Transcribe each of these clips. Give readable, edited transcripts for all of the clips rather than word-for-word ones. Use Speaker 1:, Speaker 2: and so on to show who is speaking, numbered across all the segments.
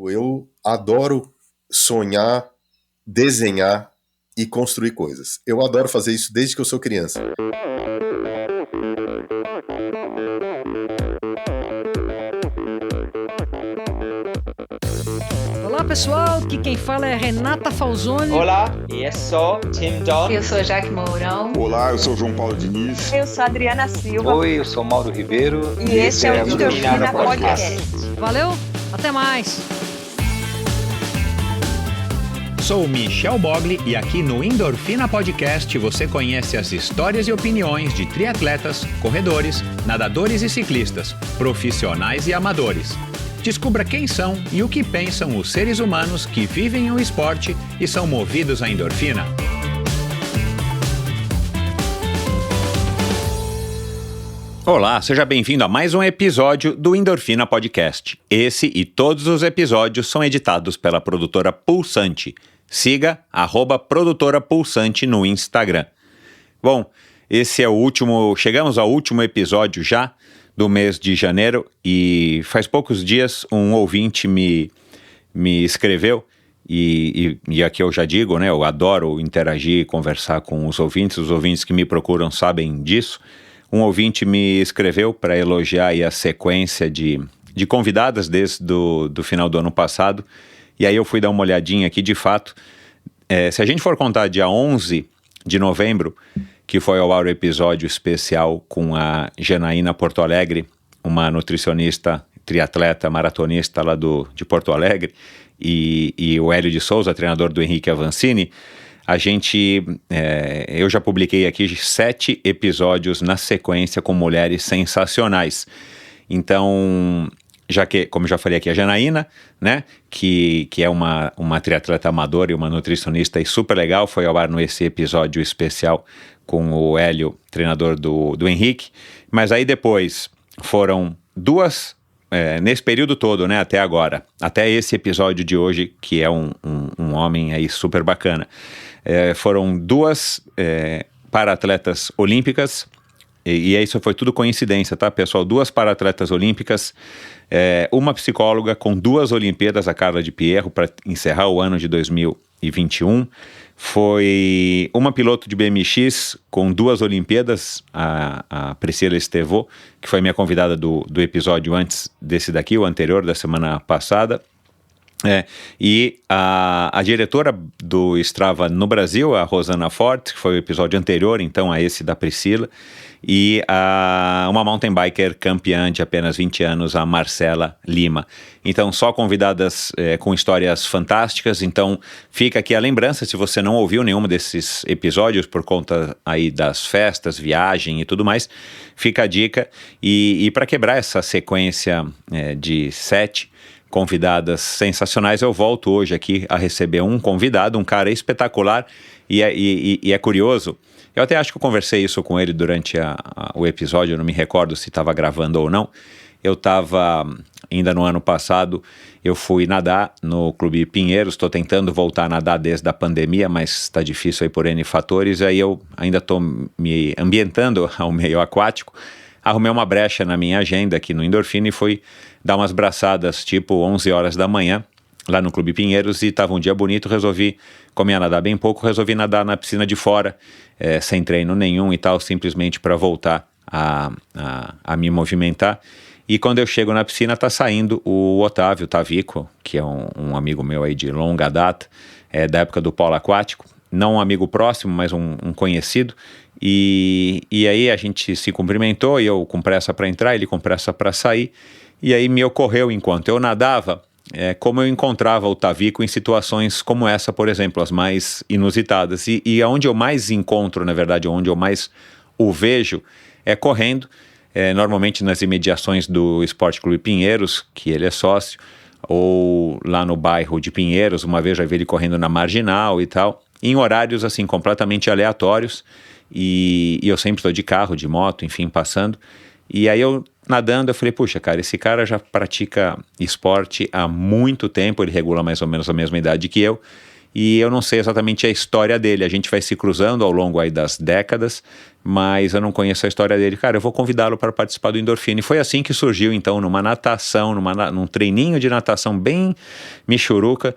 Speaker 1: Eu adoro sonhar, desenhar e construir coisas. Eu adoro fazer isso desde que eu sou criança.
Speaker 2: Olá pessoal, aqui quem fala é Renata Falzoni.
Speaker 3: Olá, eu sou Tim Don.
Speaker 4: Eu sou Jaque Mourão.
Speaker 5: Olá, eu sou João Paulo Diniz.
Speaker 6: Eu sou Adriana Silva.
Speaker 7: Oi, eu sou Mauro Ribeiro.
Speaker 6: E esse é o Endorfina Podcast.
Speaker 2: Valeu, até mais!
Speaker 8: Sou Michel Bogli e aqui no Endorfina Podcast você conhece as histórias e opiniões de triatletas, corredores, nadadores e ciclistas, profissionais e amadores. Descubra quem são e o que pensam os seres humanos que vivem o esporte e são movidos à endorfina. Olá, seja bem-vindo a mais um episódio do Endorfina Podcast. Esse e todos os episódios são editados pela produtora Pulsante. Siga @produtora Pulsante no Instagram. Bom, esse é o último, chegamos ao último episódio já do mês de janeiro e faz poucos dias um ouvinte me escreveu e aqui eu já digo, né, eu adoro interagir e conversar com os ouvintes que me procuram sabem disso. Um ouvinte me escreveu para elogiar aí a sequência de convidadas desde do final do ano passado. E aí eu fui dar uma olhadinha aqui, de fato, se a gente for contar dia 11 de novembro, que foi ao ar o episódio especial com a Janaína Porto Alegre, uma nutricionista, triatleta, maratonista lá de Porto Alegre, e o Hélio de Souza, treinador do Henrique Avancini, eu já publiquei aqui 7 episódios na sequência com mulheres sensacionais. Então, já que, como já falei aqui, a Janaína, né, que é uma triatleta amadora e uma nutricionista e super legal, foi ao ar nesse episódio especial com o Hélio, treinador do Henrique, mas aí depois foram 2, nesse período todo, né, até agora, até esse episódio de hoje, que é um homem aí super bacana, foram 2 para-atletas olímpicas, e isso foi tudo coincidência, tá, pessoal? 2 para-atletas olímpicas, uma psicóloga com 2 Olimpíadas, a Carla de Pierro, para encerrar o ano de 2021. Foi uma piloto de BMX com 2 Olimpíadas, a Priscila Estevô, que foi minha convidada do episódio antes desse daqui, o anterior, da semana passada. E a diretora do Strava no Brasil, a Rosana Forte, que foi o episódio anterior, então, a esse da Priscila, e uma mountain biker campeã de apenas 20 anos, a Marcela Lima. Então, só convidadas com histórias fantásticas. Então, fica aqui a lembrança, se você não ouviu nenhum desses episódios por conta aí das festas, viagem e tudo mais, fica a dica. E para quebrar essa sequência de 7 convidadas sensacionais, eu volto hoje aqui a receber um convidado, um cara espetacular, e é curioso. Eu até acho que eu conversei isso com ele durante o episódio, eu não me recordo se estava gravando ou não. Eu estava, ainda no ano passado, eu fui nadar no Clube Pinheiros, estou tentando voltar a nadar desde a pandemia, mas está difícil aí por N fatores, aí eu ainda estou me ambientando ao meio aquático. Arrumei uma brecha na minha agenda aqui no Endorfina e fui dar umas braçadas tipo 11 horas da manhã, lá no Clube Pinheiros, e estava um dia bonito, como ia nadar bem pouco, resolvi nadar na piscina de fora, sem treino nenhum e tal, simplesmente para voltar a me movimentar. E quando eu chego na piscina, tá saindo o Otávio Tavico, que é um amigo meu aí de longa data, da época do polo aquático, não um amigo próximo, mas um conhecido, e aí a gente se cumprimentou, e eu com pressa para entrar, ele com pressa para sair, e aí me ocorreu, enquanto eu nadava, como eu encontrava o Tavico em situações como essa, por exemplo, as mais inusitadas, e onde eu mais encontro, na verdade, onde eu mais o vejo, é correndo, normalmente nas imediações do Esporte Clube Pinheiros, que ele é sócio, ou lá no bairro de Pinheiros, uma vez já vi ele correndo na Marginal e tal, em horários assim completamente aleatórios, e eu sempre estou de carro, de moto, enfim, passando, e aí eu nadando, eu falei, puxa, cara, esse cara já pratica esporte há muito tempo, ele regula mais ou menos a mesma idade que eu, e eu não sei exatamente a história dele. A gente vai se cruzando ao longo aí das décadas, mas eu não conheço a história dele. Cara, eu vou convidá-lo para participar do Endorfina. E foi assim que surgiu, então, numa natação, num treininho de natação bem michuruca,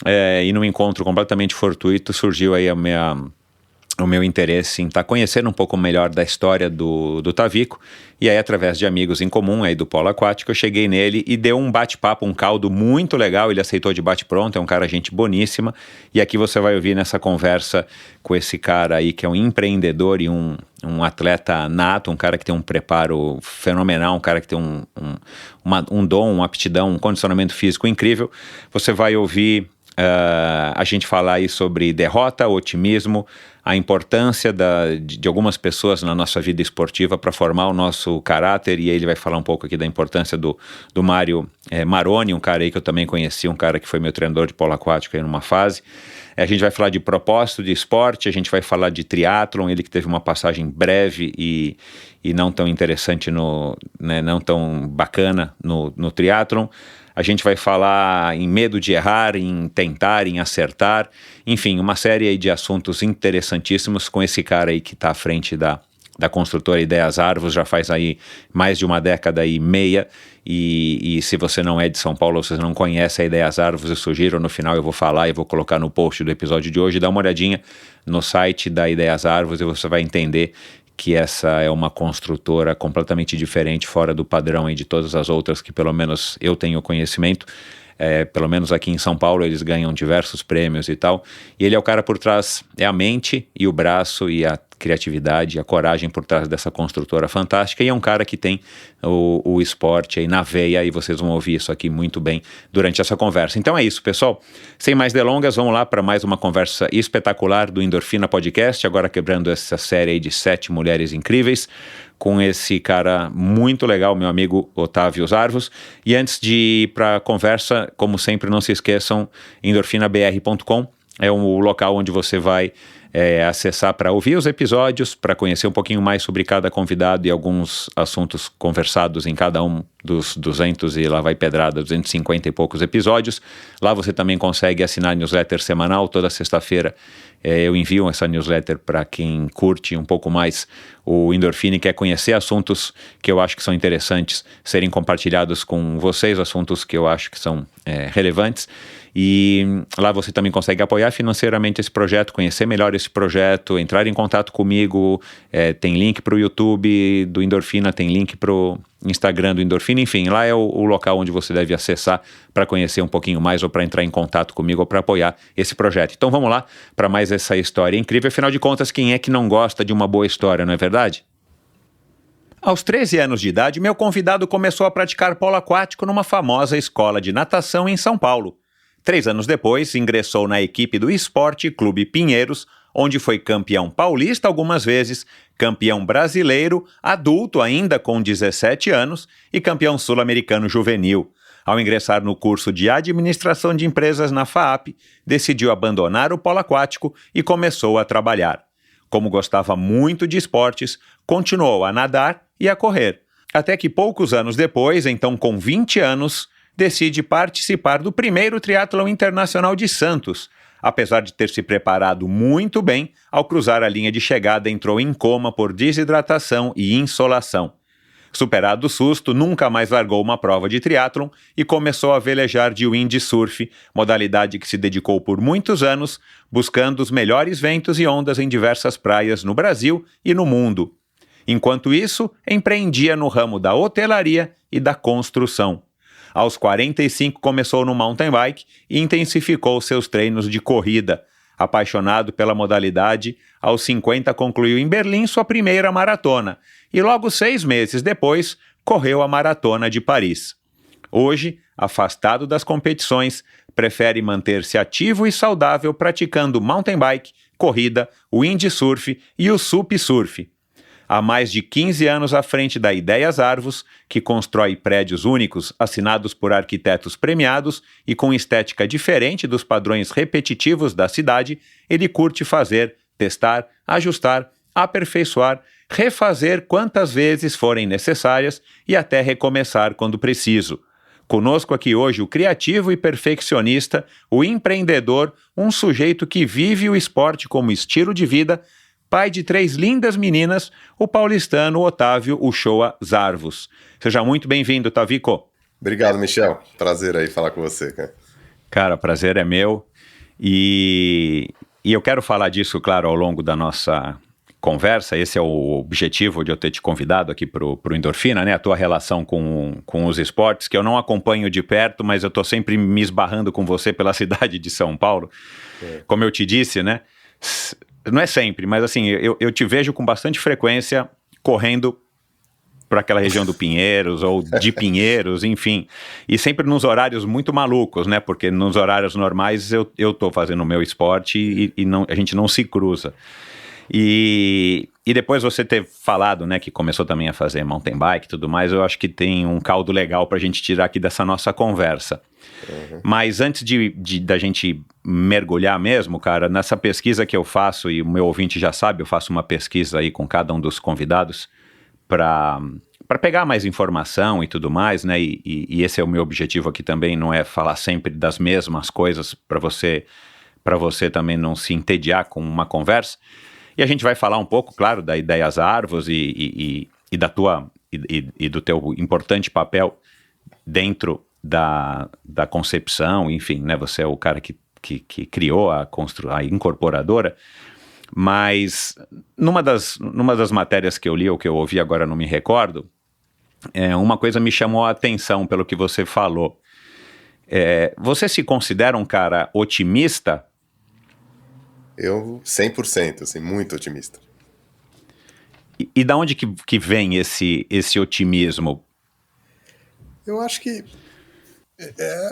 Speaker 8: e num encontro completamente fortuito, surgiu aí o meu interesse em estar conhecendo um pouco melhor da história do Tavico, e aí através de amigos em comum aí do polo aquático, eu cheguei nele e deu um bate-papo, um caldo muito legal. Ele aceitou de bate-pronto, é um cara gente boníssima, e aqui você vai ouvir nessa conversa com esse cara aí que é um empreendedor e um atleta nato, um cara que tem um preparo fenomenal, um cara que tem um dom, uma aptidão, um condicionamento físico incrível. Você vai ouvir a gente falar aí sobre derrota, otimismo, a importância de algumas pessoas na nossa vida esportiva para formar o nosso caráter, e aí ele vai falar um pouco aqui da importância do Mário Maroni, um cara aí que eu também conheci, um cara que foi meu treinador de polo aquático aí numa fase. A gente vai falar de propósito de esporte, a gente vai falar de triatlon, ele que teve uma passagem breve e não tão interessante, não tão bacana no triatlon. A gente vai falar em medo de errar, em tentar, em acertar, enfim, uma série aí de assuntos interessantíssimos com esse cara aí que está à frente da construtora Ideias Arvos, já faz aí mais de uma década e meia, e se você não é de São Paulo, você não conhece a Ideias Arvos, eu sugiro, no final eu vou falar e vou colocar no post do episódio de hoje, dá uma olhadinha no site da Ideias Arvos e você vai entender que essa é uma construtora completamente diferente, fora do padrão aí de todas as outras que pelo menos eu tenho conhecimento. Pelo menos aqui em São Paulo eles ganham diversos prêmios e tal, e ele é o cara por trás, é a mente e o braço e a criatividade, a coragem por trás dessa construtora fantástica, e é um cara que tem o esporte aí na veia, e vocês vão ouvir isso aqui muito bem durante essa conversa. Então é isso, pessoal, sem mais delongas, vamos lá para mais uma conversa espetacular do Endorfina Podcast, agora quebrando essa série aí de 7 mulheres incríveis, com esse cara muito legal, meu amigo Otávio Arvos. E antes de ir para a conversa, como sempre, não se esqueçam, endorfinabr.com é o local onde você vai acessar para ouvir os episódios, para conhecer um pouquinho mais sobre cada convidado e alguns assuntos conversados em cada um dos 200 e lá vai pedrada, 250 e poucos episódios. Lá você também consegue assinar a newsletter semanal, toda sexta-feira eu envio essa newsletter para quem curte um pouco mais o Endorfina e quer conhecer assuntos que eu acho que são interessantes serem compartilhados com vocês, assuntos que eu acho que são relevantes. E lá você também consegue apoiar financeiramente esse projeto, conhecer melhor esse projeto, entrar em contato comigo, tem link para o YouTube do Endorfina, tem link para o Instagram do Endorfina, enfim, lá é o local onde você deve acessar para conhecer um pouquinho mais ou para entrar em contato comigo ou para apoiar esse projeto. Então vamos lá para mais essa história incrível. Afinal de contas, quem é que não gosta de uma boa história, não é verdade? Aos 13 anos de idade, meu convidado começou a praticar polo aquático numa famosa escola de natação em São Paulo. 3 anos depois, ingressou na equipe do Esporte Clube Pinheiros, onde foi campeão paulista algumas vezes, campeão brasileiro, adulto ainda com 17 anos e campeão sul-americano juvenil. Ao ingressar no curso de Administração de Empresas na FAAP, decidiu abandonar o polo aquático e começou a trabalhar. Como gostava muito de esportes, continuou a nadar e a correr. Até que poucos anos depois, então com 20 anos, decide participar do primeiro triatlon internacional de Santos. Apesar de ter se preparado muito bem, ao cruzar a linha de chegada entrou em coma por desidratação e insolação. Superado o susto, nunca mais largou uma prova de triatlon e começou a velejar de windsurf, modalidade que se dedicou por muitos anos, buscando os melhores ventos e ondas em diversas praias no Brasil e no mundo. Enquanto isso, empreendia no ramo da hotelaria e da construção. Aos 45 começou no mountain bike e intensificou seus treinos de corrida. Apaixonado pela modalidade, aos 50 concluiu em Berlim sua primeira maratona e logo 6 meses depois correu a Maratona de Paris. Hoje, afastado das competições, prefere manter-se ativo e saudável praticando mountain bike, corrida, windsurf e o sup surf. Há mais de 15 anos à frente da Ideias Arvos, que constrói prédios únicos assinados por arquitetos premiados e com estética diferente dos padrões repetitivos da cidade, ele curte fazer, testar, ajustar, aperfeiçoar, refazer quantas vezes forem necessárias e até recomeçar quando preciso. Conosco aqui hoje o criativo e perfeccionista, o empreendedor, um sujeito que vive o esporte como estilo de vida, pai de 3 lindas meninas, o paulistano Otávio Uchoa Zarvos. Seja muito bem-vindo, Tavico.
Speaker 1: Obrigado, Michel. Prazer aí falar com você, cara.
Speaker 8: Cara, prazer é meu. E eu quero falar disso, claro, ao longo da nossa conversa. Esse é o objetivo de eu ter te convidado aqui pro Endorfina, né? A tua relação com os esportes, que eu não acompanho de perto, mas eu tô sempre me esbarrando com você pela cidade de São Paulo. Como eu te disse, né? Não é sempre, mas assim, eu te vejo com bastante frequência correndo para aquela região do Pinheiros ou de Pinheiros, enfim. E sempre nos horários muito malucos, né? Porque nos horários normais eu tô fazendo o meu esporte e não, a gente não se cruza. E depois você ter falado, né, que começou também a fazer mountain bike e tudo mais, eu acho que tem um caldo legal pra gente tirar aqui dessa nossa conversa. Mas antes da gente mergulhar mesmo, cara, nessa pesquisa que eu faço, e o meu ouvinte já sabe, eu faço uma pesquisa aí com cada um dos convidados para pegar mais informação e tudo mais, né, e esse é o meu objetivo aqui também, não é falar sempre das mesmas coisas para você também não se entediar com uma conversa. E a gente vai falar um pouco, claro, da Ideias Arvos e da tua e do teu importante papel dentro da concepção, enfim, né? Você é o cara que criou a incorporadora, mas numa das matérias que eu li ou que eu ouvi, agora não me recordo, uma coisa me chamou a atenção pelo que você falou. Você se considera um cara otimista?
Speaker 1: Eu 100%, assim, muito otimista.
Speaker 8: E da onde que vem esse otimismo?
Speaker 1: Eu acho que é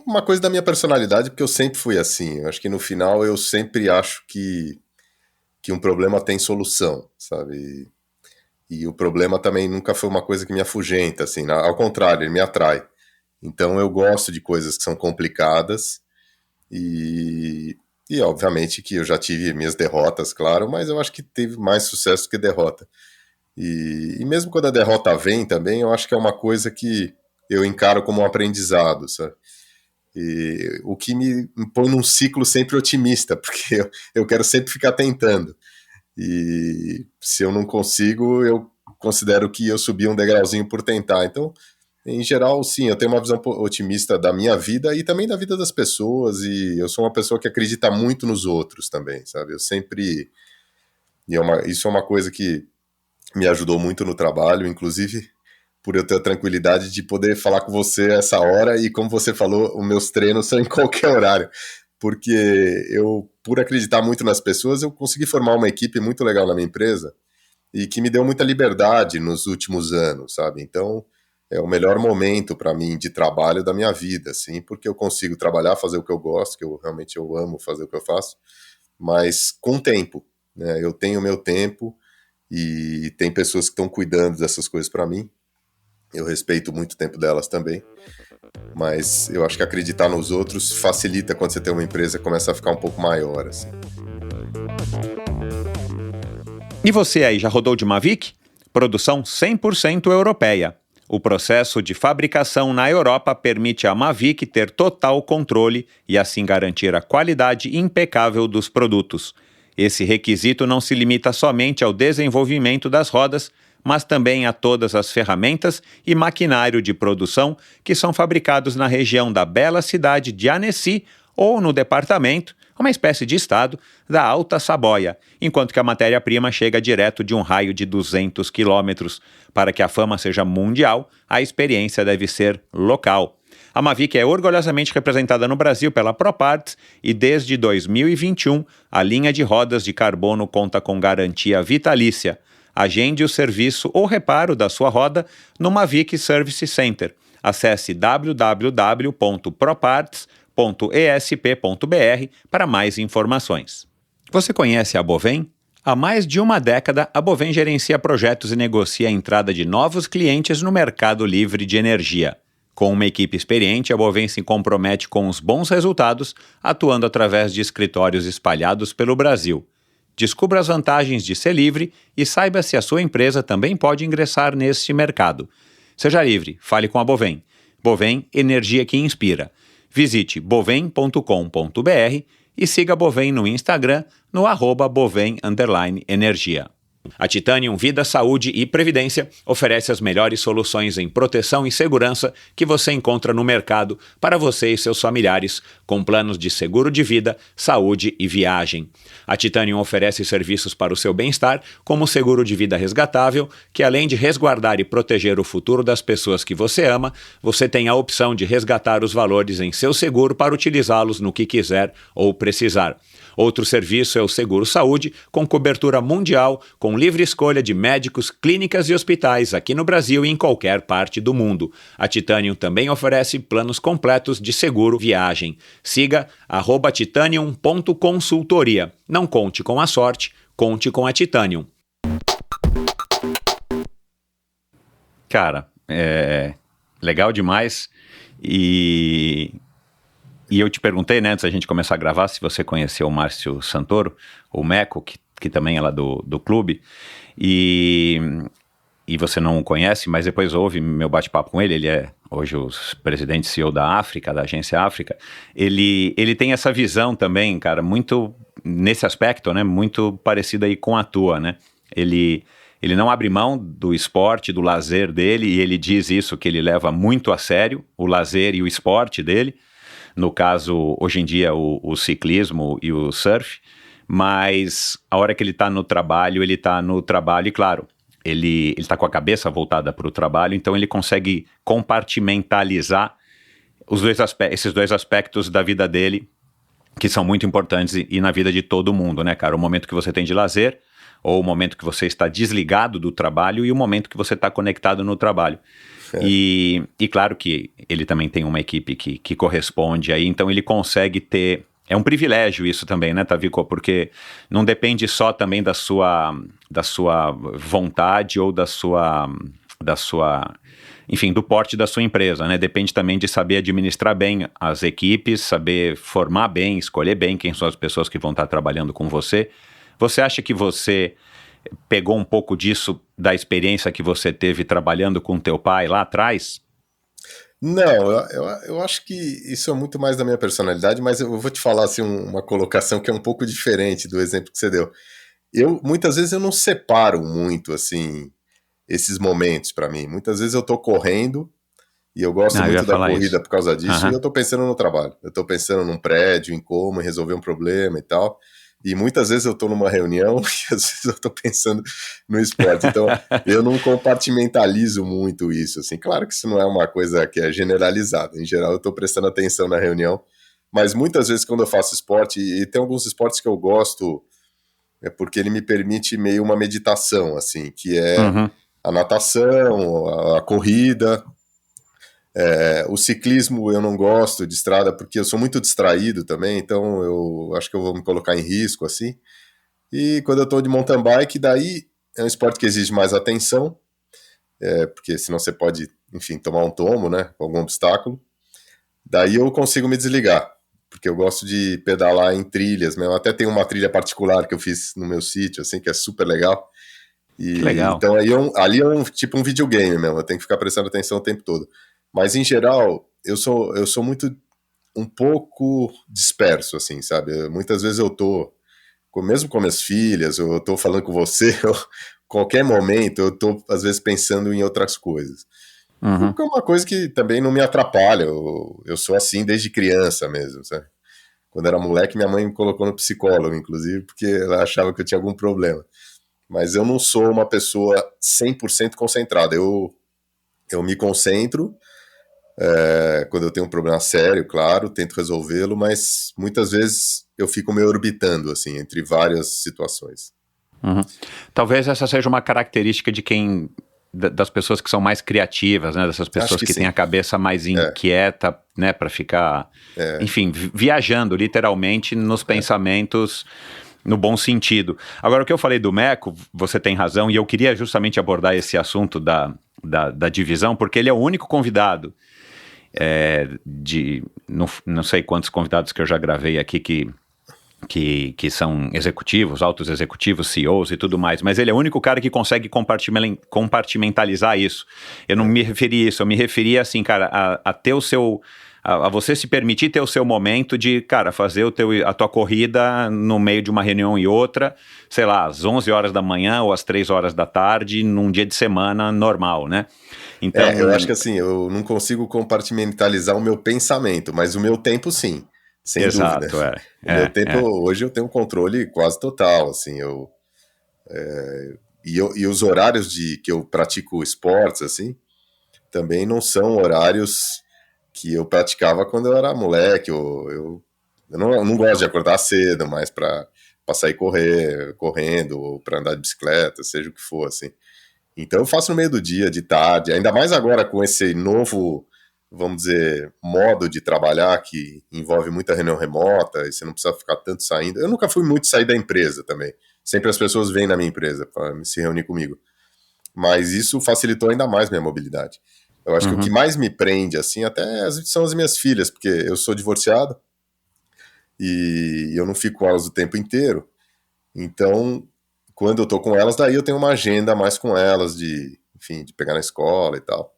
Speaker 1: uma coisa da minha personalidade, porque eu sempre fui assim. Eu acho que no final eu sempre acho que um problema tem solução, sabe? E o problema também nunca foi uma coisa que me afugenta, assim, ao contrário, ele me atrai. Então eu gosto de coisas que são complicadas e obviamente que eu já tive minhas derrotas, claro, mas eu acho que teve mais sucesso que derrota. E mesmo quando a derrota vem também, eu acho que é uma coisa que eu encaro como um aprendizado, sabe? E o que me põe num ciclo sempre otimista, porque eu quero sempre ficar tentando. E se eu não consigo, eu considero que eu subi um degrauzinho por tentar. Então, em geral, sim, eu tenho uma visão otimista da minha vida e também da vida das pessoas, e eu sou uma pessoa que acredita muito nos outros também, sabe? Eu sempre... isso é uma coisa que me ajudou muito no trabalho, inclusive por eu ter a tranquilidade de poder falar com você essa hora, e como você falou, os meus treinos são em qualquer horário, porque eu, por acreditar muito nas pessoas, eu consegui formar uma equipe muito legal na minha empresa, e que me deu muita liberdade nos últimos anos, sabe? Então... é o melhor momento para mim de trabalho da minha vida, assim, porque eu consigo trabalhar, fazer o que eu gosto, que eu realmente amo fazer o que eu faço, mas com tempo, né? Eu tenho o meu tempo e tem pessoas que estão cuidando dessas coisas para mim. Eu respeito muito o tempo delas também, mas eu acho que acreditar nos outros facilita quando você tem uma empresa, começa a ficar um pouco maior, assim.
Speaker 8: E você aí, já rodou de Mavic? Produção 100% europeia. O processo de fabricação na Europa permite à Mavic ter total controle e assim garantir a qualidade impecável dos produtos. Esse requisito não se limita somente ao desenvolvimento das rodas, mas também a todas as ferramentas e maquinário de produção que são fabricados na região da bela cidade de Annecy ou no departamento, uma espécie de estado, da Alta Saboia, enquanto que a matéria-prima chega direto de um raio de 200 quilômetros. Para que a fama seja mundial, a experiência deve ser local. A Mavic é orgulhosamente representada no Brasil pela ProParts e desde 2021 a linha de rodas de carbono conta com garantia vitalícia. Agende o serviço ou reparo da sua roda no Mavic Service Center. Acesse www.proparts.esp.br para mais informações. Você conhece a Bovem? Há mais de uma década, a Bovem gerencia projetos e negocia a entrada de novos clientes no mercado livre de energia. Com uma equipe experiente, a Bovem se compromete com os bons resultados, atuando através de escritórios espalhados pelo Brasil. Descubra as vantagens de ser livre e saiba se a sua empresa também pode ingressar neste mercado. Seja livre, fale com a Bovem. Bovem, energia que inspira. Visite bovem.com.br e siga Bovem no Instagram no @bovem_energia. A Titanium Vida, Saúde e Previdência oferece as melhores soluções em proteção e segurança que você encontra no mercado para você e seus familiares, com planos de seguro de vida, saúde e viagem. A Titanium oferece serviços para o seu bem-estar, como o seguro de vida resgatável, que além de resguardar e proteger o futuro das pessoas que você ama, você tem a opção de resgatar os valores em seu seguro para utilizá-los no que quiser ou precisar. Outro serviço é o Seguro Saúde, com cobertura mundial, com livre escolha de médicos, clínicas e hospitais aqui no Brasil e em qualquer parte do mundo. A Titanium também oferece planos completos de seguro viagem. Siga @titanium.consultoria. Não conte com a sorte, conte com a Titanium. Cara, legal demais. E eu te perguntei, né, antes da gente começar a gravar, se você conheceu o Márcio Santoro, o Meco, que também é lá do clube, e você não o conhece, mas depois ouve meu bate-papo com ele é hoje o presidente CEO da África, da Agência África. Ele tem essa visão também, cara, muito nesse aspecto, né, muito parecida aí com a tua, né? Ele não abre mão do esporte, do lazer dele, e ele diz isso, que ele leva muito a sério o lazer e o esporte dele. No caso, hoje em dia, o ciclismo e o surf, mas a hora que ele está no trabalho e, claro, ele está com a cabeça voltada para o trabalho, então ele consegue compartimentalizar esses dois aspectos da vida dele, que são muito importantes e na vida de todo mundo, né, cara? O momento que você tem de lazer, ou o momento que você está desligado do trabalho e o momento que você está conectado no trabalho. E claro que ele também tem uma equipe que corresponde aí, então ele consegue ter... É um privilégio isso também, né, Tavico? Porque não depende só também da sua vontade ou da sua... Enfim, do porte da sua empresa, né? Depende também de saber administrar bem as equipes, saber formar bem, escolher bem quem são as pessoas que vão estar trabalhando com você. Você acha que você pegou um pouco disso da experiência que você teve trabalhando com teu pai lá atrás?
Speaker 1: Não, eu acho que isso é muito mais da minha personalidade, mas eu vou te falar assim, uma colocação que é um pouco diferente do exemplo que você deu. Muitas vezes eu não separo muito assim esses momentos para mim. Muitas vezes eu tô correndo e eu gosto muito da corrida isso por causa disso, e eu tô pensando no trabalho. Eu tô pensando num prédio, em como resolver um problema e tal. E muitas vezes eu estou numa reunião e às vezes eu estou pensando no esporte. Então, eu não compartimentalizo muito isso. Assim. Claro que isso não é uma coisa que é generalizada. Em geral, eu estou prestando atenção na reunião. Mas muitas vezes, quando eu faço esporte, e tem alguns esportes que eu gosto, é porque ele me permite meio uma meditação, assim, que é a natação, a corrida. O ciclismo eu não gosto de estrada porque eu sou muito distraído também, então eu acho que eu vou me colocar em risco assim. E quando eu tô de mountain bike, daí é um esporte que exige mais atenção, porque senão você pode, enfim, tomar um tombo, né, com algum obstáculo. Daí eu consigo me desligar, porque eu gosto de pedalar em trilhas mesmo. Até tem uma trilha particular que eu fiz no meu sítio, assim, que é super legal. E,
Speaker 8: legal.
Speaker 1: Então ali é tipo um videogame mesmo, eu tenho que ficar prestando atenção o tempo todo. Mas, em geral, eu sou muito, um pouco disperso, assim, sabe? Muitas vezes eu tô, mesmo com minhas filhas, eu tô falando com você, qualquer momento eu tô, às vezes, pensando em outras coisas. Porque é uma coisa que também não me atrapalha, eu sou assim desde criança mesmo, sabe? Quando era moleque, minha mãe me colocou no psicólogo, inclusive, porque ela achava que eu tinha algum problema. Mas eu não sou uma pessoa 100% concentrada, eu me concentro, quando eu tenho um problema sério, claro, tento resolvê-lo, mas muitas vezes eu fico meio orbitando, assim, entre várias situações.
Speaker 8: Talvez essa seja uma característica de das pessoas que são mais criativas, né? Dessas pessoas que têm a cabeça mais inquieta, né? Para ficar, enfim, viajando literalmente nos pensamentos, no bom sentido. Agora, o que eu falei do Meco, você tem razão, e eu queria justamente abordar esse assunto da divisão, porque ele é o único convidado não sei quantos convidados que eu já gravei aqui que que são executivos, altos executivos, CEOs e tudo mais, mas ele é o único cara que consegue compartimentalizar isso. Eu não me referi a isso, eu me referi assim, cara, a ter o seu... A você se permitir ter o seu momento de, cara, fazer a tua corrida no meio de uma reunião e outra, sei lá, às 11 horas da manhã ou às 3 horas da tarde, num dia de semana normal, né? Então,
Speaker 1: eu acho que assim, eu não consigo compartimentalizar o meu pensamento, mas o meu tempo sim, sem dúvida. O meu tempo, hoje eu tenho um controle quase total, assim, e os horários que eu pratico esportes, assim, também não são horários que eu praticava quando eu era moleque. Eu não gosto de acordar cedo, mas para sair correndo, ou para andar de bicicleta, seja o que for, assim. Então eu faço no meio do dia, de tarde, ainda mais agora com esse novo, vamos dizer, modo de trabalhar que envolve muita reunião remota e você não precisa ficar tanto saindo. Eu nunca fui muito sair da empresa também. Sempre as pessoas vêm na minha empresa para se reunir comigo. Mas isso facilitou ainda mais minha mobilidade. Eu acho que o que mais me prende, assim, até são as minhas filhas, porque eu sou divorciado e eu não fico com elas o tempo inteiro. Então, quando eu tô com elas, daí eu tenho uma agenda mais com elas, enfim, de pegar na escola e tal.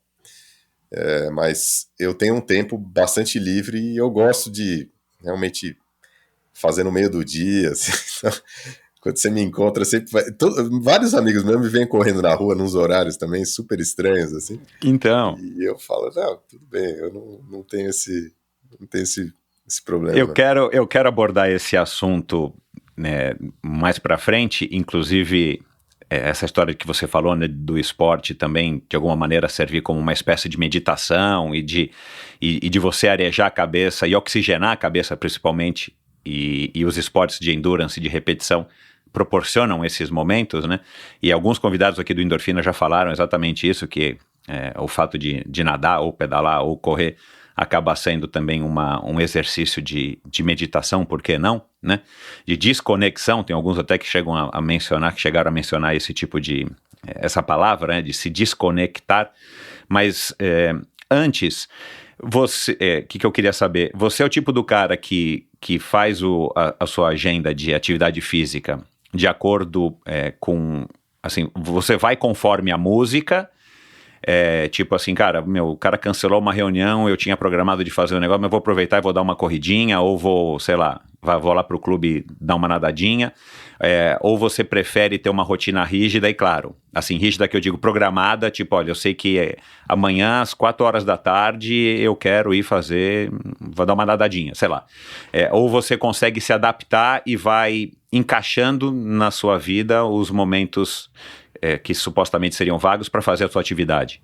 Speaker 1: Mas eu tenho um tempo bastante livre e eu gosto de realmente fazer no meio do dia, assim. Quando você me encontra, sempre vários amigos meus me vêm correndo na rua, nos horários também super estranhos, assim.
Speaker 8: Então.
Speaker 1: E eu falo, não, tudo bem, eu não tenho esse problema.
Speaker 8: Eu quero abordar esse assunto, né, mais pra frente, inclusive essa história que você falou, né, do esporte também, de alguma maneira, servir como uma espécie de meditação e de você arejar a cabeça e oxigenar a cabeça, principalmente, e os esportes de endurance, de repetição, proporcionam esses momentos, né? E alguns convidados aqui do Endorfina já falaram exatamente isso, que o fato de nadar ou pedalar ou correr acaba sendo também um exercício de meditação, por que não, né? De desconexão, tem alguns até que chegaram a mencionar esse tipo de, essa palavra, né? De se desconectar, mas antes, você, que eu queria saber, você é o tipo do cara que faz a sua agenda de atividade física de acordo com, assim, você vai conforme a música, tipo assim, cara, o cara cancelou uma reunião, eu tinha programado de fazer um negócio, mas eu vou aproveitar e vou dar uma corridinha, ou vou, sei lá, vou lá pro clube dar uma nadadinha, ou você prefere ter uma rotina rígida, e claro, assim, rígida que eu digo programada, tipo, olha, eu sei que amanhã às 4 horas da tarde eu quero ir vou dar uma nadadinha, sei lá, ou você consegue se adaptar e vai encaixando na sua vida os momentos que supostamente seriam vagos para fazer a sua atividade?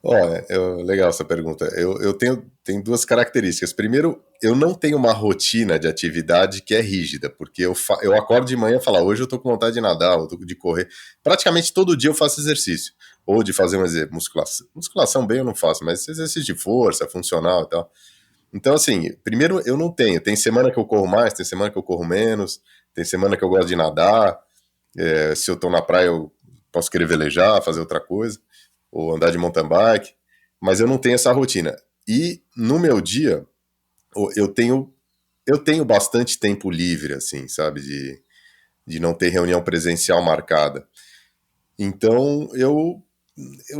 Speaker 1: Olha, legal essa pergunta. Eu tenho duas características. Primeiro, eu não tenho uma rotina de atividade que é rígida, porque eu acordo de manhã e falo, hoje eu tô com vontade de nadar, ou de correr. Praticamente todo dia eu faço exercício, ou de fazer musculação. Musculação bem eu não faço, mas exercício de força, funcional e tal. Então, assim, primeiro eu não tenho. Tem semana que eu corro mais, tem semana que eu corro menos, tem semana que eu gosto de nadar. Se eu tô na praia, eu posso querer velejar, fazer outra coisa, ou andar de mountain bike, mas eu não tenho essa rotina. E no meu dia, eu tenho bastante tempo livre, assim, sabe, de não ter reunião presencial marcada. Então, eu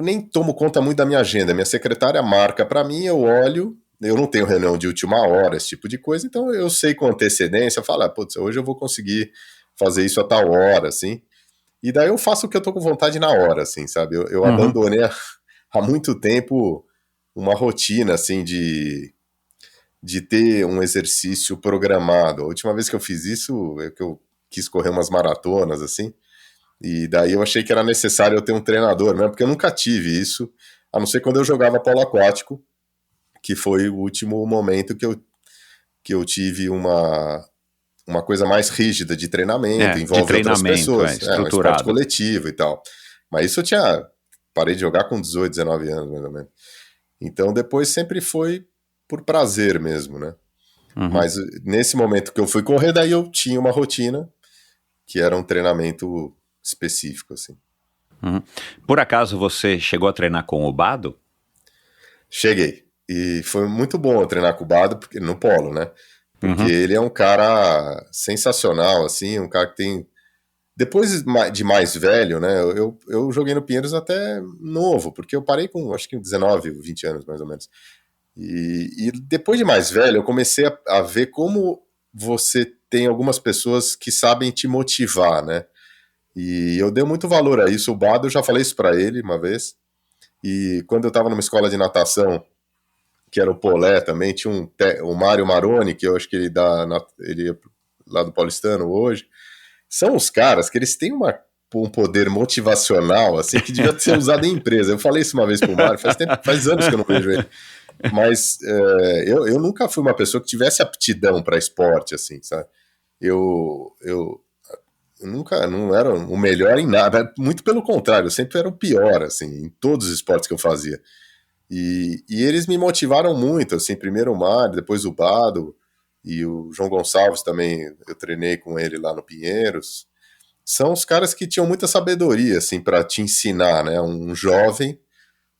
Speaker 1: nem tomo conta muito da minha agenda. Minha secretária marca para mim, eu olho, eu não tenho reunião de última hora, esse tipo de coisa, então eu sei com antecedência, eu falo, putz, hoje eu vou conseguir fazer isso a tal hora, assim. E daí eu faço o que eu tô com vontade na hora, assim, sabe? Eu abandonei há muito tempo uma rotina, assim, de ter um exercício programado. A última vez que eu fiz isso, que eu quis correr umas maratonas, assim, e daí eu achei que era necessário eu ter um treinador, né? Porque eu nunca tive isso, a não ser quando eu jogava polo aquático, que foi o último momento que eu tive uma coisa mais rígida de treinamento, envolve outras pessoas, um esporte coletivo e tal. Mas isso eu parei de jogar com 18, 19 anos, mais ou menos. Então depois sempre foi por prazer mesmo, né? Mas nesse momento que eu fui correr, daí eu tinha uma rotina que era um treinamento específico, assim.
Speaker 8: Por acaso você chegou a treinar com o Bado?
Speaker 1: Cheguei. E foi muito bom eu treinar com o Bado, porque no polo, né? Porque ele é um cara sensacional, assim, um cara que tem... Depois de mais velho, né, eu joguei no Pinheiros até novo, porque eu parei com, acho que 19, 20 anos, mais ou menos. E depois de mais velho, eu comecei a ver como você tem algumas pessoas que sabem te motivar, né? E eu dei muito valor a isso. O Bado, eu já falei isso pra ele uma vez. E quando eu estava numa escola de natação, que era o Polé também, tinha o Mário Maroni, que eu acho que ele é lá do Paulistano hoje. São os caras que eles têm um poder motivacional, assim, que devia ser usado em empresa. Eu falei isso uma vez pro Mário, faz anos que eu não vejo ele. Mas eu nunca fui uma pessoa que tivesse aptidão para esporte, assim, sabe? Eu nunca não era o melhor em nada, muito pelo contrário, eu sempre era o pior, assim, em todos os esportes que eu fazia. E eles me motivaram muito, assim, primeiro o Mário, depois o Bado, e o João Gonçalves também, eu treinei com ele lá no Pinheiros. São os caras que tinham muita sabedoria, assim, para te ensinar, né, um jovem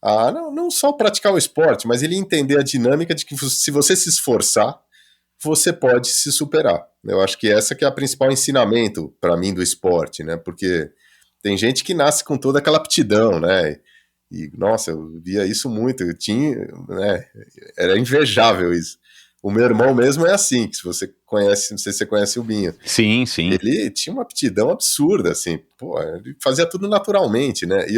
Speaker 1: a não só praticar o esporte, mas ele entender a dinâmica de que se você se esforçar, você pode se superar. Eu acho que essa que é a principal ensinamento para mim do esporte, né? Porque tem gente que nasce com toda aquela aptidão, né? E, nossa, eu via isso muito, né? Era invejável isso. O meu irmão mesmo é assim, que se você conhece, não sei se você conhece o Binho.
Speaker 8: Sim, sim.
Speaker 1: Ele tinha uma aptidão absurda, assim, pô, ele fazia tudo naturalmente, né? E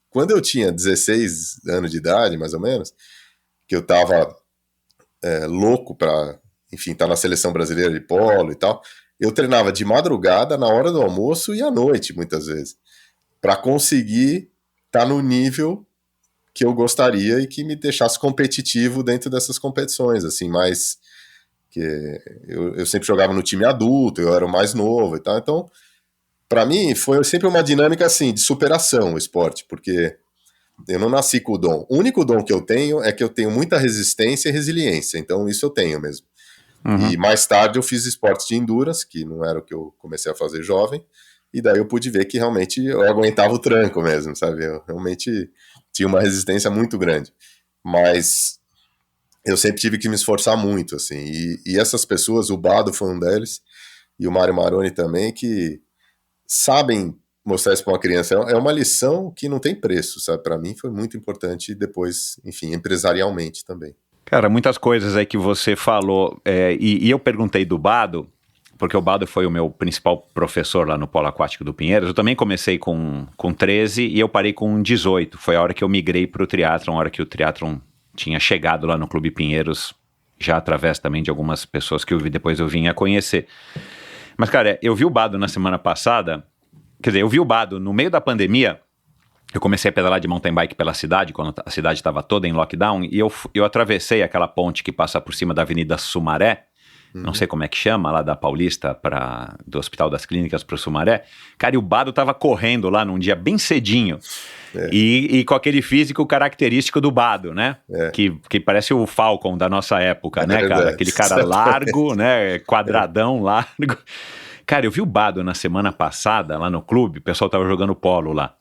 Speaker 1: quando eu tinha 16 anos de idade, mais ou menos, que eu tava louco pra, enfim, tá na seleção brasileira de polo e tal, eu treinava de madrugada, na hora do almoço e à noite, muitas vezes, para conseguir estar no nível que eu gostaria e que me deixasse competitivo dentro dessas competições, assim, mais que eu sempre jogava no time adulto, eu era o mais novo e tal, então, para mim, foi sempre uma dinâmica, assim, de superação o esporte, porque eu não nasci com o dom. O único dom que eu tenho é que eu tenho muita resistência e resiliência, então isso eu tenho mesmo. Uhum. E mais tarde eu fiz esportes de endurance, que não era o que eu comecei a fazer jovem, e daí eu pude ver que realmente eu aguentava o tranco mesmo, sabe? Eu realmente tinha uma resistência muito grande. Mas eu sempre tive que me esforçar muito, assim. E essas pessoas, o Bado foi um deles, e o Mário Maroni também, que sabem mostrar isso para uma criança. É uma lição que não tem preço, sabe? Para mim foi muito importante e depois, enfim, empresarialmente também.
Speaker 8: Cara, muitas coisas aí que você falou, e eu perguntei do Bado, porque o Bado foi o meu principal professor lá no Polo Aquático do Pinheiros. Eu também comecei com 13 e eu parei com 18. Foi a hora que eu migrei para o triatlon, a hora que o triatlon tinha chegado lá no Clube Pinheiros, já através também de algumas pessoas que depois eu vim a conhecer. Mas, cara, eu vi o Bado na semana passada, quer dizer, eu vi o Bado no meio da pandemia. Eu comecei a pedalar de mountain bike pela cidade, quando a cidade estava toda em lockdown, e eu atravessei aquela ponte que passa por cima da Avenida Sumaré, não sei como é que chama, lá da Paulista, do Hospital das Clínicas para o Sumaré. Cara, e o Bado estava correndo lá num dia bem cedinho, e com aquele físico característico do Bado, né? Que parece o Falcon da nossa época, né, cara? Aquele cara largo, né? Quadradão, largo. Cara, eu vi o Bado na semana passada, lá no clube, o pessoal tava jogando polo lá.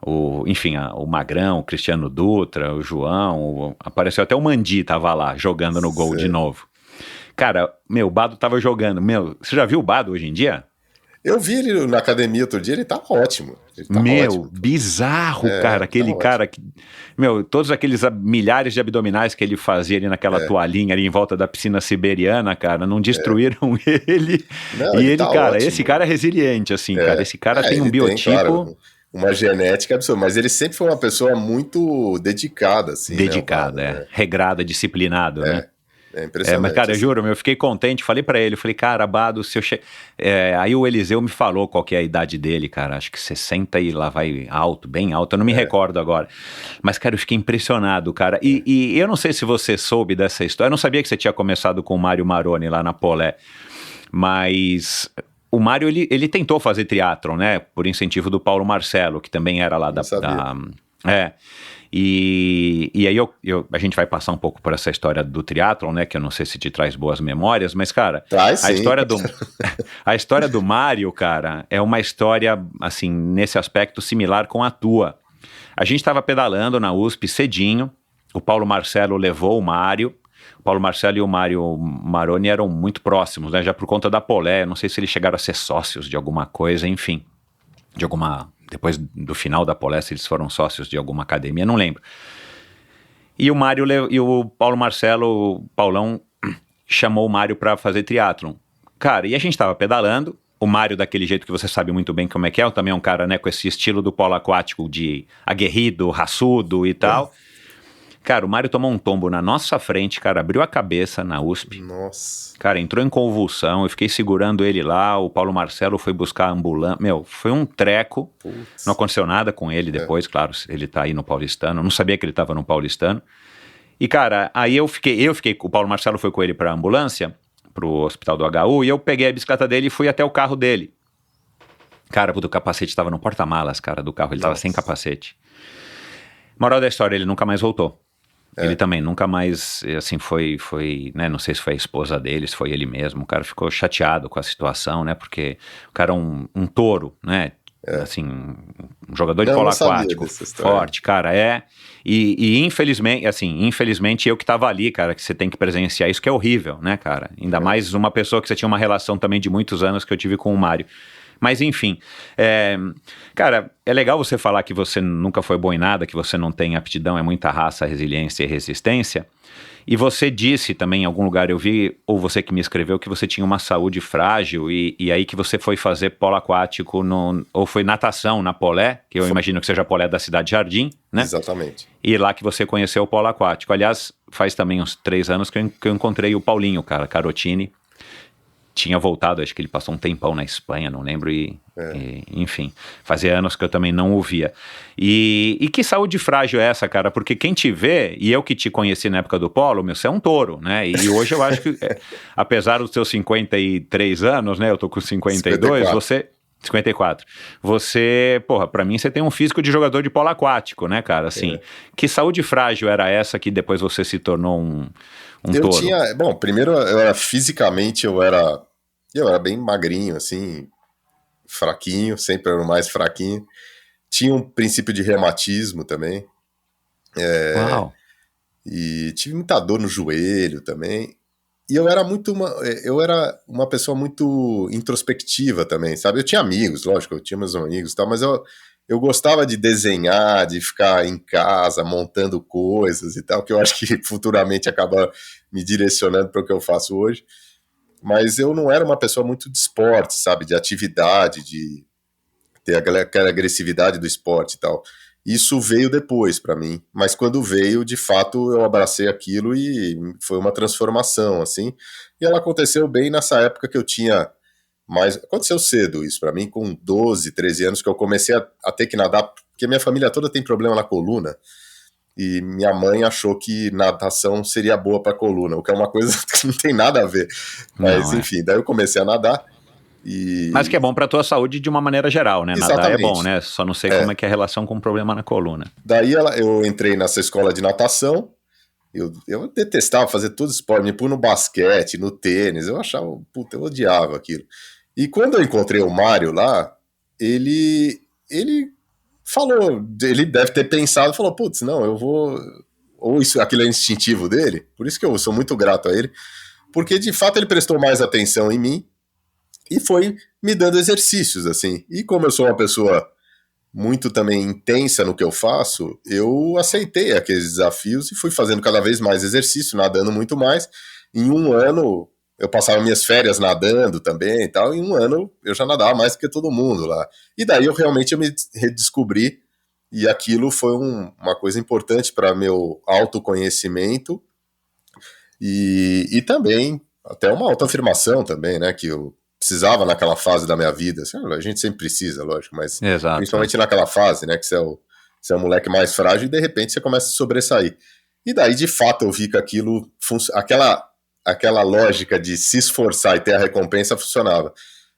Speaker 8: O Magrão, o Cristiano Dutra, o João, apareceu até o Mandi, tava lá, jogando no gol de novo. Cara, o Bado tava jogando. Você já viu o Bado hoje em dia?
Speaker 1: Eu vi ele na academia outro dia, ele tá ótimo. Ótimo.
Speaker 8: Bizarro, cara. Aquele cara que... todos aqueles milhares de abdominais que ele fazia ali naquela toalhinha ali em volta da piscina siberiana, cara, não destruíram ele. Não, e ele, tá cara, ótimo. Esse cara é resiliente, assim, cara. Esse cara tem um biotipo... Tem, claro,
Speaker 1: uma genética absurda, mas ele sempre foi uma pessoa muito dedicada, assim.
Speaker 8: Dedicada, regrada, disciplinado, né?
Speaker 1: É impressionante.
Speaker 8: Mas, cara, eu juro, eu fiquei contente, falei pra ele, cara, Bado, se eu aí o Eliseu me falou qual que é a idade dele, cara, acho que 60 e lá vai alto, bem alto, eu não me recordo agora. Mas, cara, eu fiquei impressionado, cara. E eu não sei se você soube dessa história, eu não sabia que você tinha começado com o Mário Maroni lá na Polé, mas... O Mário, ele tentou fazer triatlon, né? Por incentivo do Paulo Marcelo, que também era lá E aí a gente vai passar um pouco por essa história do triatlon, né? Que eu não sei se te traz boas memórias, mas, cara, a história do Mário, cara, é uma história, assim, nesse aspecto similar com a tua. A gente estava pedalando na USP cedinho, o Paulo Marcelo levou o Mário Paulo Marcelo e o Mário Maroni eram muito próximos, né? Já por conta da Polé, não sei se eles chegaram a ser sócios de alguma coisa, enfim. Depois do final da Polé, se eles foram sócios de alguma academia, não lembro. E o Mário e o Paulo Marcelo, o Paulão, chamou o Mário para fazer triatlon. Cara, e a gente tava pedalando, o Mário daquele jeito que você sabe muito bem como é que é, também é um cara, né, com esse estilo do polo aquático de aguerrido, raçudo e tal. Cara, o Mário tomou um tombo na nossa frente, cara, abriu a cabeça na USP.
Speaker 1: Nossa.
Speaker 8: Cara, entrou em convulsão, eu fiquei segurando ele lá, o Paulo Marcelo foi buscar a ambulância. Meu, foi um treco.
Speaker 1: Putz.
Speaker 8: Não aconteceu nada com ele depois, claro, ele tá aí no Paulistano. Eu não sabia que ele tava no Paulistano. E, cara, aí eu fiquei, o Paulo Marcelo foi com ele pra ambulância, pro hospital do HU, e eu peguei a bicicleta dele e fui até o carro dele. Cara, o capacete tava no porta-malas, cara, do carro, ele tava sem capacete. Moral da história, ele nunca mais voltou. Ele também nunca mais, assim, foi, né, não sei se foi a esposa dele, se foi ele mesmo, o cara ficou chateado com a situação, né, porque o cara é um touro, né, assim, um jogador de polo aquático, forte, cara, e infelizmente eu que tava ali, cara, que você tem que presenciar isso, que é horrível, né, cara, ainda mais uma pessoa que você tinha uma relação também de muitos anos que eu tive com o Mário. Mas enfim, cara, é legal você falar que você nunca foi bom em nada, que você não tem aptidão, é muita raça, resiliência e resistência. E você disse também em algum lugar, eu vi, ou você que me escreveu, que você tinha uma saúde frágil e aí que você foi fazer polo aquático, ou foi natação na Polé, que eu imagino que seja a Polé da Cidade Jardim, né?
Speaker 1: Exatamente.
Speaker 8: E lá que você conheceu o polo aquático. Aliás, faz também uns 3 anos que eu encontrei o Paulinho, cara, Carotini. Tinha voltado, acho que ele passou um tempão na Espanha, não lembro, enfim, fazia anos que eu também não o via. E que saúde frágil é essa, cara? Porque quem te vê, e eu que te conheci na época do polo, você é um touro, né? E hoje eu acho que, apesar dos seus 53 anos, né? Eu tô com 52, 54. Você, porra, pra mim você tem um físico de jogador de polo aquático, né, cara? Assim, que saúde frágil era essa que depois você se tornou um touro?
Speaker 1: Bom, primeiro fisicamente eu era bem magrinho, assim, fraquinho, sempre era o mais fraquinho. Tinha um princípio de reumatismo também.
Speaker 8: Uau!
Speaker 1: E tive muita dor no joelho também. E eu era uma pessoa muito introspectiva também, sabe? Eu tinha amigos, lógico, eu tinha meus amigos e tal, mas eu gostava de desenhar, de ficar em casa montando coisas e tal, que eu acho que futuramente acaba me direcionando para o que eu faço hoje. Mas eu não era uma pessoa muito de esporte, sabe? De atividade, de ter aquela agressividade do esporte e tal. Isso veio depois para mim, mas quando veio, de fato, eu abracei aquilo e foi uma transformação, assim. E ela aconteceu bem nessa época que eu tinha mais... Aconteceu cedo isso para mim, com 12, 13 anos, que eu comecei a ter que nadar, porque minha família toda tem problema na coluna, e minha mãe achou que natação seria boa para coluna, o que é uma coisa que não tem nada a ver. Mas, enfim, daí eu comecei a nadar.
Speaker 8: Mas que é bom pra tua saúde de uma maneira geral, né?
Speaker 1: Exatamente.
Speaker 8: Nadar é bom, né? Só não sei como é que é a relação com o problema na coluna.
Speaker 1: Daí eu entrei nessa escola de natação, eu detestava fazer todo esporte, me pôr no basquete, no tênis, eu achava, eu odiava aquilo. E quando eu encontrei o Mário lá, ele falou, ele deve ter pensado, falou, não, eu vou... Ou aquilo é instintivo dele, por isso que eu sou muito grato a ele, porque de fato ele prestou mais atenção em mim, e foi me dando exercícios, assim. E como eu sou uma pessoa muito também intensa no que eu faço, eu aceitei aqueles desafios e fui fazendo cada vez mais exercício, nadando muito mais. Em um ano, eu passava minhas férias nadando também e tal, em um ano eu já nadava mais do que todo mundo lá. E daí eu me redescobri, e aquilo foi uma coisa importante para meu autoconhecimento e também até uma autoafirmação também, né, que eu precisava naquela fase da minha vida, assim, a gente sempre precisa, lógico, mas
Speaker 8: exato,
Speaker 1: principalmente naquela fase, né, que você é o moleque mais frágil e de repente você começa a sobressair. E daí, de fato, eu vi que aquilo, aquela lógica de se esforçar e ter a recompensa funcionava.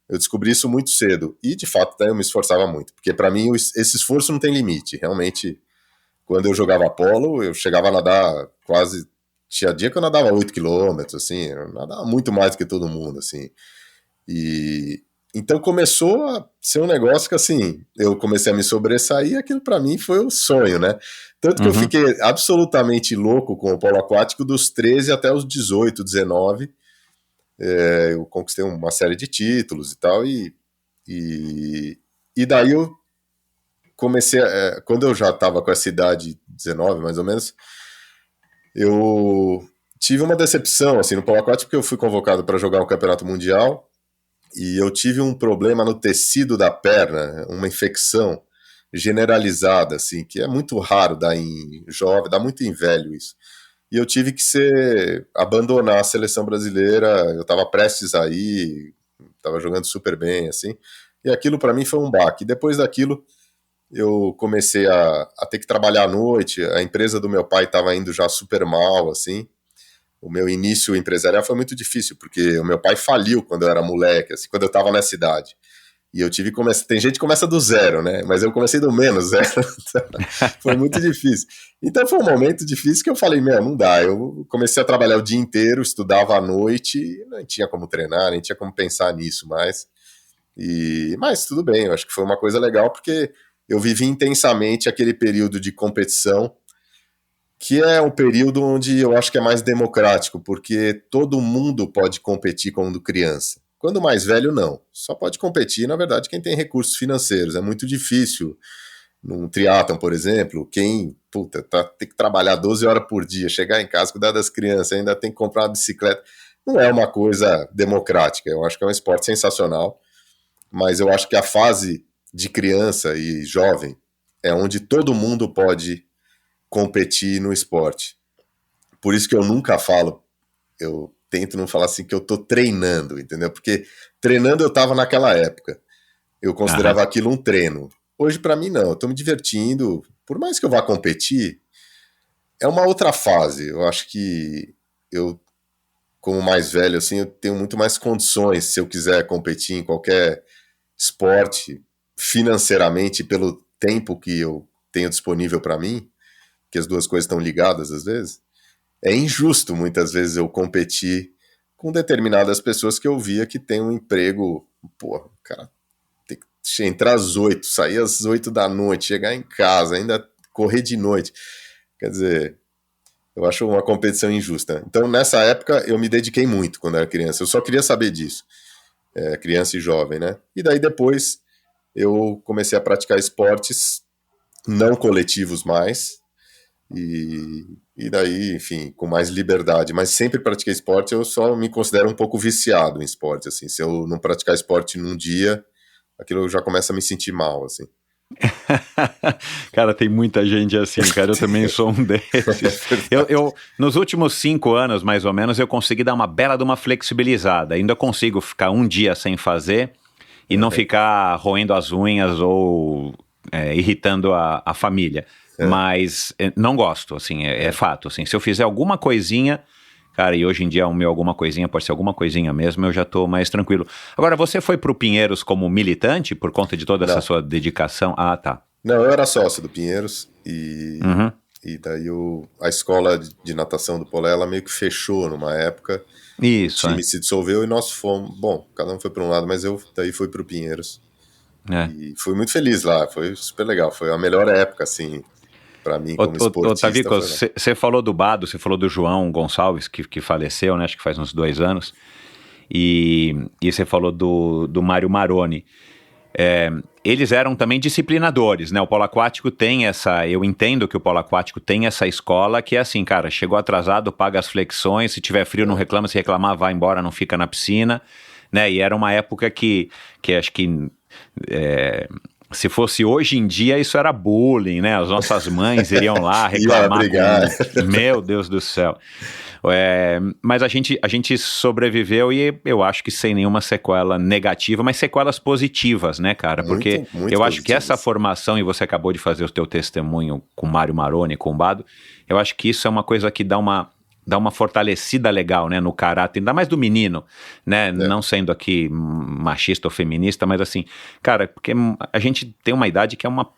Speaker 1: Eu descobri isso muito cedo e, de fato, daí eu me esforçava muito, porque para mim esse esforço não tem limite. Realmente, quando eu jogava polo, eu chegava a nadar quase... Tinha dia que eu nadava 8 quilômetros, assim, eu nadava muito mais do que todo mundo, assim. Então começou a ser um negócio que, assim, eu comecei a me sobressair, e aquilo para mim foi o sonho, né? Tanto que eu fiquei absolutamente louco com o polo aquático dos 13 até os 18, 19. Eu conquistei uma série de títulos e tal, e daí eu comecei, quando eu já estava com essa idade, 19 mais ou menos, eu tive uma decepção assim, no polo aquático, porque eu fui convocado para jogar um campeonato mundial, e eu tive um problema no tecido da perna, uma infecção generalizada, assim, que é muito raro dar em jovem, dá muito em velho isso. E eu tive que abandonar a seleção brasileira, eu estava prestes a ir, estava jogando super bem, assim, e aquilo para mim foi um baque. Depois daquilo, eu comecei a ter que trabalhar à noite, a empresa do meu pai estava indo já super mal, assim. O meu início empresarial foi muito difícil, porque o meu pai faliu quando eu era moleque, assim, quando eu estava nessa idade. E eu tive que começar. Tem gente que começa do zero, né? Mas eu comecei do menos zero. Foi muito difícil. Então foi um momento difícil que eu falei, não dá. Eu comecei a trabalhar o dia inteiro, estudava à noite, e não tinha como treinar, nem tinha como pensar nisso mais. Mas tudo bem, eu acho que foi uma coisa legal, porque eu vivi intensamente aquele período de competição, que é um período onde eu acho que é mais democrático, porque todo mundo pode competir quando criança. Quando mais velho, não. Só pode competir, na verdade, quem tem recursos financeiros. É muito difícil. Num triatlon, por exemplo, quem tem que trabalhar 12 horas por dia, chegar em casa, cuidar das crianças, ainda tem que comprar uma bicicleta. Não é uma coisa democrática. Eu acho que é um esporte sensacional, mas eu acho que a fase de criança e jovem é onde todo mundo pode competir no esporte. Por isso que eu nunca falo, eu tento não falar assim que eu tô treinando, entendeu? Porque treinando eu tava naquela época. Eu considerava aquilo um treino. Hoje pra mim não, eu tô me divertindo. Por mais que eu vá competir, é uma outra fase. Eu acho que eu, como mais velho, assim, eu tenho muito mais condições se eu quiser competir em qualquer esporte, financeiramente, pelo tempo que eu tenho disponível pra mim, que as duas coisas estão ligadas às vezes. É injusto, muitas vezes, eu competir com determinadas pessoas que eu via que tem um emprego, o cara tem que entrar às 8, sair às 8 da noite, chegar em casa, ainda correr de noite. Quer dizer, eu acho uma competição injusta. Então, nessa época, eu me dediquei muito quando era criança. Eu só queria saber disso. Criança e jovem, né? E daí, depois, eu comecei a praticar esportes não coletivos mais, e daí, enfim, com mais liberdade, mas sempre pratiquei esporte. Eu só me considero um pouco viciado em esporte, assim, se eu não praticar esporte num dia, aquilo eu já começa a me sentir mal, assim.
Speaker 8: Cara, tem muita gente assim, cara, eu também sou um desses. Eu, nos últimos 5 anos, mais ou menos, eu consegui dar uma bela de uma flexibilizada, ainda consigo ficar um dia sem fazer e não ficar roendo as unhas ou irritando a família. Mas não gosto, assim, é fato, assim, se eu fizer alguma coisinha, cara, e hoje em dia o meu alguma coisinha pode ser alguma coisinha mesmo, eu já tô mais tranquilo. Agora, você foi pro Pinheiros como militante por conta de toda essa sua dedicação? Ah, tá.
Speaker 1: Não, eu era sócio do Pinheiros e daí a escola de natação do Polé, ela meio que fechou numa época.
Speaker 8: Isso.
Speaker 1: O time se dissolveu e nós fomos, cada um foi para um lado, mas eu daí fui pro Pinheiros. E fui muito feliz lá, foi super legal, foi a melhor época, assim, pra mim como esportista.
Speaker 8: Tavico, você falou do Bado, você falou do João Gonçalves, que faleceu, né, acho que faz uns 2 anos, e você falou do Mário Maroni. Eles eram também disciplinadores, né, o polo aquático tem eu entendo que o polo aquático tem essa escola que é assim, cara, chegou atrasado, paga as flexões, se tiver frio não reclama, se reclamar vai embora, não fica na piscina, né, e era uma época que acho que se fosse hoje em dia, isso era bullying, né? As nossas mães iriam lá reclamar. Meu Deus do céu. Mas a gente sobreviveu e eu acho que sem nenhuma sequela negativa, mas sequelas positivas, né, cara? Porque muito eu acho que essa formação, e você acabou de fazer o teu testemunho com o Mário Maroni, com o Bado, eu acho que isso é uma coisa que dá uma uma fortalecida legal, né, no caráter, ainda mais do menino, né, não sendo aqui machista ou feminista, mas assim, cara, porque a gente tem uma idade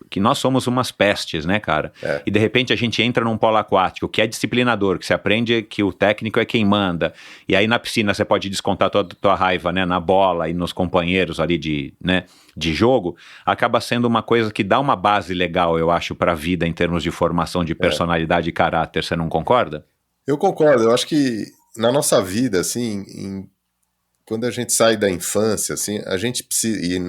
Speaker 8: que nós somos umas pestes, né, cara, e de repente a gente entra num polo aquático, que é disciplinador, que você aprende que o técnico é quem manda, e aí na piscina você pode descontar toda a tua raiva, né, na bola e nos companheiros ali de jogo, acaba sendo uma coisa que dá uma base legal, eu acho, pra vida em termos de formação de personalidade e caráter, você não concorda?
Speaker 1: Eu concordo, eu acho que na nossa vida, assim, quando a gente sai da infância, assim, a gente precisa, e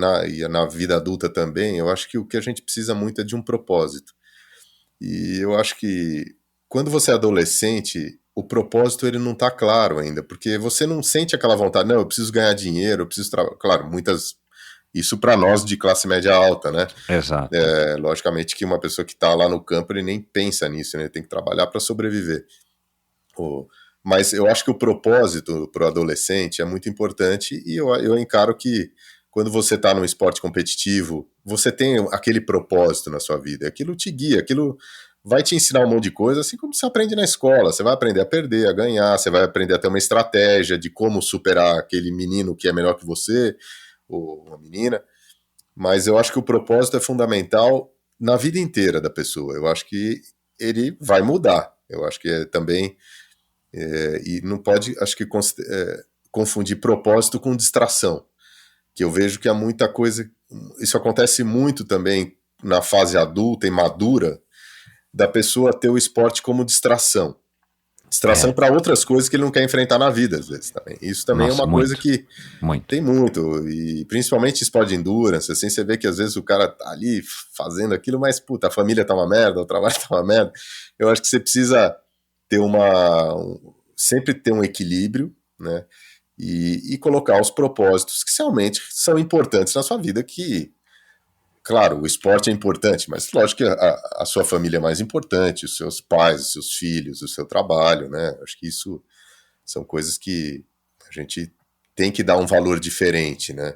Speaker 1: na vida adulta também, eu acho que o que a gente precisa muito é de um propósito. E eu acho que quando você é adolescente, o propósito ele não está claro ainda, porque você não sente aquela vontade, não, eu preciso ganhar dinheiro, eu preciso trabalhar. Claro, isso para nós de classe média alta, né?
Speaker 8: Exato.
Speaker 1: Logicamente que uma pessoa que está lá no campo, ele nem pensa nisso, né? Ele tem que trabalhar para sobreviver. Mas eu acho que o propósito para o adolescente é muito importante e eu encaro que quando você está num esporte competitivo, você tem aquele propósito na sua vida, aquilo te guia, aquilo vai te ensinar um monte de coisa, assim como você aprende na escola, você vai aprender a perder, a ganhar, você vai aprender a ter uma estratégia de como superar aquele menino que é melhor que você, ou uma menina, mas eu acho que o propósito é fundamental na vida inteira da pessoa, eu acho que ele vai mudar, eu acho que também... e não pode, acho que confundir propósito com distração, que eu vejo que há muita coisa, isso acontece muito também na fase adulta e madura, da pessoa ter o esporte como distração para outras coisas que ele não quer enfrentar na vida, às vezes, também. Isso também é uma coisa que tem muito, e principalmente esporte de endurance, assim, você vê que às vezes o cara tá ali fazendo aquilo, mas, puta, a família tá uma merda, o trabalho tá uma merda. Eu acho que você precisa ter sempre ter um equilíbrio, né, e colocar os propósitos que realmente são importantes na sua vida, que, claro, o esporte é importante, mas lógico que a sua família é mais importante, os seus pais, os seus filhos, o seu trabalho, né, acho que isso são coisas que a gente tem que dar um valor diferente, né,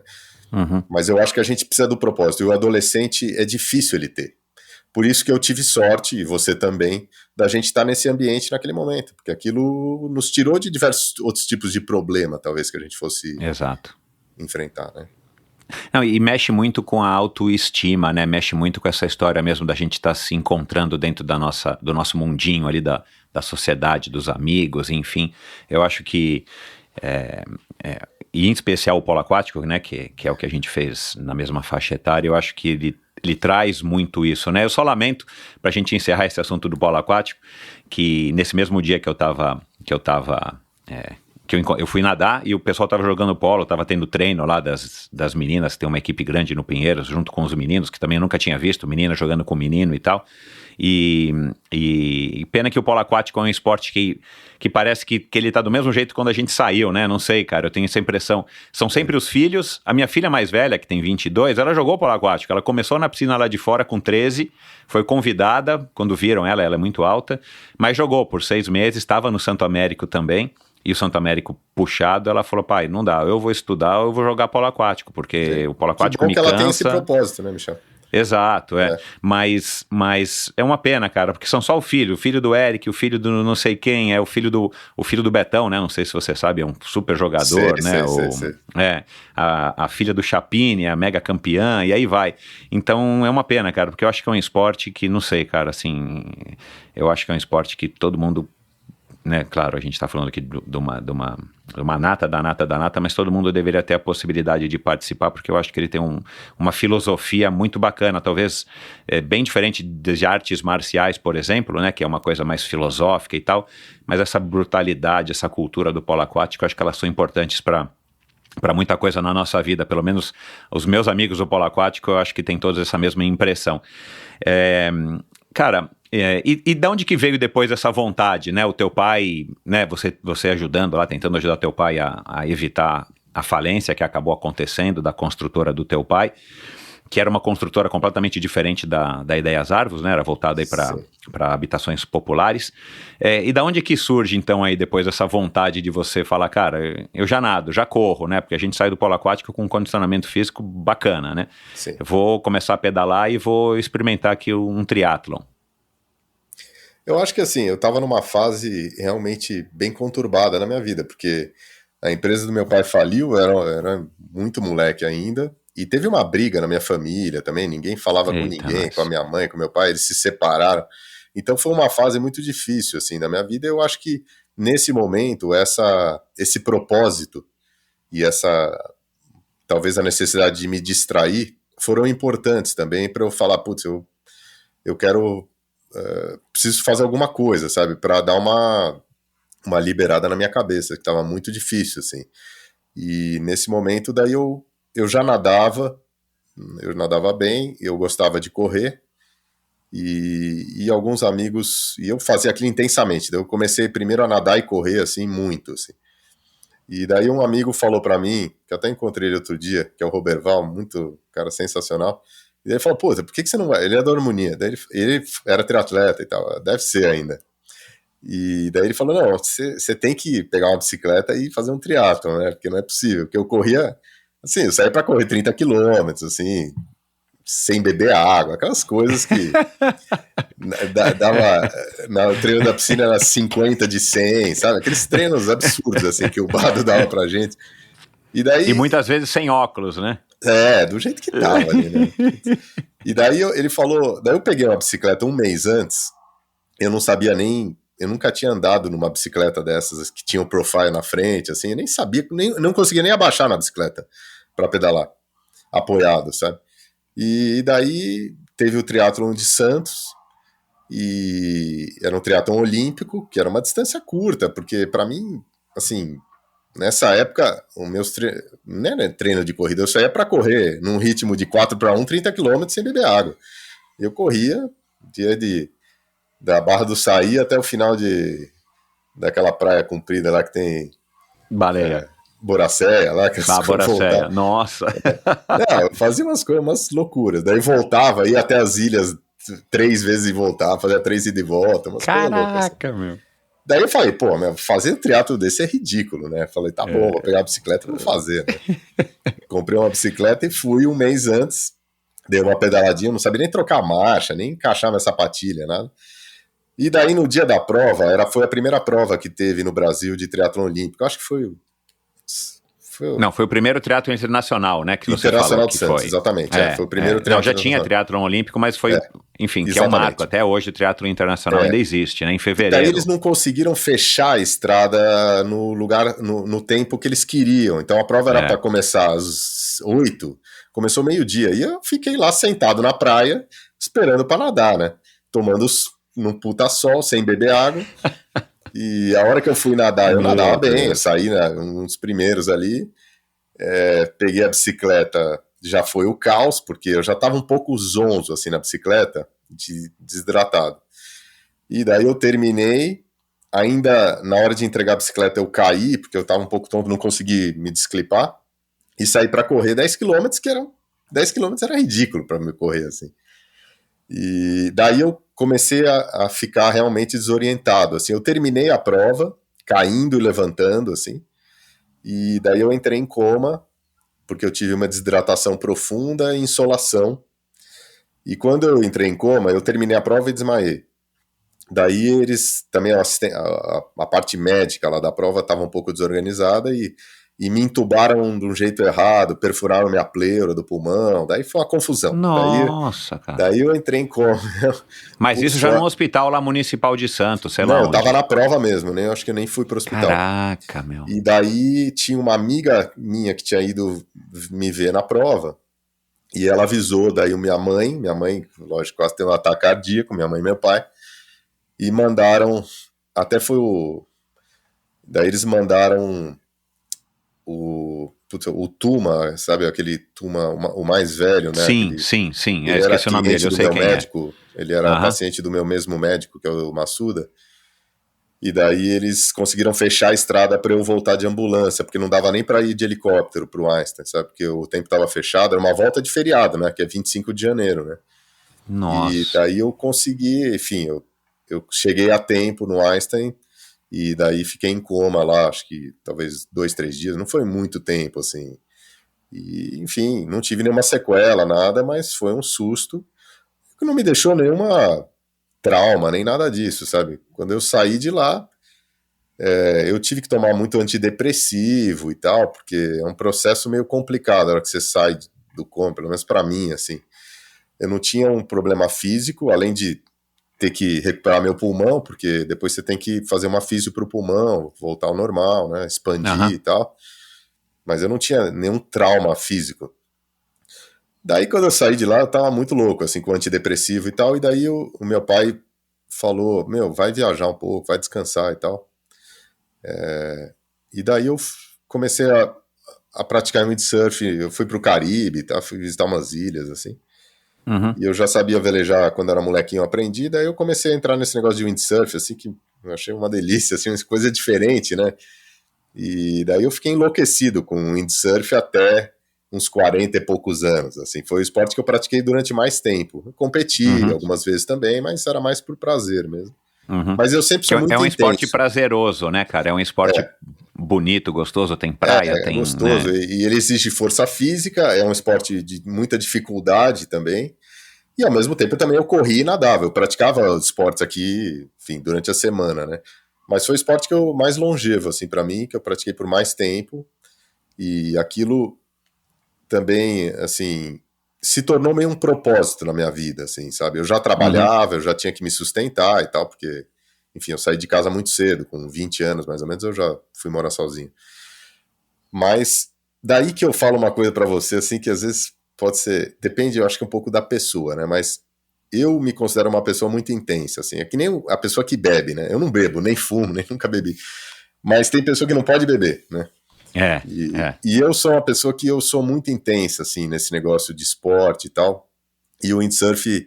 Speaker 1: mas eu acho que a gente precisa do propósito, e o adolescente é difícil ele ter. Por isso que eu tive sorte, e você também, da gente estar nesse ambiente naquele momento, porque aquilo nos tirou de diversos outros tipos de problema, talvez, que a gente fosse enfrentar, né?
Speaker 8: Não, e mexe muito com a autoestima, né? Mexe muito com essa história mesmo da gente estar se encontrando dentro do nosso mundinho ali, da sociedade, dos amigos, enfim. Eu acho que... e em especial o polo aquático, né? Que é o que a gente fez na mesma faixa etária, eu acho que ele traz muito isso, né? Eu só lamento, pra gente encerrar esse assunto do polo aquático, que nesse mesmo dia que eu fui nadar e o pessoal tava jogando polo, tava tendo treino lá das meninas, tem uma equipe grande no Pinheiros, junto com os meninos, que também eu nunca tinha visto, menina jogando com menino e tal, e pena que o polo aquático é um esporte que parece que ele tá do mesmo jeito quando a gente saiu, né, não sei, cara, eu tenho essa impressão, são sempre os filhos, a minha filha mais velha, que tem 22, ela jogou polo aquático, ela começou na piscina lá de fora com 13, foi convidada, quando viram ela é muito alta, mas jogou por 6 meses, estava no Santo Américo também, e o Santo Américo puxado, ela falou, pai, não dá, eu vou estudar, eu vou jogar polo aquático, porque o polo aquático me cansa.
Speaker 1: Que ela tem esse propósito, né, Michel?
Speaker 8: Exato, mas é uma pena, cara, porque são só o filho do Eric, o filho do não sei quem, o filho do Betão, né, não sei se você sabe, é um super jogador, sei. A filha do Chapini, a mega campeã, e aí vai. Então é uma pena, cara, porque eu acho que é um esporte que, não sei, cara, assim, eu acho que é um esporte que todo mundo, né, claro, a gente está falando aqui de uma nata da nata, mas todo mundo deveria ter a possibilidade de participar, porque eu acho que ele tem uma filosofia muito bacana, talvez bem diferente de artes marciais, por exemplo, né, que é uma coisa mais filosófica e tal, mas essa brutalidade, essa cultura do polo aquático, eu acho que elas são importantes para muita coisa na nossa vida, pelo menos os meus amigos do polo aquático, eu acho que tem todos essa mesma impressão. Cara, e de onde que veio depois essa vontade, né? O teu pai, né? Você ajudando lá, tentando ajudar teu pai a evitar a falência que acabou acontecendo da construtora do teu pai, que era uma construtora completamente diferente da Ideias Arvos, né? Era voltada aí para habitações populares. E da onde que surge, então, aí depois essa vontade de você falar, cara, eu já nado, já corro, né? Porque a gente sai do polo aquático com um condicionamento físico bacana, né? Sim. Eu vou começar a pedalar e vou experimentar aqui um triatlon.
Speaker 1: Eu acho que assim, eu tava numa fase realmente bem conturbada na minha vida, porque a empresa do meu pai faliu, eu era muito moleque ainda, e teve uma briga na minha família também, ninguém falava com
Speaker 8: Eita,
Speaker 1: ninguém,
Speaker 8: nós.
Speaker 1: com a minha mãe, com meu pai, eles se separaram. Então foi uma fase muito difícil assim da minha vida. Eu acho que nesse momento esse propósito e essa talvez a necessidade de me distrair foram importantes também para eu falar, putz, eu quero preciso fazer alguma coisa, sabe, para dar uma liberada na minha cabeça, que estava muito difícil, assim. E nesse momento, daí eu já nadava, eu nadava bem, eu gostava de correr, e alguns amigos, e eu fazia aquilo intensamente, daí eu comecei primeiro a nadar e correr, assim, muito, assim. E daí um amigo falou pra mim, que eu até encontrei ele outro dia, que é o Roberval, muito cara sensacional, e ele falou, pô, por que você não vai? Ele é da Harmonia, daí ele era triatleta e tal, deve ser ainda. E daí ele falou, não, você tem que pegar uma bicicleta e fazer um triatlon, né? Porque não é possível. Porque eu corria, assim, eu saía pra correr 30 quilômetros, assim, sem beber água, aquelas coisas que dava, no treino da piscina era 50 de 100, sabe? Aqueles treinos absurdos, assim, que o Bado dava pra gente. E
Speaker 8: E
Speaker 1: daí,
Speaker 8: muitas vezes sem óculos, né?
Speaker 1: do jeito que tava ali, né? E daí ele falou, daí eu peguei uma bicicleta um mês antes, eu não sabia nem, eu nunca tinha andado numa bicicleta dessas que tinha o profile na frente, assim, eu nem sabia, não conseguia nem abaixar na bicicleta para pedalar, apoiado, sabe? E daí teve o triatlon de Santos, e era um triatlon olímpico, que era uma distância curta, porque para mim, assim, nessa época, os meus não era treino de corrida, eu saía para correr num ritmo de 4-1, 30 quilômetros sem beber água. Eu corria da Barra do Saí até o final daquela praia comprida lá que tem
Speaker 8: Baleia.
Speaker 1: Boracéia lá, que
Speaker 8: Boracéia. Nossa.
Speaker 1: Não, eu fazia umas coisas, umas loucuras. Daí voltava, ia até as ilhas 3 vezes e voltava, fazia 3 idas e volta, umas coisas loucas. Assim.
Speaker 8: Caraca, meu.
Speaker 1: Daí eu falei, pô, fazer um triatlo desse é ridículo, né? Falei, tá bom, vou pegar a bicicleta e vou fazer, né? Comprei uma bicicleta e fui um mês antes, dei uma pedaladinha, não sabia nem trocar marcha, nem encaixar minha sapatilha, nada. E daí no dia da prova, foi a primeira prova que teve no Brasil de triatlon olímpico. Acho que foi
Speaker 8: Não, foi o primeiro triatlon internacional, né? Que você
Speaker 1: Internacional
Speaker 8: falou
Speaker 1: de
Speaker 8: que
Speaker 1: Santos,
Speaker 8: foi.
Speaker 1: exatamente. Foi o primeiro triatlon.
Speaker 8: Não, já tinha triatlon olímpico, mas foi, enfim, que é um marco. Até hoje o triatlon internacional ainda existe, né? Em fevereiro.
Speaker 1: Daí eles não conseguiram fechar a estrada no lugar, no tempo que eles queriam. Então a prova era para começar às 8, começou meio-dia. E eu fiquei lá sentado na praia, esperando para nadar, né? Tomando num puta sol, sem beber água. E a hora que eu fui nadar, eu nadava bem, eu saí uns primeiros ali, peguei a bicicleta, já foi o caos, porque eu já estava um pouco zonzo assim na bicicleta, desidratado. E daí eu terminei, ainda na hora de entregar a bicicleta eu caí, porque eu estava um pouco tonto, não consegui me desclipar, e saí para correr 10 quilômetros, 10 quilômetros era ridículo para me correr assim. E daí eu comecei a ficar realmente desorientado, assim, eu terminei a prova, caindo e levantando, assim, e daí eu entrei em coma, porque eu tive uma desidratação profunda e insolação, e quando eu entrei em coma, eu terminei a prova e desmaiei. Daí eles, também a parte médica lá da prova estava um pouco desorganizada e me entubaram de um jeito errado, perfuraram minha pleura do pulmão, daí foi uma confusão.
Speaker 8: Nossa, cara.
Speaker 1: Daí eu entrei em coma.
Speaker 8: Mas isso já no hospital lá municipal de Santos, sei lá.
Speaker 1: Não, eu tava na prova mesmo, né? Eu acho que eu nem fui pro hospital.
Speaker 8: Caraca, meu.
Speaker 1: E daí tinha uma amiga minha que tinha ido me ver na prova, e ela avisou, daí minha mãe, lógico, quase teve um ataque cardíaco, minha mãe e meu pai, e mandaram, até foi daí eles mandaram o Tuma, sabe, aquele Tuma, o mais velho, né?
Speaker 8: Sim.
Speaker 1: Ele
Speaker 8: esqueci o nome dele, eu sei quem
Speaker 1: médico, ele era paciente do meu mesmo médico, que é o Massuda, e daí eles conseguiram fechar a estrada para eu voltar de ambulância, porque não dava nem para ir de helicóptero pro Einstein, sabe, porque o tempo estava fechado, era uma volta de feriado, né, que é 25 de janeiro, né.
Speaker 8: Nossa.
Speaker 1: E daí eu consegui, enfim, eu cheguei a tempo no Einstein, e daí fiquei em coma lá, acho que talvez 2, 3 dias, não foi muito tempo, assim. E, enfim, não tive nenhuma sequela, nada, mas foi um susto que não me deixou nenhuma trauma, nem nada disso, sabe? Quando eu saí de lá, eu tive que tomar muito antidepressivo e tal, porque é um processo meio complicado na hora que você sai do coma, pelo menos pra mim, assim. Eu não tinha um problema físico, além de ter que recuperar meu pulmão, porque depois você tem que fazer uma físio pro pulmão, voltar ao normal, né? Expandir e tal. Mas eu não tinha nenhum trauma físico. Daí, quando eu saí de lá, eu tava muito louco, assim, com antidepressivo e tal, e daí o meu pai falou, vai viajar um pouco, vai descansar e tal. E daí eu comecei a praticar windsurf, eu fui pro Caribe, tá? Fui visitar umas ilhas, assim. E eu já sabia velejar quando era molequinho, eu aprendi, daí eu comecei a entrar nesse negócio de windsurf, assim, que eu achei uma delícia, assim, uma coisa diferente, né? E daí eu fiquei enlouquecido com windsurf até uns 40 e poucos anos, assim, foi o esporte que eu pratiquei durante mais tempo. Eu competi algumas vezes também, mas era mais por prazer mesmo. Mas eu sempre sou muito intenso.
Speaker 8: É um esporte prazeroso, né, cara? É um esporte bonito, gostoso, tem praia, tem...
Speaker 1: gostoso,
Speaker 8: né?
Speaker 1: E ele exige força física, é um esporte de muita dificuldade também, e ao mesmo tempo também eu corri e nadava, eu praticava esportes aqui, enfim, durante a semana, né? Mas foi o esporte que eu mais longevo, assim, pra mim, que eu pratiquei por mais tempo, e aquilo também, assim, se tornou meio um propósito na minha vida, assim, sabe? Eu já trabalhava, eu já tinha que me sustentar e tal, porque, enfim, eu saí de casa muito cedo, com 20 anos mais ou menos, eu já fui morar sozinho. Mas daí que eu falo uma coisa pra você, assim, que às vezes pode ser, depende, eu acho que um pouco da pessoa, né? Mas eu me considero uma pessoa muito intensa, assim, é que nem a pessoa que bebe, né? Eu não bebo, nem fumo, nem nunca bebi. Mas tem pessoa que não pode beber, né? E eu sou uma pessoa que eu sou muito intensa, assim, nesse negócio de esporte e tal. E o windsurf,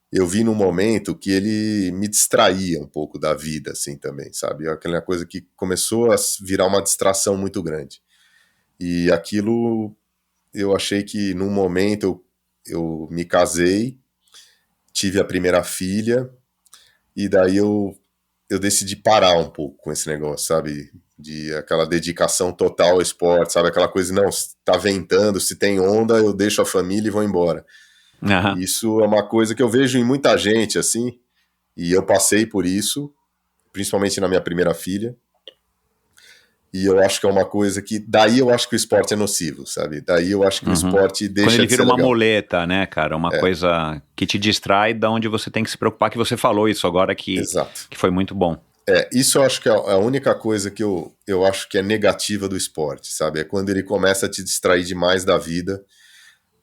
Speaker 1: eu vi num momento que ele me distraía um pouco da vida, assim, também, sabe? Aquela coisa que começou a virar uma distração muito grande. E aquilo, eu achei que num momento eu me casei, tive a primeira filha, e daí eu decidi parar um pouco com esse negócio, sabe? De aquela dedicação total ao esporte, sabe? Aquela coisa, não, tá ventando, se tem onda, eu deixo a família e vou embora. Isso é uma coisa que eu vejo em muita gente, assim, e eu passei por isso, principalmente na minha primeira filha, e eu acho que é uma coisa que, daí eu acho que o esporte é nocivo, sabe? Daí eu acho que o esporte deixa de ser
Speaker 8: Quando ele vira uma
Speaker 1: legal.
Speaker 8: muleta, né, cara? Uma coisa que te distrai da onde você tem que se preocupar, que você falou isso agora, que foi muito bom.
Speaker 1: Isso eu acho que é a única coisa que eu acho que é negativa do esporte, sabe? É quando ele começa a te distrair demais da vida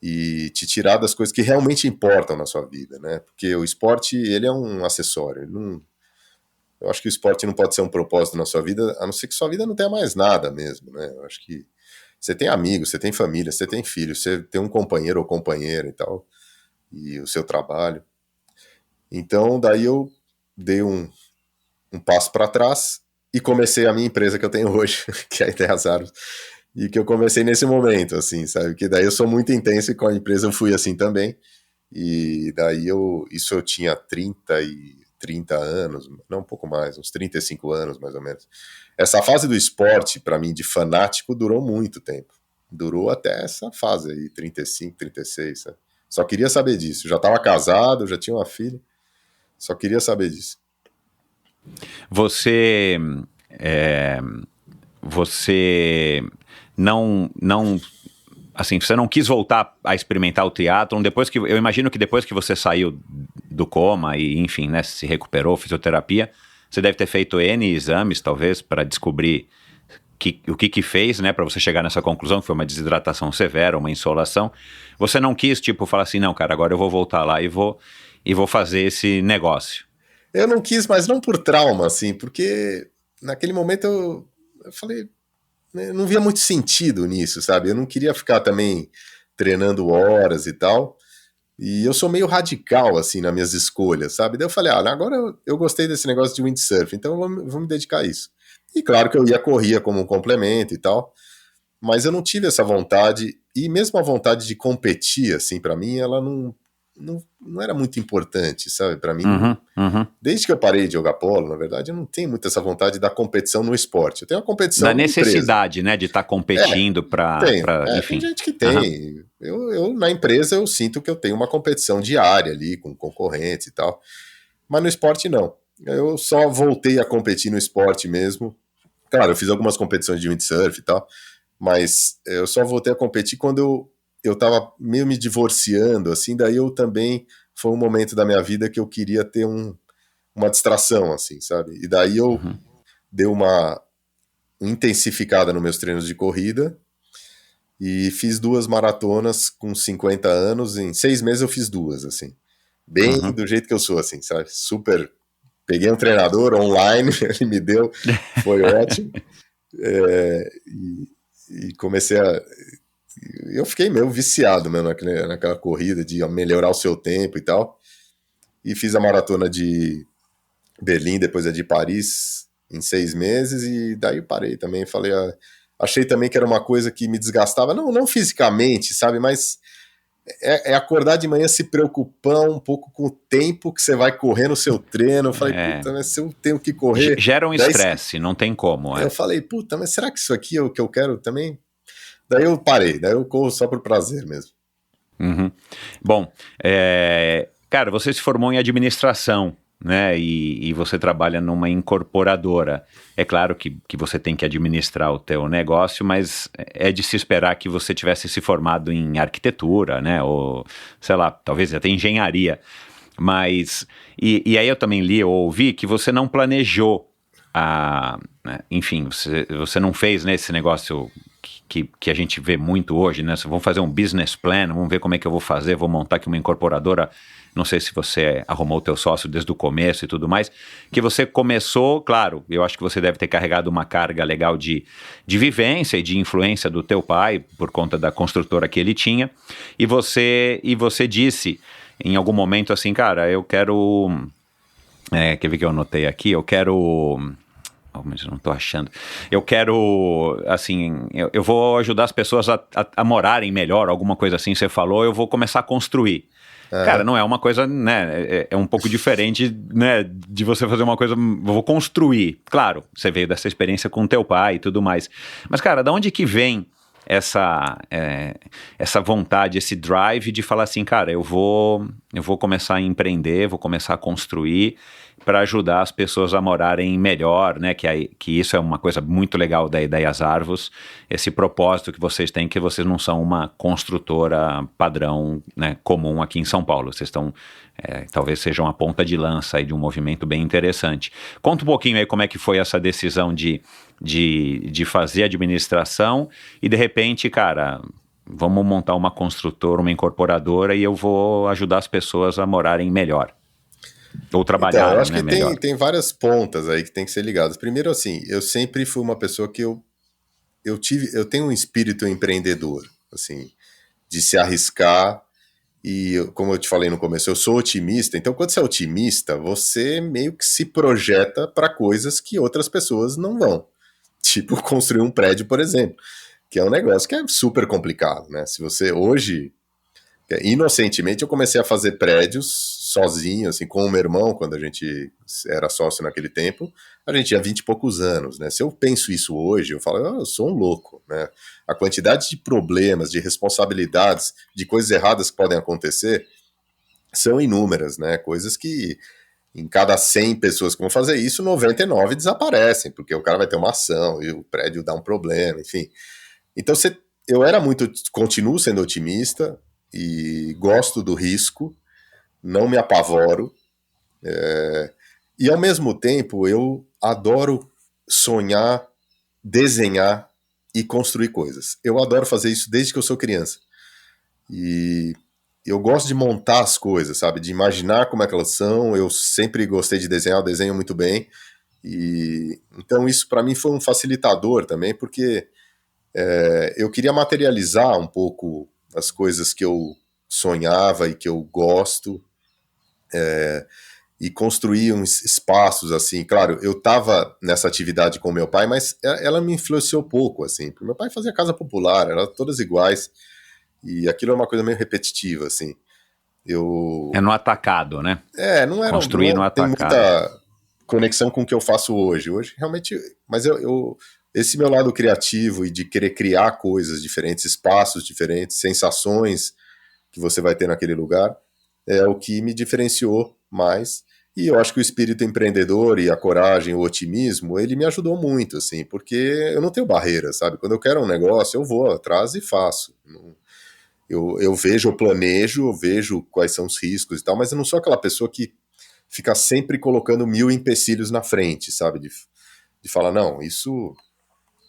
Speaker 1: e te tirar das coisas que realmente importam na sua vida, né? Porque o esporte, ele é um acessório. Eu acho que o esporte não pode ser um propósito na sua vida, a não ser que sua vida não tenha mais nada mesmo, né? Eu acho que você tem amigos, você tem família, você tem filhos, você tem um companheiro ou companheira e tal, e o seu trabalho. Então, daí eu dei um passo para trás e comecei a minha empresa que eu tenho hoje, que é a Ideias Árvores, e que eu comecei nesse momento, assim, sabe? Que daí eu sou muito intenso e com a empresa eu fui assim também, e daí eu tinha 30 anos, não, um pouco mais, uns 35 anos mais ou menos. Essa fase do esporte, para mim, de fanático, durou muito tempo. Durou até essa fase aí, 35, 36, sabe? Só queria saber disso. Já estava casado, já tinha uma filha, só queria saber disso.
Speaker 8: Você não assim, você não quis voltar a experimentar o triatlon eu imagino que depois que você saiu do coma e, enfim, né, se recuperou, fisioterapia, você deve ter feito N exames, talvez, para descobrir o que fez, né, para você chegar nessa conclusão, que foi uma desidratação severa, uma insolação. Você não quis, tipo, falar assim, não, cara, agora eu vou voltar lá e vou fazer esse negócio.
Speaker 1: Eu não quis, mas não por trauma, assim, porque naquele momento eu falei, eu não via muito sentido nisso, sabe? Eu não queria ficar também treinando horas e tal, e eu sou meio radical, assim, nas minhas escolhas, sabe? Daí eu falei, agora eu gostei desse negócio de windsurf, então eu vou me dedicar a isso. E claro que eu corria como um complemento e tal, mas eu não tive essa vontade, e mesmo a vontade de competir, assim, pra mim, ela não era muito importante, sabe, pra mim. Desde que eu parei de jogar polo, na verdade, eu não tenho muito essa vontade da competição no esporte. Eu tenho uma competição
Speaker 8: da necessidade, né, de estar competindo enfim.
Speaker 1: Tem gente que tem. Eu, na empresa, eu sinto que eu tenho uma competição diária ali, com concorrentes e tal. mas no esporte não. Eu só voltei a competir no esporte mesmo. Claro, eu fiz algumas competições de windsurf e tal, mas eu só voltei a competir quando eu tava meio me divorciando, assim, daí eu também, foi um momento da minha vida que eu queria ter uma distração, assim, sabe? E daí eu dei uma intensificada nos meus treinos de corrida e fiz 2 maratonas com 50 anos, em 6 meses eu fiz 2, assim, bem do jeito que eu sou, assim, sabe? Super, peguei um treinador online, ele me deu, foi ótimo, e comecei eu fiquei meio viciado mesmo naquela corrida de melhorar o seu tempo e tal, e fiz a maratona de Berlim, depois a de Paris, em 6 meses, e daí eu parei também, falei, achei também que era uma coisa que me desgastava, não fisicamente, sabe, mas é acordar de manhã se preocupar um pouco com o tempo que você vai correr no seu treino. Eu falei, puta, mas se eu tenho que correr...
Speaker 8: Gera um estresse, não tem como.
Speaker 1: Eu falei, puta, mas será que isso aqui é o que eu quero também? Daí eu parei, daí eu corro só por prazer mesmo.
Speaker 8: Bom, cara, você se formou em administração, né, e você trabalha numa incorporadora. É claro que você tem que administrar o teu negócio, mas é de se esperar que você tivesse se formado em arquitetura, né, ou, sei lá, talvez até engenharia. Mas, e aí eu também li ou ouvi que você não planejou, né, enfim, você não fez, né, esse negócio que a gente vê muito hoje, né, vamos fazer um business plan, vamos ver como é que eu vou fazer, vou montar aqui uma incorporadora. Não sei se você arrumou o teu sócio desde o começo e tudo mais, que você começou, claro, eu acho que você deve ter carregado uma carga legal de vivência e de influência do teu pai, por conta da construtora que ele tinha, e você disse em algum momento assim, cara, eu quero, quer ver que eu anotei aqui, eu quero... mas eu não tô achando. Eu quero, assim, eu vou ajudar as pessoas a morarem melhor, alguma coisa assim, você falou, eu vou começar a construir. Cara, não é uma coisa, né, é um pouco diferente, né, de você fazer uma coisa, vou construir. Claro, você veio dessa experiência com teu pai e tudo mais. Mas, cara, da onde que vem essa vontade, esse drive de falar assim, cara, eu vou começar a empreender, vou começar a construir para ajudar as pessoas a morarem melhor, né? Que isso é uma coisa muito legal da Ideias Arvos, esse propósito que vocês têm, que vocês não são uma construtora padrão, né, comum aqui em São Paulo. Vocês estão, talvez sejam a ponta de lança aí de um movimento bem interessante. Conta um pouquinho aí como é que foi essa decisão de fazer administração e de repente, cara, vamos montar uma construtora, uma incorporadora e eu vou ajudar as pessoas a morarem melhor. Ou trabalhar,
Speaker 1: então, eu acho que
Speaker 8: melhor.
Speaker 1: Tem várias pontas aí que tem que ser ligadas. Primeiro, assim, eu sempre fui uma pessoa que eu tenho um espírito empreendedor, assim, de se arriscar. E como eu te falei no começo, eu sou otimista. Então, quando você é otimista, você meio que se projeta para coisas que outras pessoas não vão. Tipo, construir um prédio, por exemplo, que é um negócio que é super complicado, né? Se você hoje... Inocentemente eu comecei a fazer prédios sozinho, assim, com o meu irmão, quando a gente era sócio naquele tempo, a gente tinha 20 e poucos anos, né? Se eu penso isso hoje, eu falo, eu sou um louco, né? A quantidade de problemas, de responsabilidades, de coisas erradas que podem acontecer são inúmeras, né? Coisas que em cada 100 pessoas que vão fazer isso, 99 desaparecem, porque o cara vai ter uma ação e o prédio dá um problema, enfim. Então eu continuo sendo otimista, e gosto do risco, não me apavoro, e ao mesmo tempo eu adoro sonhar, desenhar e construir coisas. Eu adoro fazer isso desde que eu sou criança. E eu gosto de montar as coisas, sabe? De imaginar como é que elas são. Eu sempre gostei de desenhar, eu desenho muito bem. E então isso para mim foi um facilitador também, porque eu queria materializar um pouco as coisas que eu sonhava e que eu gosto, e construir uns espaços, assim. Claro, eu estava nessa atividade com meu pai, mas ela me influenciou pouco, assim, porque meu pai fazia casa popular, eram todas iguais, e aquilo é uma coisa meio repetitiva, assim.
Speaker 8: É no atacado, né?
Speaker 1: Não era...
Speaker 8: Construir no atacado.
Speaker 1: Tem muita conexão com o que eu faço hoje. Hoje, realmente... Mas esse meu lado criativo e de querer criar coisas diferentes, espaços diferentes, sensações que você vai ter naquele lugar, é o que me diferenciou mais. E eu acho que o espírito empreendedor e a coragem, o otimismo, ele me ajudou muito, assim, porque eu não tenho barreira, sabe? Quando eu quero um negócio, eu vou atrás e faço. Eu vejo, eu planejo, eu vejo quais são os riscos e tal, mas eu não sou aquela pessoa que fica sempre colocando 1000 empecilhos na frente, sabe? De falar, isso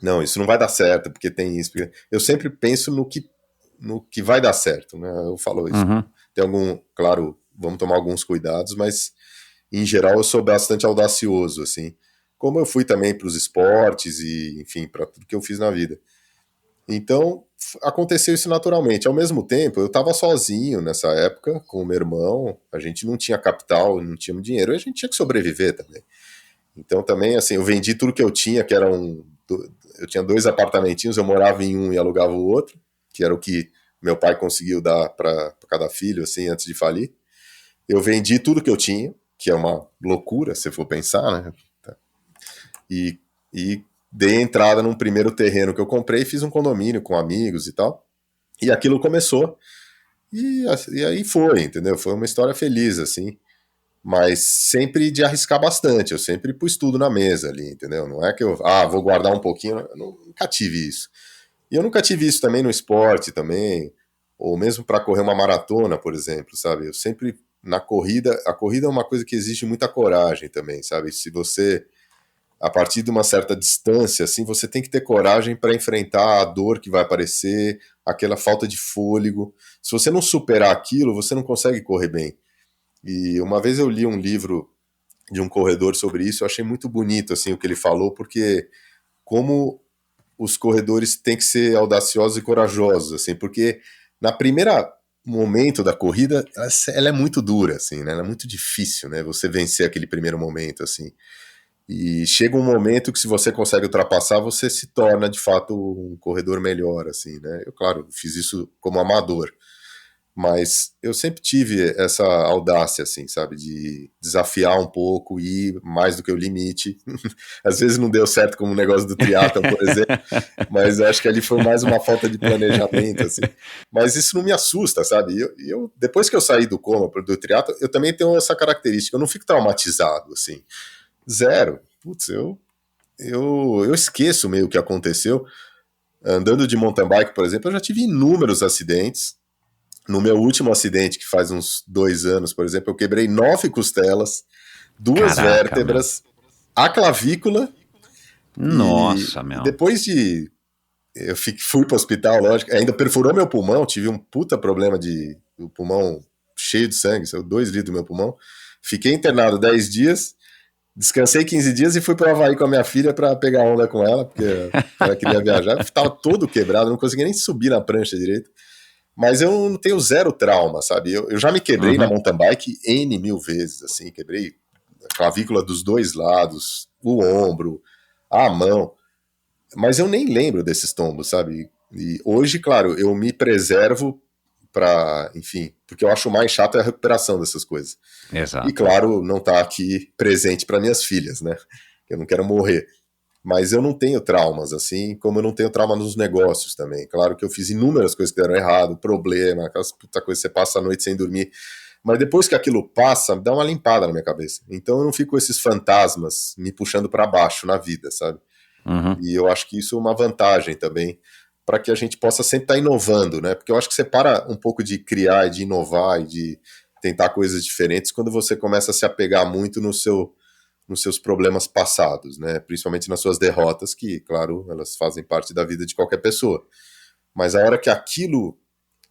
Speaker 1: não vai dar certo, porque tem isso. Eu sempre penso no que vai dar certo, né? Eu falo isso.
Speaker 8: Uhum.
Speaker 1: Tem claro, vamos tomar alguns cuidados, mas em geral eu sou bastante audacioso, assim. Como eu fui também para os esportes e, enfim, para tudo que eu fiz na vida. Então, aconteceu isso naturalmente. Ao mesmo tempo, eu estava sozinho nessa época, com o meu irmão, a gente não tinha capital, não tínhamos dinheiro, e a gente tinha que sobreviver também. Então, também, assim, eu vendi tudo que eu tinha, que era eu tinha 2 apartamentinhos, eu morava em um e alugava o outro, que era o que meu pai conseguiu dar para cada filho, assim, antes de falir. Eu vendi tudo que eu tinha, que é uma loucura, se for pensar, né? E dei entrada num primeiro terreno que eu comprei, fiz um condomínio com amigos e tal, e aquilo começou, e aí foi, entendeu? Foi uma história feliz, assim, mas sempre de arriscar bastante, eu sempre pus tudo na mesa ali, entendeu? Não é que vou guardar um pouquinho, eu nunca tive isso. E eu nunca tive isso também no esporte também, ou mesmo para correr uma maratona, por exemplo, sabe? Eu sempre, a corrida é uma coisa que exige muita coragem também, sabe? Se você, a partir de uma certa distância, assim, você tem que ter coragem para enfrentar a dor que vai aparecer, aquela falta de fôlego. Se você não superar aquilo, você não consegue correr bem. E uma vez eu li um livro de um corredor sobre isso, eu achei muito bonito, assim, o que ele falou, porque como os corredores têm que ser audaciosos e corajosos, assim, porque na primeira momento da corrida, ela é muito dura, assim, né? Ela é muito difícil, né? Você vencer aquele primeiro momento, assim. E chega um momento que se você consegue ultrapassar, você se torna, de fato, um corredor melhor, assim, né? Eu, claro, fiz isso como amador, mas eu sempre tive essa audácia, assim, sabe, de desafiar um pouco e ir mais do que o limite. Às vezes não deu certo como o negócio do triatlon, por exemplo, mas eu acho que ali foi mais uma falta de planejamento, assim. Mas isso não me assusta, sabe? Eu depois que eu saí do coma do triatlon, eu também tenho essa característica, eu não fico traumatizado, assim. Zero. Putz, eu esqueço meio o que aconteceu. Andando de mountain bike, por exemplo, eu já tive inúmeros acidentes. No meu último acidente, que faz uns 2 anos, por exemplo, eu quebrei 9 costelas, 2 vértebras, a clavícula.
Speaker 8: Nossa, meu.
Speaker 1: Depois de... Eu fui para o hospital, lógico, ainda perfurou meu pulmão, tive um puta problema o pulmão cheio de sangue, saiu 2 litros do meu pulmão. Fiquei internado 10 dias, descansei 15 dias e fui para o Havaí com a minha filha para pegar onda com ela, porque ela queria viajar. Estava todo quebrado, não conseguia nem subir na prancha direito. Mas eu não tenho zero trauma, sabe? Eu já me quebrei na mountain bike N mil vezes, assim, quebrei a clavícula dos 2 lados, o ombro, a mão, mas eu nem lembro desses tombos, sabe? E hoje, claro, eu me preservo para, enfim, porque eu acho mais chato a recuperação dessas coisas.
Speaker 8: Exato.
Speaker 1: E claro, não tá aqui presente para minhas filhas, né? Eu não quero morrer. Mas eu não tenho traumas, assim, como eu não tenho trauma nos negócios também. Claro que eu fiz inúmeras coisas que deram errado, problema, aquelas puta coisa que você passa a noite sem dormir. Mas depois que aquilo passa, dá uma limpada na minha cabeça. Então eu não fico com esses fantasmas me puxando para baixo na vida, sabe? E eu acho que isso é uma vantagem também, para que a gente possa sempre estar inovando, né? Porque eu acho que você para um pouco de criar e de inovar e de tentar coisas diferentes quando você começa a se apegar muito nos seus problemas passados, né? Principalmente nas suas derrotas, que, claro, elas fazem parte da vida de qualquer pessoa. Mas a hora que aquilo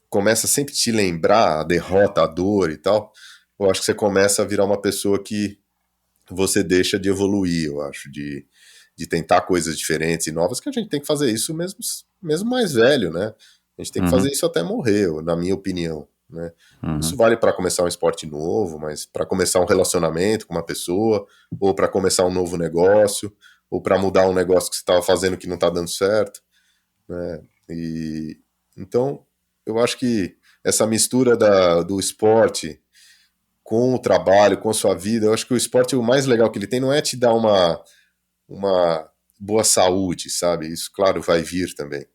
Speaker 1: começa sempre a te lembrar, a derrota, a dor e tal, eu acho que você começa a virar uma pessoa que você deixa de evoluir, eu acho, de tentar coisas diferentes e novas, que a gente tem que fazer isso mesmo mais velho, né? A gente tem que fazer isso até morrer, na minha opinião, né? Isso vale para começar um esporte novo, mas para começar um relacionamento com uma pessoa, ou para começar um novo negócio, ou para mudar um negócio que você estava fazendo que não está dando certo, né? E então eu acho que essa mistura do esporte com o trabalho, com a sua vida, eu acho que o esporte, o mais legal que ele tem não é te dar uma boa saúde, sabe? Isso, claro, vai vir também.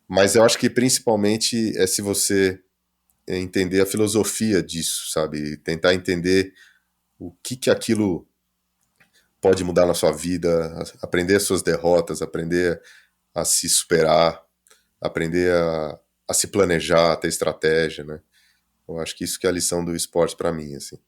Speaker 1: Mas eu acho que principalmente é se você entender a filosofia disso, sabe? Tentar entender o que aquilo pode mudar na sua vida, aprender as suas derrotas, aprender a se superar, aprender a se planejar, a ter estratégia, né? Eu acho que isso que é a lição do esporte para mim, assim.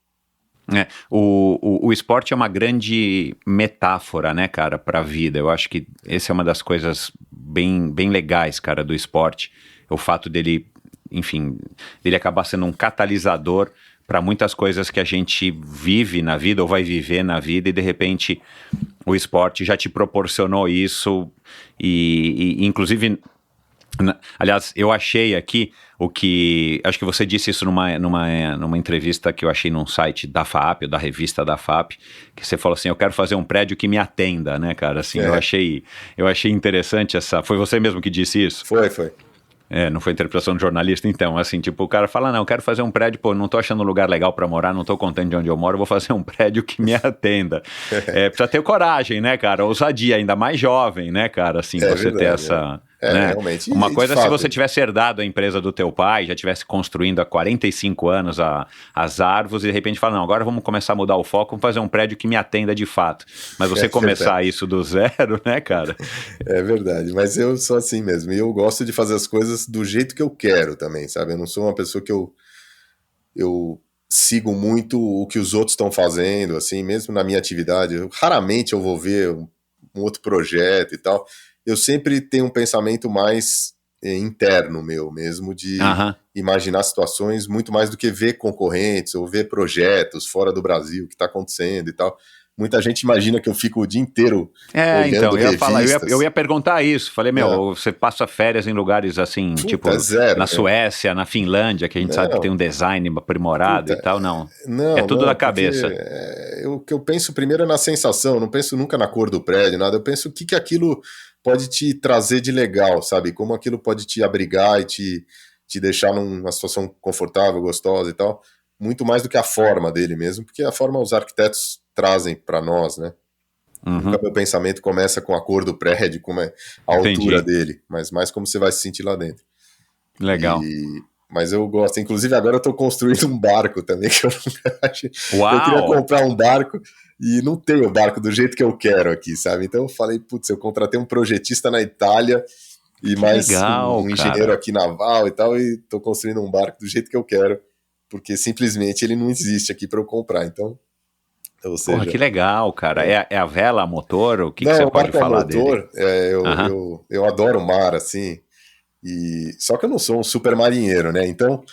Speaker 8: O esporte é uma grande metáfora, né, cara, para a vida. Eu acho que essa é uma das coisas bem legais, cara, do esporte. O fato dele, enfim, dele acabar sendo um catalisador para muitas coisas que a gente vive na vida ou vai viver na vida, e de repente o esporte já te proporcionou isso e inclusive, aliás, eu achei aqui o que, acho que você disse isso numa entrevista que eu achei num site da FAP, ou da revista da FAP, que você falou assim, eu quero fazer um prédio que me atenda, né, cara, assim, eu achei interessante foi você mesmo que disse isso?
Speaker 1: Foi.
Speaker 8: Não foi interpretação do jornalista, então, assim, tipo, o cara fala, não, eu quero fazer um prédio, pô, não tô achando um lugar legal pra morar, não tô contente de onde eu moro, vou fazer um prédio que me atenda. Precisa ter coragem, né, cara, ousadia, ainda mais jovem, né, cara, assim, você
Speaker 1: verdade,
Speaker 8: ter essa... né?
Speaker 1: Realmente.
Speaker 8: Uma coisa é se
Speaker 1: fato,
Speaker 8: você tivesse herdado a empresa do teu pai, já tivesse construindo há 45 anos as árvores e de repente fala, não, agora vamos começar a mudar o foco, vamos fazer um prédio que me atenda de fato. Mas você começar isso do zero, né, cara?
Speaker 1: É verdade, mas eu sou assim mesmo, e eu gosto de fazer as coisas do jeito que eu quero também, sabe? Eu não sou uma pessoa que eu sigo muito o que os outros estão fazendo, assim, mesmo na minha atividade. Raramente eu vou ver um outro projeto e tal. Eu sempre tenho um pensamento mais interno meu mesmo, de imaginar situações muito mais do que ver concorrentes ou ver projetos fora do Brasil, o que está acontecendo e tal. Muita gente imagina que eu fico o dia inteiro olhando
Speaker 8: então,
Speaker 1: revistas.
Speaker 8: eu ia perguntar isso. Falei, você passa férias em lugares assim, tipo, na Suécia, na Finlândia, que a gente sabe que tem um design aprimorado e tal, não. É tudo da cabeça.
Speaker 1: O que eu penso primeiro é na sensação, não penso nunca na cor do prédio, nada. Eu penso o que aquilo pode te trazer de legal, sabe? Como aquilo pode te abrigar e te deixar numa situação confortável, gostosa e tal. Muito mais do que a forma dele mesmo, porque a forma os arquitetos trazem para nós, né? Nunca meu pensamento começa com a cor do prédio, como é a altura dele, mas mais como você vai se sentir lá dentro.
Speaker 8: Legal.
Speaker 1: Mas eu gosto, inclusive agora eu tô construindo um barco também, que eu nunca achei.
Speaker 8: Uau!
Speaker 1: Eu queria comprar um barco e não tenho o barco do jeito que eu quero aqui, sabe? Então eu falei, putz, eu contratei um projetista na Itália e mais um engenheiro aqui naval e tal, e tô construindo um barco do jeito que eu quero, porque simplesmente ele não existe aqui para eu comprar, então... Ou seja,
Speaker 8: porra, que legal, cara. É a vela, a motor? O que você pode falar dele?
Speaker 1: Eu adoro o mar, assim, só que eu não sou um super marinheiro, né? Então,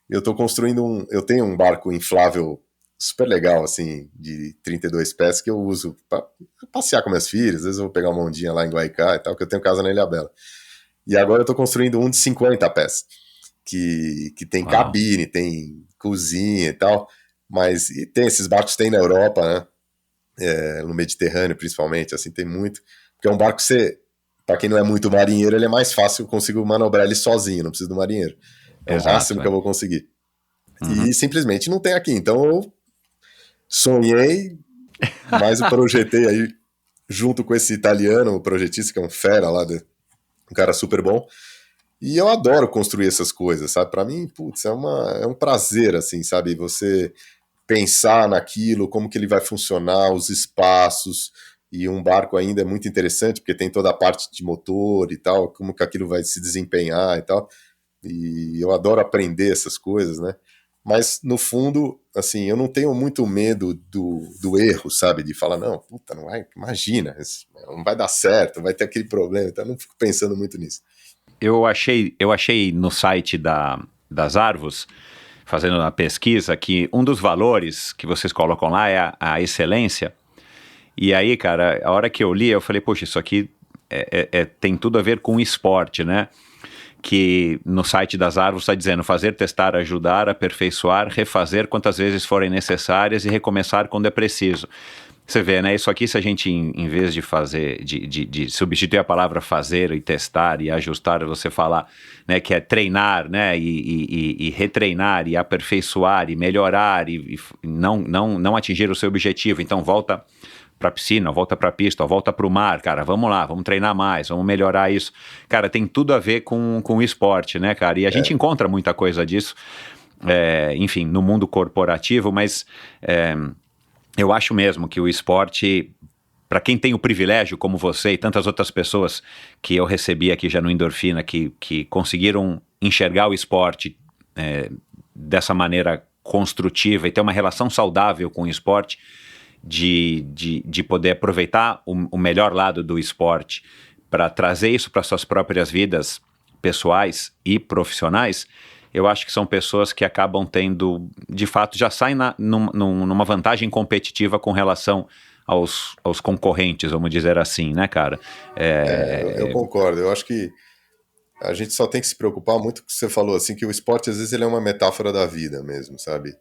Speaker 1: eu tô construindo eu tenho um barco inflável super legal, assim, de 32 pés, que eu uso para passear com minhas filhas, às vezes eu vou pegar uma ondinha lá em Guaicá e tal, que eu tenho casa na Ilhabela. E agora eu tô construindo um de 50 pés, que tem cabine, tem cozinha e tal, mas tem esses barcos, tem na Europa, né? No Mediterrâneo principalmente, assim, tem muito, porque é um barco que para quem não é muito marinheiro, ele é mais fácil, eu consigo manobrar ele sozinho, não preciso do marinheiro. É o máximo que eu vou conseguir. E simplesmente não tem aqui, então eu sonhei, mas eu projetei aí, junto com esse italiano, o projetista, que é um fera lá, um cara super bom, e eu adoro construir essas coisas, sabe? Pra mim, putz, é um prazer, assim, sabe? Você pensar naquilo, como que ele vai funcionar, os espaços, e um barco ainda é muito interessante, porque tem toda a parte de motor e tal, como que aquilo vai se desempenhar e tal, e eu adoro aprender essas coisas, né? Mas, no fundo, assim, eu não tenho muito medo do erro, sabe? De falar, não, puta, não vai, imagina, não vai dar certo, vai ter aquele problema, então eu não fico pensando muito nisso.
Speaker 8: Eu achei no site das Arvos, fazendo uma pesquisa, que um dos valores que vocês colocam lá é a excelência. E aí, cara, a hora que eu li, eu falei, poxa, isso aqui tem tudo a ver com esporte, né? Que no site das Arvos está dizendo fazer, testar, ajudar, aperfeiçoar, refazer quantas vezes forem necessárias e recomeçar quando é preciso. Você vê, né? Isso aqui, se a gente, em vez de fazer, de substituir a palavra fazer e testar e ajustar, você falar, né, que é treinar, né, e retreinar e aperfeiçoar e melhorar e não atingir o seu objetivo. Então, volta para a piscina, volta para a pista, volta para o mar, cara, vamos lá, vamos treinar mais, vamos melhorar isso. Cara, tem tudo a ver com o esporte, né, cara? E a gente encontra muita coisa disso, enfim, no mundo corporativo, mas eu acho mesmo que o esporte, para quem tem o privilégio, como você e tantas outras pessoas que eu recebi aqui já no Endorfina, que conseguiram enxergar o esporte dessa maneira construtiva e ter uma relação saudável com o esporte, de poder aproveitar o melhor lado do esporte para trazer isso para suas próprias vidas pessoais e profissionais, eu acho que são pessoas que acabam tendo, de fato, já saem numa vantagem competitiva com relação aos concorrentes, vamos dizer assim, né, cara?
Speaker 1: Eu concordo, eu acho que a gente só tem que se preocupar muito com o que você falou, assim, que o esporte às vezes ele é uma metáfora da vida mesmo, sabe?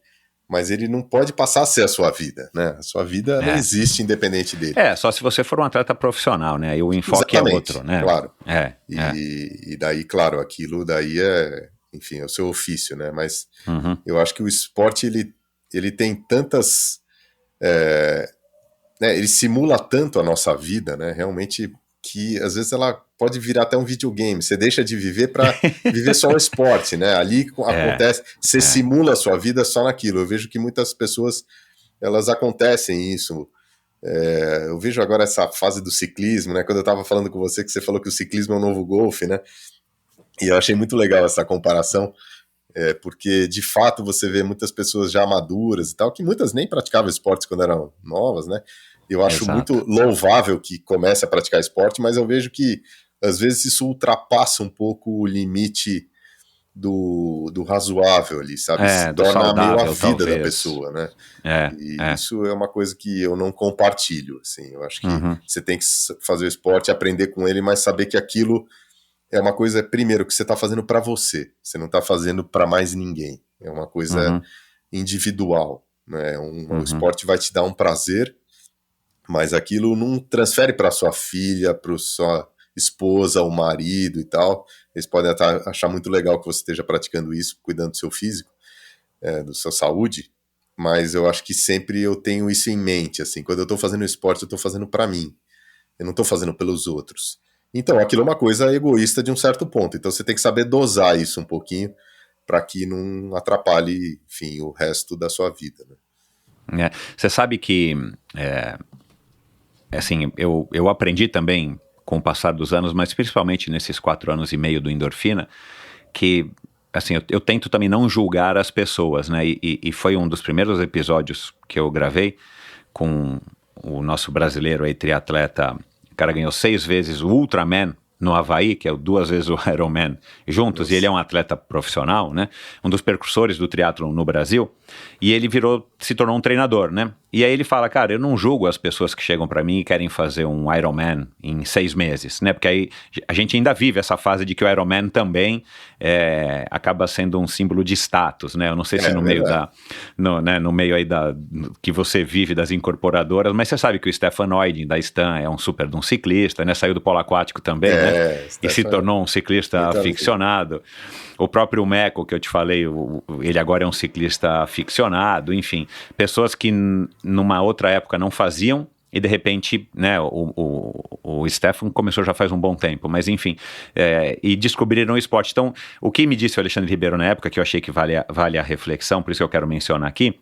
Speaker 1: Mas ele não pode passar a ser a sua vida, né? A sua vida não existe independente dele.
Speaker 8: Só se você for um atleta profissional, né? E o enfoque é outro, né?
Speaker 1: Claro. E daí, claro, aquilo daí enfim, é o seu ofício, né? Mas eu acho que o esporte, ele tem tantas... ele simula tanto a nossa vida, né? Realmente, que às vezes ela pode virar até um videogame. Você deixa de viver para viver só o esporte, né? Ali acontece, você simula a sua vida só naquilo. Eu vejo que muitas pessoas, elas acontecem isso. Eu vejo agora essa fase do ciclismo, né? Quando eu estava falando com você, que você falou que o ciclismo é o novo golfe, né? E eu achei muito legal essa comparação, porque de fato você vê muitas pessoas já maduras e tal, que muitas nem praticavam esportes quando eram novas, né? Eu acho muito louvável que comece a praticar esporte, mas eu vejo que às vezes isso ultrapassa um pouco o limite do razoável ali, sabe? Se torna meio a vida da pessoa, né? Isso é uma coisa que eu não compartilho, assim. Eu acho que você tem que fazer o esporte, aprender com ele, mas saber que aquilo é uma coisa, primeiro, que você está fazendo para você. Você não está fazendo para mais ninguém. É uma coisa individual, né? O esporte vai te dar um prazer, mas aquilo não transfere para sua filha, para sua esposa, o marido e tal. Eles podem até achar muito legal que você esteja praticando isso, cuidando do seu físico, da sua saúde, mas eu acho que sempre eu tenho isso em mente, assim, quando eu estou fazendo esporte, eu estou fazendo para mim, eu não estou fazendo pelos outros. Então, aquilo é uma coisa egoísta de um certo ponto, então você tem que saber dosar isso um pouquinho, para que não atrapalhe, enfim, o resto da sua vida, né?
Speaker 8: Você sabe que assim, eu aprendi também com o passar dos anos, mas principalmente nesses 4 anos e meio do Endorfina, que, assim, eu tento também não julgar as pessoas, né? E foi um dos primeiros episódios que eu gravei com o nosso brasileiro aí, triatleta. O cara ganhou 6 vezes o Ultraman no Havaí, que é 2 vezes o Ironman juntos. Nossa. E ele é um atleta profissional, né? Um dos precursores do triatlon no Brasil. E ele se tornou um treinador, né? E aí ele fala, cara, eu não julgo as pessoas que chegam pra mim e querem fazer um Ironman em 6 meses, né? Porque aí a gente ainda vive essa fase de que o Ironman também acaba sendo um símbolo de status, né? Eu não sei se no meio no meio aí que você vive das incorporadoras, mas você sabe que o Stefan Oydin da Stan é um super de um ciclista, né? Saiu do polo aquático também, né? E se tornou um ciclista aficionado. O próprio Meco, que eu te falei, ele agora é um ciclista aficionado, enfim, pessoas que numa outra época não faziam e de repente, né, o Stefan começou já faz um bom tempo, mas enfim, e descobriram o esporte. Então, o que me disse o Alexandre Ribeiro na época, que eu achei que vale a reflexão, por isso que eu quero mencionar aqui,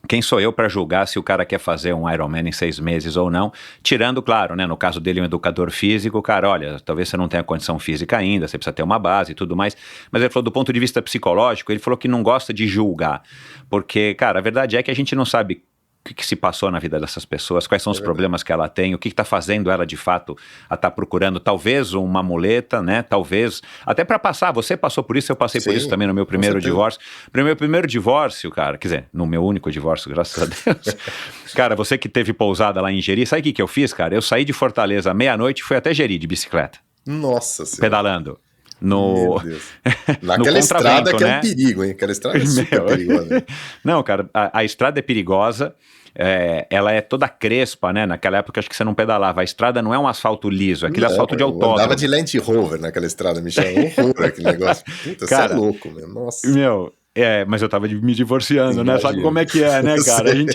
Speaker 8: quem sou eu para julgar se o cara quer fazer um Ironman em 6 meses ou não, tirando, claro, né, no caso dele um educador físico, cara, olha, talvez você não tenha condição física ainda, você precisa ter uma base e tudo mais, mas ele falou do ponto de vista psicológico, ele falou que não gosta de julgar, porque, cara, a verdade é que a gente não sabe o que se passou na vida dessas pessoas, quais são os problemas que ela tem, o que está fazendo ela de fato a estar procurando, talvez uma muleta, né, talvez, até para passar, você passou por isso, eu passei por isso também no meu primeiro divórcio. No meu primeiro divórcio, cara, quer dizer, no meu único divórcio, graças a Deus, cara, você que teve pousada lá em Jeri, sabe o que eu fiz, cara? Eu saí de Fortaleza meia-noite e fui até Jeri de bicicleta.
Speaker 1: Nossa Senhora.
Speaker 8: Pedalando.
Speaker 1: Meu Deus. Naquela estrada que é um perigo, hein? Aquela estrada é super perigosa.
Speaker 8: Não, cara, a estrada é perigosa, ela é toda crespa, né? Naquela época acho que você não pedalava. A estrada não é um asfalto liso, aquele asfalto de autódromo. Eu andava
Speaker 1: de Land Rover naquela estrada, me chamou horror aquele negócio. Puta, cara, você é louco, meu. Nossa.
Speaker 8: Meu, mas eu tava me divorciando, imagina, né? Sabe como é que é, né, cara? A gente...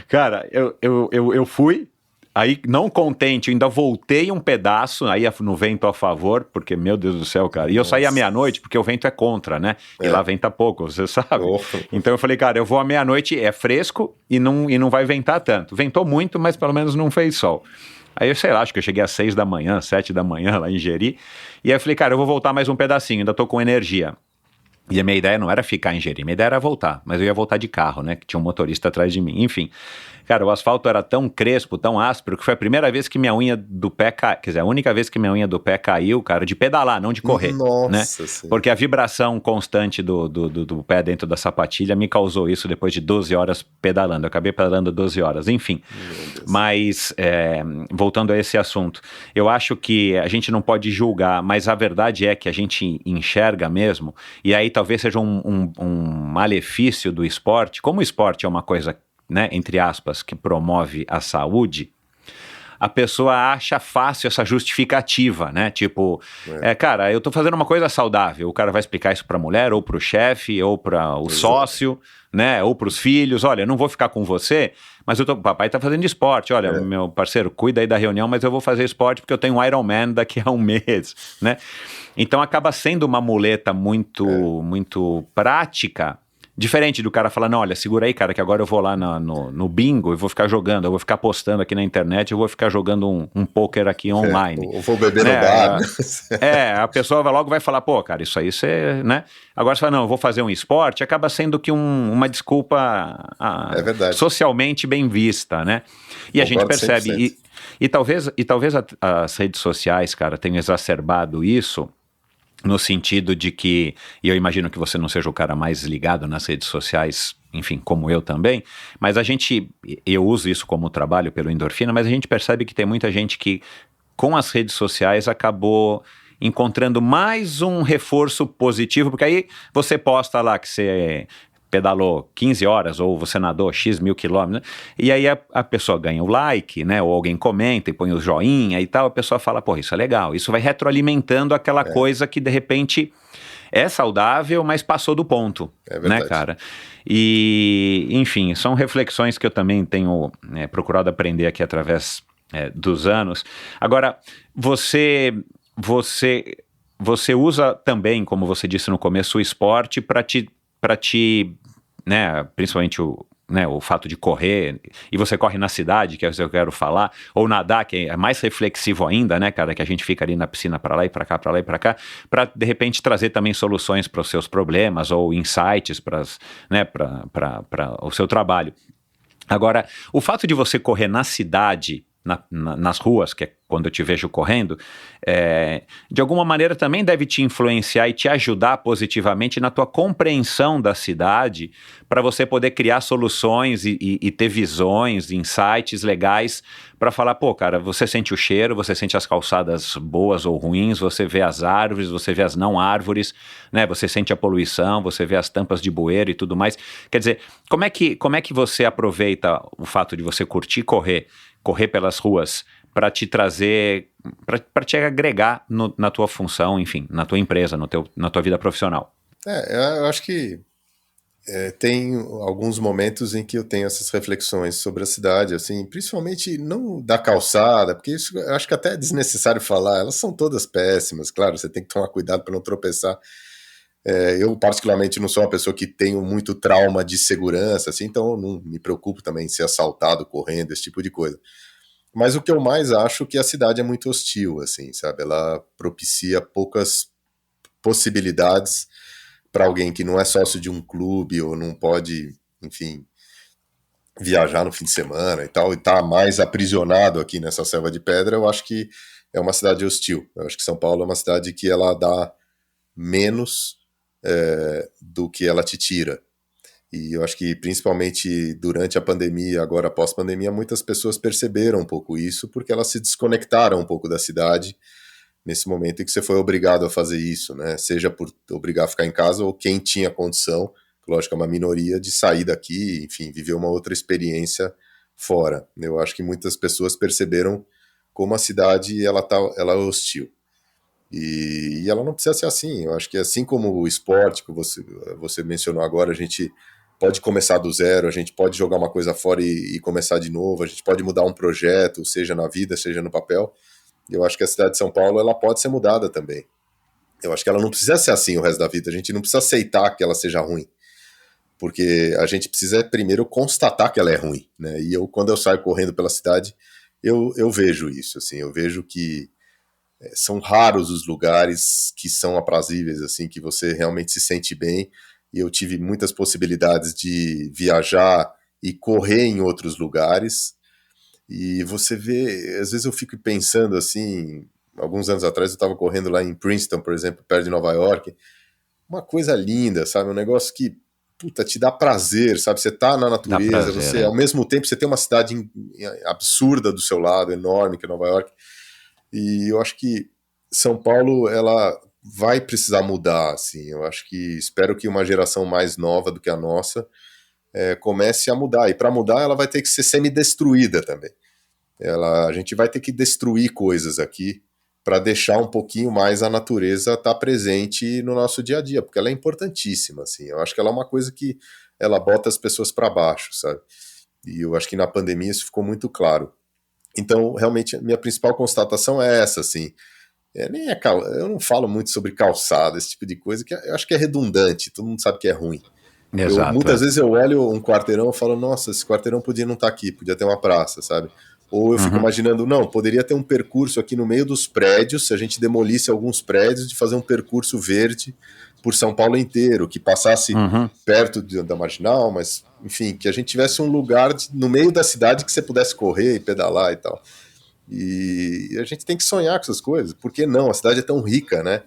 Speaker 8: Cara, eu fui... Aí, não contente, eu ainda voltei um pedaço, aí no vento a favor, porque, meu Deus do céu, cara. E eu saí à meia-noite, porque o vento é contra, né? E lá venta pouco, você sabe. Então eu falei, cara, eu vou à meia-noite, é fresco e não vai ventar tanto. Ventou muito, mas pelo menos não fez sol. Aí eu sei lá, acho que eu cheguei às 6 da manhã, 7 da manhã lá em Jeri. E aí eu falei, cara, eu vou voltar mais um pedacinho, ainda tô com energia. E a minha ideia não era ficar em Jeri, minha ideia era voltar, mas eu ia voltar de carro, né, que tinha um motorista atrás de mim, enfim. Cara, o asfalto era tão crespo, tão áspero, que foi a primeira vez que minha unha do pé caiu, quer dizer, a única vez que minha unha do pé caiu, cara, de pedalar, não de correr,
Speaker 1: Nossa,
Speaker 8: né?
Speaker 1: sim.
Speaker 8: Porque a vibração constante do pé dentro da sapatilha me causou isso depois de 12 horas pedalando, eu acabei pedalando 12 horas, enfim. Mas, voltando a esse assunto, eu acho que a gente não pode julgar, mas a verdade é que a gente enxerga mesmo, e aí talvez seja um malefício do esporte, como o esporte é uma coisa, né, entre aspas, que promove a saúde, a pessoa acha fácil essa justificativa, né? Tipo, cara, eu tô fazendo uma coisa saudável. O cara vai explicar isso pra mulher, ou pro chefe, ou para o sócio, né? Ou pros filhos. Olha, eu não vou ficar com você, mas o papai tá fazendo esporte. Olha, meu parceiro, cuida aí da reunião, mas eu vou fazer esporte porque eu tenho um Ironman daqui a um mês, né? Então acaba sendo uma muleta muito prática. Diferente do cara falar, não, olha, segura aí, cara, que agora eu vou lá no bingo e vou ficar jogando, eu vou ficar postando aqui na internet, eu vou ficar jogando um poker aqui online.
Speaker 1: Eu vou beber no bar.
Speaker 8: A pessoa logo vai falar, pô, cara, isso aí você, né? Agora você fala, não, eu vou fazer um esporte, acaba sendo que uma desculpa socialmente bem vista, né? E a gente percebe, e talvez as redes sociais, cara, tenham exacerbado isso, no sentido de que, e eu imagino que você não seja o cara mais ligado nas redes sociais, enfim, como eu também, mas eu uso isso como trabalho pelo Endorfina, mas a gente percebe que tem muita gente que, com as redes sociais, acabou encontrando mais um reforço positivo, porque aí você posta lá que você pedalou 15 horas ou você nadou X mil quilômetros, né? E aí a pessoa ganha o like, né? Ou alguém comenta e põe o joinha e tal, a pessoa fala, pô, isso é legal. Isso vai retroalimentando aquela coisa que de repente é saudável, mas passou do ponto, né, cara? E, enfim, são reflexões que eu também tenho procurado aprender aqui através dos anos. Agora, você usa também, como você disse no começo, o esporte para te, né, principalmente o fato de correr, e você corre na cidade, que é o que eu quero falar, ou nadar, que é mais reflexivo ainda, né, cara, que a gente fica ali na piscina para lá e para cá, para de repente trazer também soluções para os seus problemas, ou insights para o seu trabalho. Agora, o fato de você correr na cidade, nas ruas, que é quando eu te vejo correndo, de alguma maneira também deve te influenciar e te ajudar positivamente na tua compreensão da cidade, para você poder criar soluções e ter visões, insights legais para falar, pô, cara, você sente o cheiro, você sente as calçadas boas ou ruins, você vê as árvores, você vê as não árvores, né? Você sente a poluição, você vê as tampas de bueiro e tudo mais. Quer dizer, como é que você aproveita o fato de você curtir correr pelas ruas para te trazer, para te agregar na tua função, enfim, na tua empresa, na tua vida profissional?
Speaker 1: Eu acho que tem alguns momentos em que eu tenho essas reflexões sobre a cidade, assim, principalmente não da calçada, porque isso eu acho que até é desnecessário falar, elas são todas péssimas, claro, você tem que tomar cuidado para não tropeçar. Eu particularmente não sou uma pessoa que tenho muito trauma de segurança, assim, então eu não me preocupo também em ser assaltado correndo, esse tipo de coisa. Mas o que eu mais acho é que a cidade é muito hostil, assim, sabe? Ela propicia poucas possibilidades para alguém que não é sócio de um clube ou não pode, enfim, viajar no fim de semana e tal, e tá mais aprisionado aqui nessa selva de pedra. Eu acho que é uma cidade hostil. Eu acho que São Paulo é uma cidade que ela dá menos do que ela te tira. E eu acho que principalmente durante a pandemia, agora pós-pandemia, muitas pessoas perceberam um pouco isso, porque elas se desconectaram um pouco da cidade nesse momento em que você foi obrigado a fazer isso, né? Seja por obrigar a ficar em casa ou quem tinha condição, lógico, é uma minoria, de sair daqui, enfim, viver uma outra experiência fora. Eu acho que muitas pessoas perceberam como a cidade ela é hostil. E ela não precisa ser assim. Eu acho que assim como o esporte que você mencionou agora, a gente pode começar do zero, a gente pode jogar uma coisa fora e começar de novo, a gente pode mudar um projeto, seja na vida, seja no papel. Eu acho que a cidade de São Paulo, ela pode ser mudada também. Eu acho que ela não precisa ser assim o resto da vida, a gente não precisa aceitar que ela seja ruim, porque a gente precisa primeiro constatar que ela é ruim, né? E quando eu saio correndo pela cidade, eu vejo isso, assim, eu vejo que são raros os lugares que são aprazíveis, assim, que você realmente se sente bem, e eu tive muitas possibilidades de viajar e correr em outros lugares, e você vê, às vezes eu fico pensando assim, alguns anos atrás eu estava correndo lá em Princeton, por exemplo, perto de Nova York, uma coisa linda, sabe, um negócio que, puta, te dá prazer, sabe, você tá na natureza, você, ao mesmo tempo, você tem uma cidade absurda do seu lado, enorme, que é Nova York, e eu acho que São Paulo, ela vai precisar mudar, assim, eu acho que, espero que uma geração mais nova do que a nossa comece a mudar, e para mudar ela vai ter que ser semi-destruída também. A gente vai ter que destruir coisas aqui para deixar um pouquinho mais a natureza estar presente no nosso dia a dia, porque ela é importantíssima, assim, eu acho que ela é uma coisa que ela bota as pessoas para baixo, sabe, e eu acho que na pandemia isso ficou muito claro. Então, realmente, a minha principal constatação é essa, assim, eu não falo muito sobre calçada, esse tipo de coisa, que eu acho que é redundante, todo mundo sabe que é ruim.
Speaker 8: Exato,
Speaker 1: muitas vezes eu olho um quarteirão e falo, nossa, esse quarteirão podia não estar aqui, podia ter uma praça, sabe? Ou eu fico imaginando, não, poderia ter um percurso aqui no meio dos prédios, se a gente demolisse alguns prédios, de fazer um percurso verde por São Paulo inteiro, que passasse perto da Marginal, mas, enfim, que a gente tivesse um lugar no meio da cidade que você pudesse correr e pedalar e tal. E a gente tem que sonhar com essas coisas, por que não? A cidade é tão rica, né?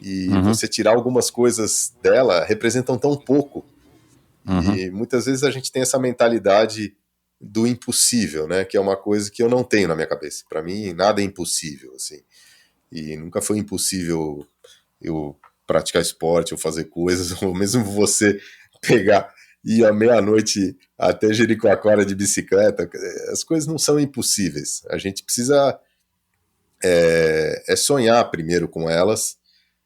Speaker 1: E você tirar algumas coisas dela representam tão pouco. E muitas vezes a gente tem essa mentalidade do impossível, né? Que é uma coisa que eu não tenho na minha cabeça. Para mim, nada é impossível, assim. E nunca foi impossível eu praticar esporte ou fazer coisas, ou mesmo você pegar e ir à meia-noite até Jericoacoara de bicicleta. As coisas não são impossíveis. A gente precisa sonhar primeiro com elas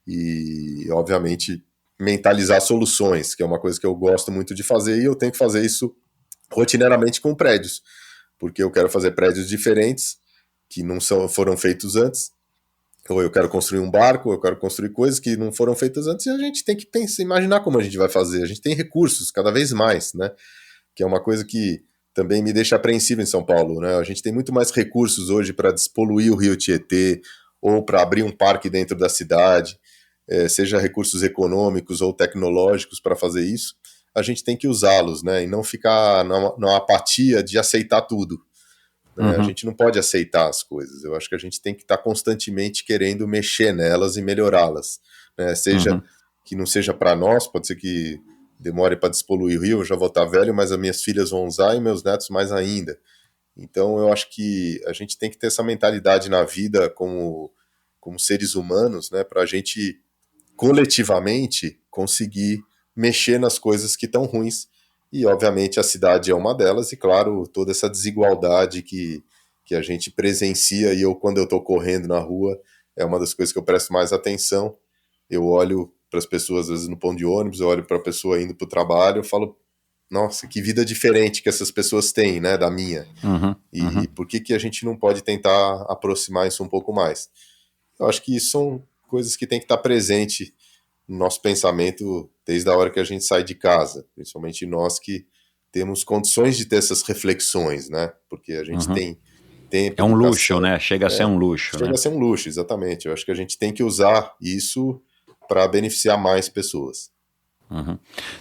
Speaker 1: e, obviamente, mentalizar soluções, que é uma coisa que eu gosto muito de fazer, e eu tenho que fazer isso rotineiramente com prédios, porque eu quero fazer prédios diferentes que não foram feitos antes, ou eu quero construir um barco, ou eu quero construir coisas que não foram feitas antes, e a gente tem que pensar, imaginar como a gente vai fazer. A gente tem recursos cada vez mais, né? Que é uma coisa que também me deixa apreensivo em São Paulo, né? A gente tem muito mais recursos hoje para despoluir o Rio Tietê, ou para abrir um parque dentro da cidade, seja recursos econômicos ou tecnológicos para fazer isso. A gente tem que usá-los, né? E não ficar na apatia de aceitar tudo. A gente não pode aceitar as coisas. Eu acho que a gente tem que estar constantemente querendo mexer nelas e melhorá-las, né? Seja que não seja para nós, pode ser que demore para despoluir o Rio, eu já vou estar velho, mas as minhas filhas vão usar e meus netos mais ainda. Então eu acho que a gente tem que ter essa mentalidade na vida como seres humanos, né? Para a gente coletivamente conseguir mexer nas coisas que estão ruins. E, obviamente, a cidade é uma delas, e, claro, toda essa desigualdade que a gente presencia, e quando eu estou correndo na rua, é uma das coisas que eu presto mais atenção. Eu olho para as pessoas, às vezes, no ponto de ônibus, eu olho para a pessoa indo para o trabalho, eu falo, nossa, que vida diferente que essas pessoas têm, né, da minha. E por que a gente não pode tentar aproximar isso um pouco mais? Eu acho que isso são coisas que tem que estar presente no nosso pensamento desde a hora que a gente sai de casa, principalmente nós que temos condições de ter essas reflexões, né? Porque a gente tem tempo.
Speaker 8: É um luxo, né? Chega a ser um luxo.
Speaker 1: Chega a ser um luxo, exatamente. Eu acho que a gente tem que usar isso para beneficiar mais pessoas.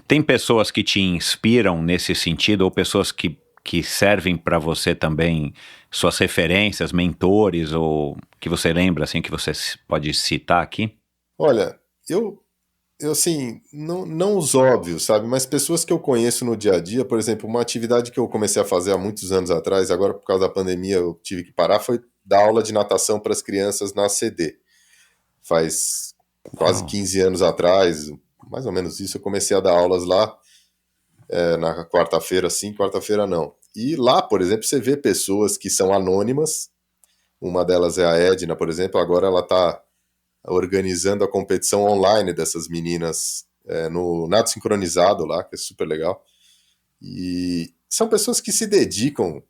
Speaker 8: Tem pessoas que te inspiram nesse sentido, ou pessoas que servem para você também, suas referências, mentores, ou que você lembra, assim, que você pode citar aqui?
Speaker 1: Olha, eu assim, não os óbvios, sabe? Mas pessoas que eu conheço no dia a dia, por exemplo, uma atividade que eu comecei a fazer há muitos anos atrás, agora por causa da pandemia eu tive que parar, foi dar aula de natação para as crianças na CD. Faz quase 15 anos atrás, mais ou menos isso, eu comecei a dar aulas lá, na quarta-feira sim, quarta-feira não. E lá, por exemplo, você vê pessoas que são anônimas, uma delas é a Edna, por exemplo, agora ela está organizando a competição online dessas meninas no nado sincronizado lá, que é super legal. E são pessoas que se dedicam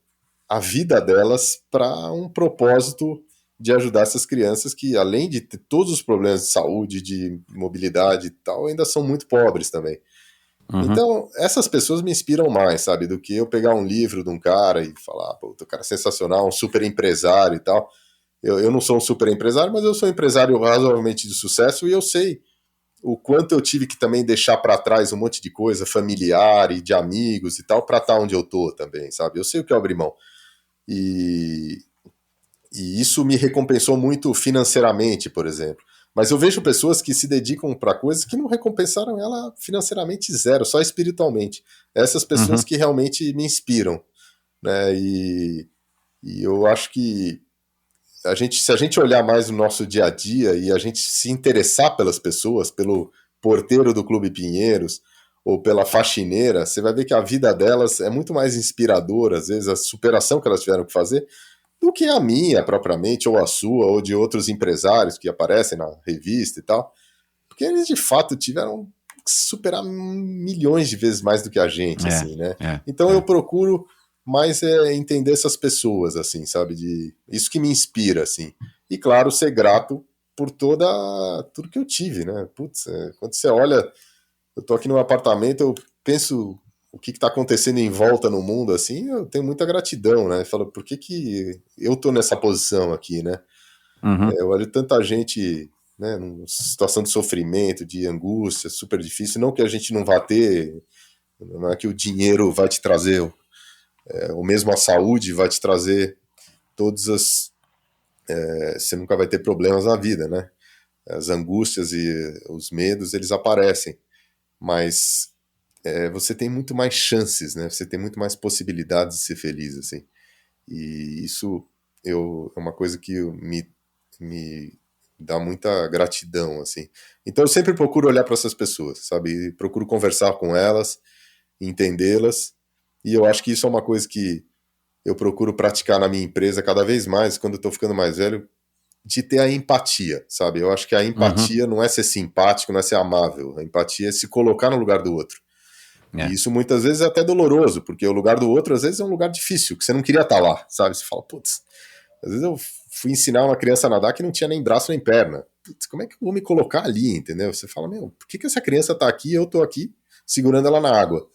Speaker 1: a vida delas para um propósito de ajudar essas crianças que, além de ter todos os problemas de saúde, de mobilidade e tal, ainda são muito pobres também. Então, essas pessoas me inspiram mais, sabe, do que eu pegar um livro de um cara e falar, pô, o cara é sensacional, um super empresário e tal. Eu não sou um super empresário, mas eu sou um empresário razoavelmente de sucesso e eu sei o quanto eu tive que também deixar para trás um monte de coisa familiar e de amigos e tal, para estar onde eu tô também, sabe? Eu sei o que é abrir mão. E isso me recompensou muito financeiramente, por exemplo. Mas eu vejo pessoas que se dedicam para coisas que não recompensaram ela financeiramente zero, só espiritualmente. Essas pessoas que realmente me inspiram, né? E eu acho que se a gente olhar mais no nosso dia a dia e a gente se interessar pelas pessoas, pelo porteiro do Clube Pinheiros ou pela faxineira, você vai ver que a vida delas é muito mais inspiradora, às vezes a superação que elas tiveram que fazer, do que a minha propriamente, ou a sua, ou de outros empresários que aparecem na revista e tal, porque eles de fato tiveram que superar milhões de vezes mais do que a gente, assim, né? Então eu procuro mais entender essas pessoas, assim, sabe? Isso que me inspira, assim. E, claro, ser grato por tudo que eu tive, né? Putz, quando você olha, eu tô aqui num apartamento, eu penso o que tá acontecendo em volta no mundo, assim, eu tenho muita gratidão, né? Eu falo, por que eu tô nessa posição aqui, né? Eu olho tanta gente, né, numa situação de sofrimento, de angústia, super difícil, não que a gente não vá ter, não é que o dinheiro vai te trazer... ou mesmo a saúde vai te trazer todas as... você nunca vai ter problemas na vida, né? As angústias e os medos, eles aparecem. Mas você tem muito mais chances, né? Você tem muito mais possibilidades de ser feliz, assim. E isso é uma coisa que me dá muita gratidão, assim. Então eu sempre procuro olhar para essas pessoas, sabe? E procuro conversar com elas, entendê-las. E eu acho que isso é uma coisa que eu procuro praticar na minha empresa cada vez mais, quando eu tô ficando mais velho, de ter a empatia, sabe? Eu acho que a empatia não é ser simpático, não é ser amável. A empatia é se colocar no lugar do outro. E isso muitas vezes é até doloroso, porque o lugar do outro às vezes é um lugar difícil, que você não queria estar lá, sabe? Você fala, putz, às vezes eu fui ensinar uma criança a nadar que não tinha nem braço nem perna. Putz, como é que eu vou me colocar ali, entendeu? Você fala, por que essa criança tá aqui e eu tô aqui segurando ela na água?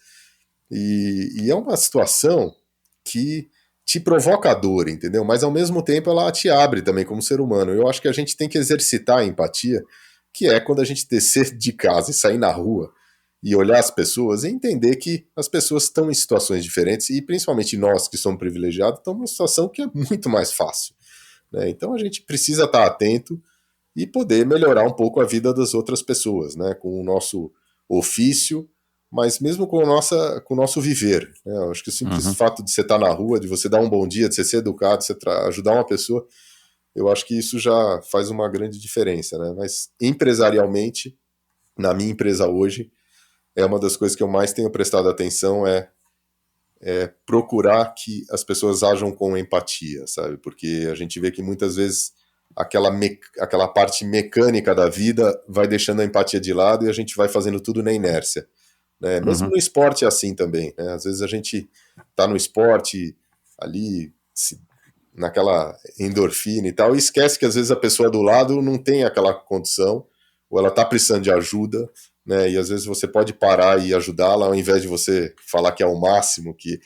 Speaker 1: E é uma situação que te provoca dor, entendeu? Mas ao mesmo tempo ela te abre também como ser humano. Eu acho que a gente tem que exercitar a empatia, que é quando a gente descer de casa e sair na rua e olhar as pessoas e entender que as pessoas estão em situações diferentes e principalmente nós que somos privilegiados estamos numa situação que é muito mais fácil, né? Então a gente precisa estar atento e poder melhorar um pouco a vida das outras pessoas, né? Com o nosso ofício, mas mesmo com o nosso viver, né? Eu acho que o simples fato de você estar na rua, de você dar um bom dia, de você ser educado, de você ajudar uma pessoa, eu acho que isso já faz uma grande diferença, né? Mas empresarialmente, na minha empresa hoje, é uma das coisas que eu mais tenho prestado atenção é procurar que as pessoas ajam com empatia, sabe? Porque a gente vê que muitas vezes aquela parte mecânica da vida vai deixando a empatia de lado e a gente vai fazendo tudo na inércia, né? Mesmo no esporte é assim também, né? Às vezes a gente tá no esporte ali, naquela endorfina e tal, e esquece que às vezes a pessoa do lado não tem aquela condição, ou ela tá precisando de ajuda, né? E às vezes você pode parar e ajudá-la, ao invés de você falar que é o máximo, que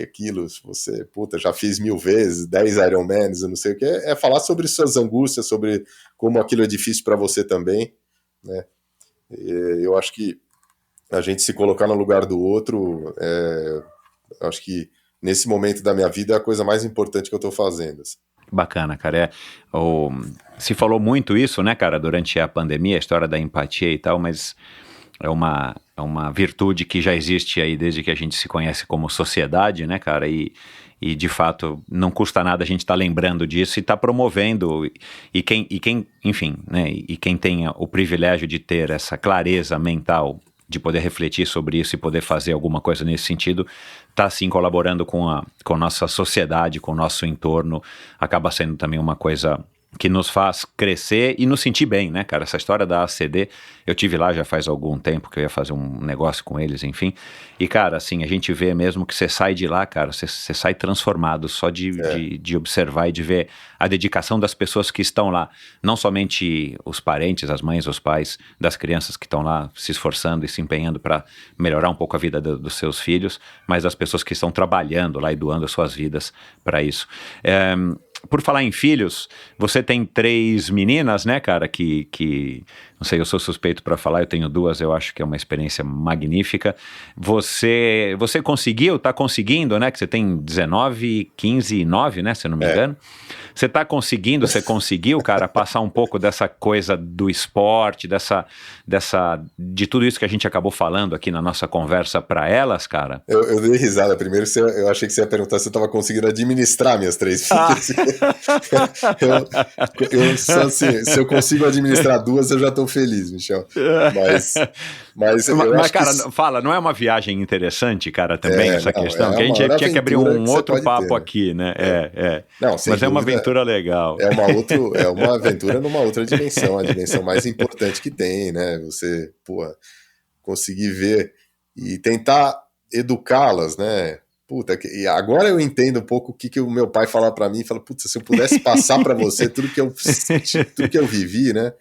Speaker 1: aquilo, se você, já fiz 1000 vezes, 10 Ironmans, eu não sei o que, é falar sobre suas angústias, sobre como aquilo é difícil para você também, né? Eu acho que a gente se colocar no lugar do outro, acho que nesse momento da minha vida é a coisa mais importante que eu tô fazendo, assim.
Speaker 8: Bacana, cara. Se falou muito isso, né, cara, durante a pandemia, a história da empatia e tal, mas é uma virtude que já existe aí desde que a gente se conhece como sociedade, né, cara, e de fato não custa nada a gente estar lembrando disso e estar promovendo, e quem, enfim, né, e quem tenha o privilégio de ter essa clareza mental, de poder refletir sobre isso e poder fazer alguma coisa nesse sentido, está sim colaborando com a nossa sociedade, com o nosso entorno, acaba sendo também uma coisa que nos faz crescer e nos sentir bem, né, cara? Essa história da ACD, eu tive lá já faz algum tempo que eu ia fazer um negócio com eles, enfim. E, cara, assim, a gente vê mesmo que você sai de lá, cara, você sai transformado só de observar e de ver a dedicação das pessoas que estão lá. Não somente os parentes, as mães, os pais das crianças que estão lá se esforçando e se empenhando para melhorar um pouco a vida dos seus filhos, mas das pessoas que estão trabalhando lá e doando as suas vidas para isso. Por falar em filhos, você tem 3 meninas, né, cara, que não sei, eu sou suspeito para falar, eu tenho 2, eu acho que é uma experiência magnífica. Você tá conseguindo, né, que você tem 19, 15 e 9, né, se eu não me engano. Você conseguiu, cara, passar um pouco dessa coisa do esporte, de tudo isso que a gente acabou falando aqui na nossa conversa para elas, cara?
Speaker 1: Eu dei risada. Primeiro, eu achei que você ia perguntar se eu estava conseguindo administrar minhas 3 filhas. Eu só assim, se eu consigo administrar 2, eu já estou feliz, Michel. Mas
Speaker 8: cara, fala, não é uma viagem interessante, cara, também, essa questão? Que a gente tinha que abrir um outro papo aqui, né?
Speaker 1: Não,
Speaker 8: mas é uma aventura legal.
Speaker 1: É uma aventura numa outra dimensão, a dimensão mais importante que tem, né? Você, conseguir ver e tentar educá-las, né? E agora eu entendo um pouco o que o meu pai fala para mim, fala, se eu pudesse passar para você tudo que eu vivi, né?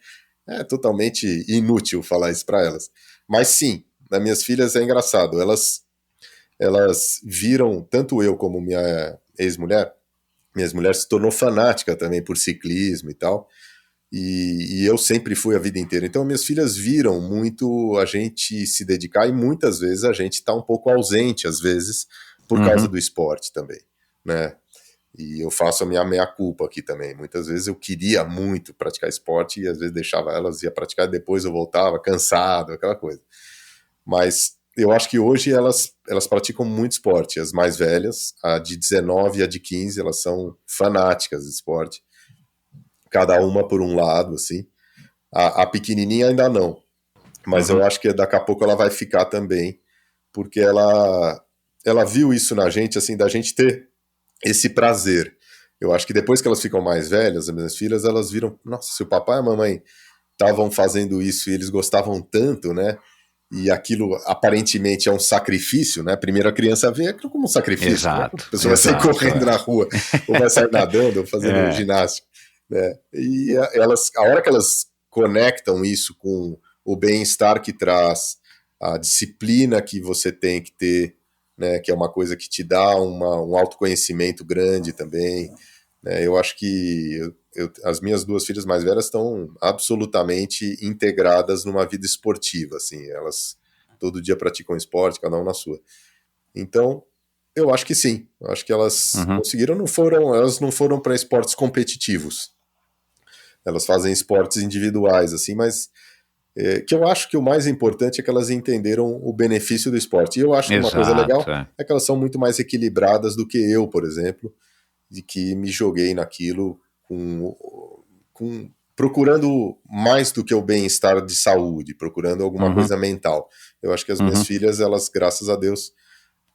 Speaker 1: É totalmente inútil falar isso para elas. Mas sim, nas minhas filhas é engraçado, elas viram, tanto eu como minha ex-mulher, minha mulher se tornou fanática também por ciclismo e tal, e eu sempre fui a vida inteira. Então minhas filhas viram muito a gente se dedicar e muitas vezes a gente está um pouco ausente, às vezes, por causa do esporte também, né? E eu faço a minha meia-culpa aqui também. Muitas vezes eu queria muito praticar esporte e às vezes deixava elas ir praticar, depois eu voltava cansado, aquela coisa. Mas eu acho que hoje elas praticam muito esporte. As mais velhas, a de 19 e a de 15, elas são fanáticas de esporte. Cada uma por um lado, assim. A pequenininha ainda não. Mas eu acho que daqui a pouco ela vai ficar também, porque ela viu isso na gente, assim, da gente ter esse prazer. Eu acho que depois que elas ficam mais velhas, as minhas filhas, elas viram, nossa, se o papai e a mamãe estavam fazendo isso e eles gostavam tanto, né? E aquilo aparentemente é um sacrifício, né? Primeiro a criança vê aquilo como um sacrifício.
Speaker 8: Exato.
Speaker 1: Né? A pessoa vai sair correndo na rua, ou vai sair nadando, ou fazendo ginástica. Né? E a hora que elas conectam isso com o bem-estar que traz, a disciplina que você tem que ter, né? Que é uma coisa que te dá um autoconhecimento grande também. Né? Eu acho que as minhas 2 filhas mais velhas estão absolutamente integradas numa vida esportiva, assim, elas todo dia praticam esporte, cada um na sua. Então, eu acho que sim, eu acho que elas conseguiram, elas não foram para esportes competitivos, elas fazem esportes individuais, assim, mas que eu acho que o mais importante é que elas entenderam o benefício do esporte. E eu acho que uma coisa legal é que elas são muito mais equilibradas do que eu, por exemplo, de que me joguei naquilo procurando mais do que o bem-estar de saúde, procurando alguma coisa mental. Eu acho que as minhas filhas, elas, graças a Deus,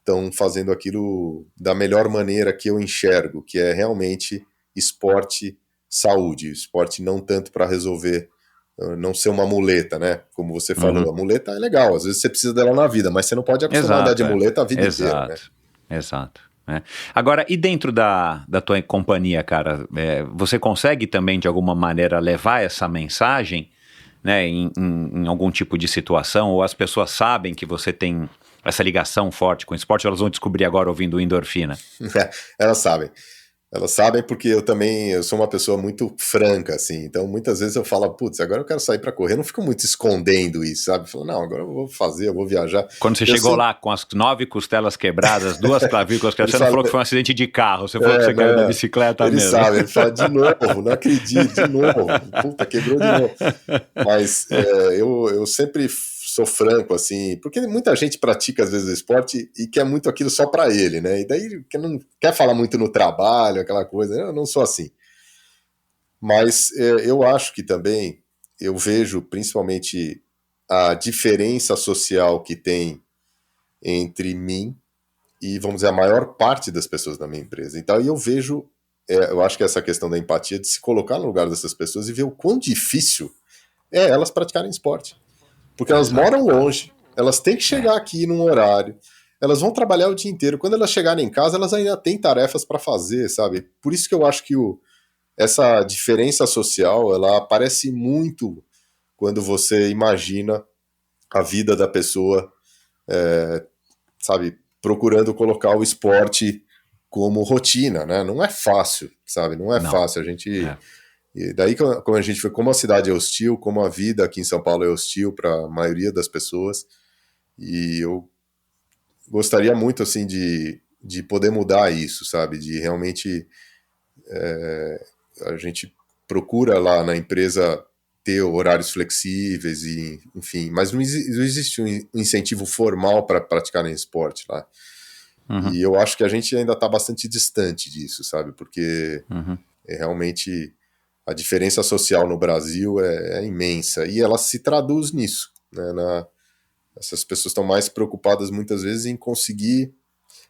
Speaker 1: estão fazendo aquilo da melhor maneira que eu enxergo, que é realmente esporte, saúde. Esporte não tanto para resolver, não ser uma muleta, né? Como você falou, a muleta é legal, às vezes você precisa dela na vida, mas você não pode acostumar a andar de muleta a vida inteira, né?
Speaker 8: Exato. Agora, e dentro da tua companhia, cara, você consegue também, de alguma maneira, levar essa mensagem, né, em algum tipo de situação, ou as pessoas sabem que você tem essa ligação forte com o esporte, elas vão descobrir agora ouvindo Endorfina?
Speaker 1: Elas sabem porque eu sou uma pessoa muito franca, assim, então muitas vezes eu falo, agora eu quero sair pra correr, eu não fico muito escondendo isso, sabe? Eu falo, não, agora eu vou fazer, eu vou viajar.
Speaker 8: Quando você chegou lá com as 9 costelas quebradas, 2 clavículas quebradas, você não falou que foi um acidente de carro, você falou que você caiu da bicicleta mesmo.
Speaker 1: Ele sabe, ele fala, de novo, não acredito, de novo, quebrou de novo. Mas eu sempre sou franco, assim, porque muita gente pratica às vezes o esporte e quer muito aquilo só pra ele, né? E daí não quer falar muito no trabalho, aquela coisa. Eu não sou assim. Mas eu acho que também eu vejo principalmente a diferença social que tem entre mim e, vamos dizer, a maior parte das pessoas da minha empresa. Então eu vejo eu acho que essa questão da empatia, de se colocar no lugar dessas pessoas e ver o quão difícil é elas praticarem esporte. Porque elas moram longe, elas têm que chegar aqui num horário, elas vão trabalhar o dia inteiro. Quando elas chegarem em casa, elas ainda têm tarefas para fazer, sabe? Por isso que eu acho que essa diferença social, ela aparece muito quando você imagina a vida da pessoa, sabe, procurando colocar o esporte como rotina, né? Não é fácil, sabe? Não é fácil. A gente... E daí, como a gente vê como a cidade é hostil, como a vida aqui em São Paulo é hostil para a maioria das pessoas, e eu gostaria muito, assim, de poder mudar isso, sabe? De realmente... a gente procura lá na empresa ter horários flexíveis, e, enfim, mas não existe um incentivo formal para praticarem esporte lá. Uhum. E eu acho que a gente ainda está bastante distante disso, sabe? Porque realmente a diferença social no Brasil é imensa, e ela se traduz nisso, né? Essas pessoas estão mais preocupadas muitas vezes em conseguir,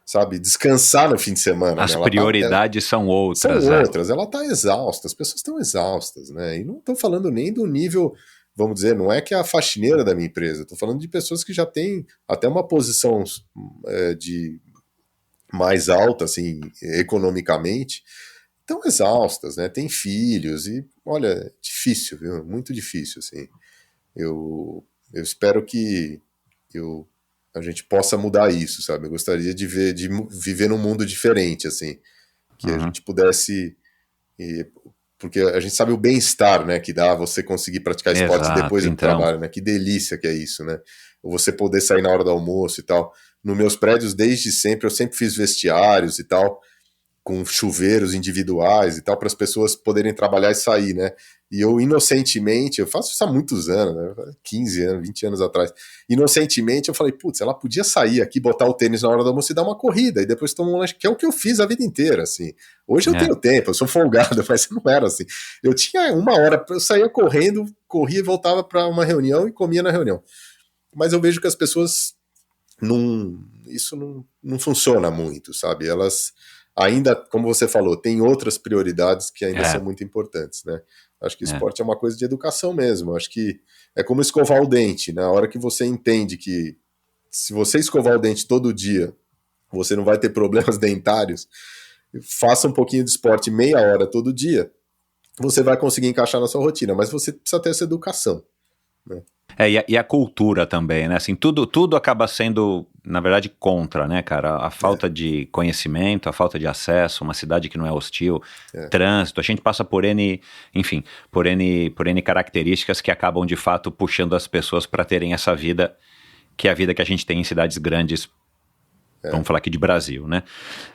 Speaker 1: sabe, descansar no fim de semana.
Speaker 8: As prioridades são outras.
Speaker 1: São outras, ela está exausta, as pessoas estão exaustas, né? E não estou falando nem do nível, vamos dizer, não é que é a faxineira da minha empresa, estou falando de pessoas que já têm até uma posição de mais alta, assim, economicamente, estão exaustas, né? Tem filhos e, olha, difícil, viu? Muito difícil, assim. Eu espero que a gente possa mudar isso, sabe? Eu gostaria de viver num mundo diferente, assim, que a gente pudesse... porque a gente sabe o bem-estar, né, que dá você conseguir praticar esporte depois do trabalho, né? Que delícia que é isso, né? Ou você poder sair na hora do almoço e tal. Nos meus prédios, desde sempre, eu sempre fiz vestiários e tal, com chuveiros individuais e tal, para as pessoas poderem trabalhar e sair, né? E eu, inocentemente, eu faço isso há muitos anos, né? 15 anos, 20 anos atrás. Inocentemente, eu falei, putz, ela podia sair aqui, botar o tênis na hora do almoço e dar uma corrida, e depois tomar um lanche, que é o que eu fiz a vida inteira, assim. Hoje eu tenho tempo, eu sou folgado, mas não era assim. Eu tinha 1 hora, eu saía correndo, corria e voltava para uma reunião e comia na reunião. Mas eu vejo que as pessoas, isso não funciona muito, sabe? Elas... ainda, como você falou, tem outras prioridades que ainda são muito importantes, né? Acho que esporte é uma coisa de educação mesmo. Acho que é como escovar o dente, né? A hora que você entende que se você escovar o dente todo dia, você não vai ter problemas dentários, faça um pouquinho de esporte meia hora todo dia, você vai conseguir encaixar na sua rotina, mas você precisa ter essa educação, né?
Speaker 8: E a cultura também, né? Assim, tudo acaba sendo, na verdade, contra, né, cara? A falta de conhecimento, a falta de acesso, uma cidade que não é hostil, trânsito, a gente passa por N características que acabam, de fato, puxando as pessoas para terem essa vida, que é a vida que a gente tem em cidades grandes, vamos falar aqui de Brasil, né?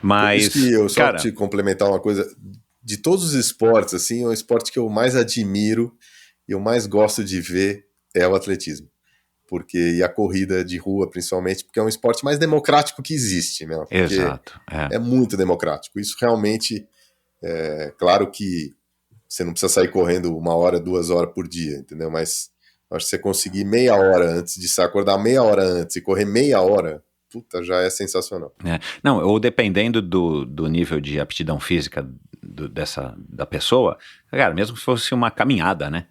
Speaker 8: Mas,
Speaker 1: por isso que eu só te complementar uma coisa, de todos os esportes, assim, é o esporte que eu mais admiro e eu mais gosto de ver é o atletismo, e a corrida de rua, principalmente, porque é um esporte mais democrático que existe, né?
Speaker 8: Exato.
Speaker 1: É muito democrático. Isso realmente, claro que você não precisa sair correndo 1 hora, 2 horas por dia, entendeu? Mas acho que você conseguir meia hora antes de se acordar meia hora antes e correr meia hora, puta, já é sensacional.
Speaker 8: Não, ou dependendo do nível de aptidão física da pessoa, cara, mesmo que fosse uma caminhada, né?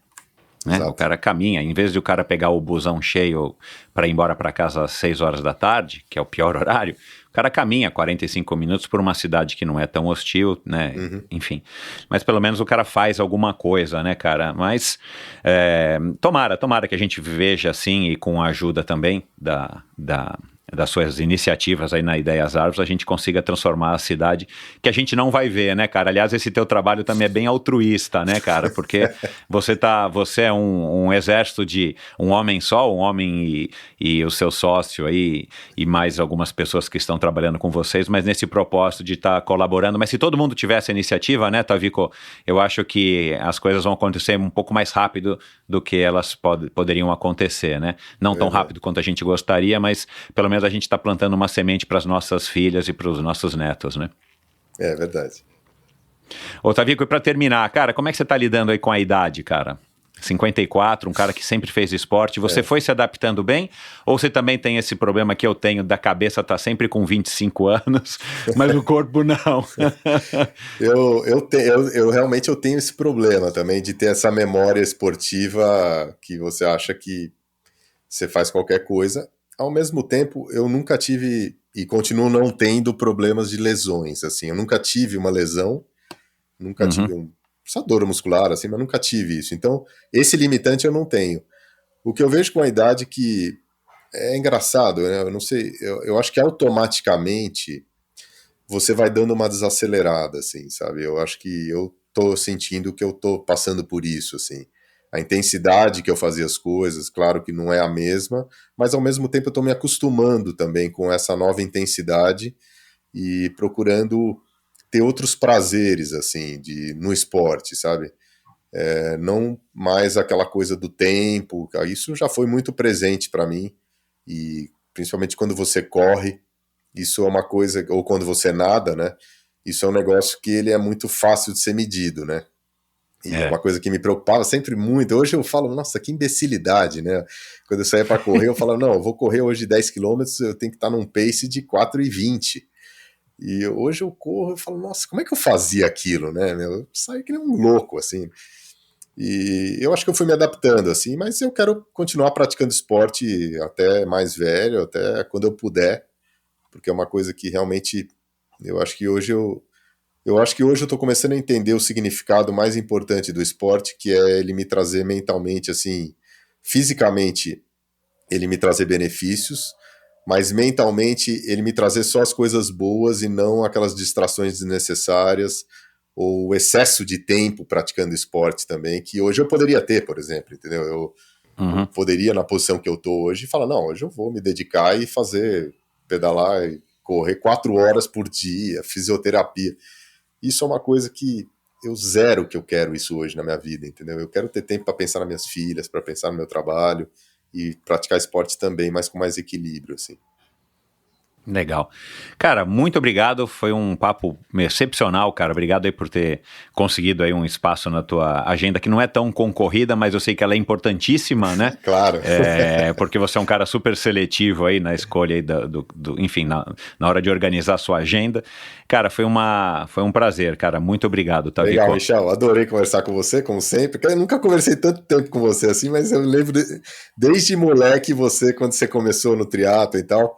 Speaker 8: O cara caminha, em vez de o cara pegar o busão cheio para ir embora para casa às 6 horas da tarde, que é o pior horário, o cara caminha 45 minutos por uma cidade que não é tão hostil, né? Enfim, mas pelo menos o cara faz alguma coisa, né, cara? Mas tomara que a gente veja assim, e com a ajuda também das suas iniciativas aí na Ideias Árvores, a gente consiga transformar a cidade, que a gente não vai ver, né, cara? Aliás, esse teu trabalho também é bem altruísta, né, cara? Porque você é um exército de um homem só, um homem e o seu sócio aí, e mais algumas pessoas que estão trabalhando com vocês, mas nesse propósito de estar colaborando. Mas se todo mundo tivesse a iniciativa, né, Tavico, eu acho que as coisas vão acontecer um pouco mais rápido do que elas poderiam acontecer, né? Não tão rápido quanto a gente gostaria, mas pelo menos a gente está plantando uma semente para as nossas filhas e para os nossos netos, né?
Speaker 1: É verdade.
Speaker 8: Ô, Tavico, e para terminar, cara, como é que você está lidando aí com a idade, cara? 54, um cara que sempre fez esporte. Você foi se adaptando bem? Ou você também tem esse problema que eu tenho da cabeça tá sempre com 25 anos, mas o corpo não?
Speaker 1: Eu realmente eu tenho esse problema também de ter essa memória esportiva que você acha que você faz qualquer coisa. Ao mesmo tempo, eu nunca tive e continuo não tendo problemas de lesões, assim. Eu nunca tive uma lesão, nunca tive essa dor muscular, assim, mas nunca tive isso. Então, esse limitante eu não tenho. O que eu vejo com a idade que é engraçado, né? Eu não sei, eu acho que automaticamente você vai dando uma desacelerada, assim, sabe? Eu acho que eu tô sentindo que eu tô passando por isso, assim. A intensidade que eu fazia as coisas, claro que não é a mesma, mas ao mesmo tempo eu tô me acostumando também com essa nova intensidade e procurando ter outros prazeres, assim, no esporte, sabe? Não mais aquela coisa do tempo, isso já foi muito presente para mim, e principalmente quando você corre, isso é uma coisa, ou quando você nada, né? Isso é um negócio que ele é muito fácil de ser medido, né? E é uma coisa que me preocupava sempre muito. Hoje eu falo, nossa, que imbecilidade, né? Quando eu saía para correr, eu falava, não, eu vou correr hoje 10 km, eu tenho que estar num pace de 4,20. E hoje eu corro e falo, nossa, como é que eu fazia aquilo, né? Eu saí que nem um louco, assim. E eu acho que eu fui me adaptando, assim, mas eu quero continuar praticando esporte até mais velho, até quando eu puder, porque é uma coisa que realmente eu acho que hoje eu tô começando a entender o significado mais importante do esporte, que é ele me trazer mentalmente, assim, fisicamente, ele me trazer benefícios, mas mentalmente ele me trazer só as coisas boas e não aquelas distrações desnecessárias ou o excesso de tempo praticando esporte também, que hoje eu poderia ter, por exemplo, entendeu? Eu poderia, na posição que eu tô hoje, falar, não, hoje eu vou me dedicar e pedalar e correr 4 horas por dia, fisioterapia. Isso é uma coisa que que eu quero isso hoje na minha vida, entendeu? Eu quero ter tempo para pensar nas minhas filhas, para pensar no meu trabalho e praticar esporte também, mas com mais equilíbrio, assim.
Speaker 8: Legal. Cara, muito obrigado, foi um papo excepcional, cara, obrigado aí por ter conseguido aí um espaço na tua agenda que não é tão concorrida, mas eu sei que ela é importantíssima, né?
Speaker 1: Claro.
Speaker 8: Porque você é um cara super seletivo aí na escolha aí enfim, na hora de organizar a sua agenda. Cara, foi um prazer, cara, muito obrigado, tá?
Speaker 1: Legal, Michel, adorei conversar com você, como sempre, eu nunca conversei tanto tempo com você assim, mas eu lembro desde moleque quando você começou no triatlo e tal.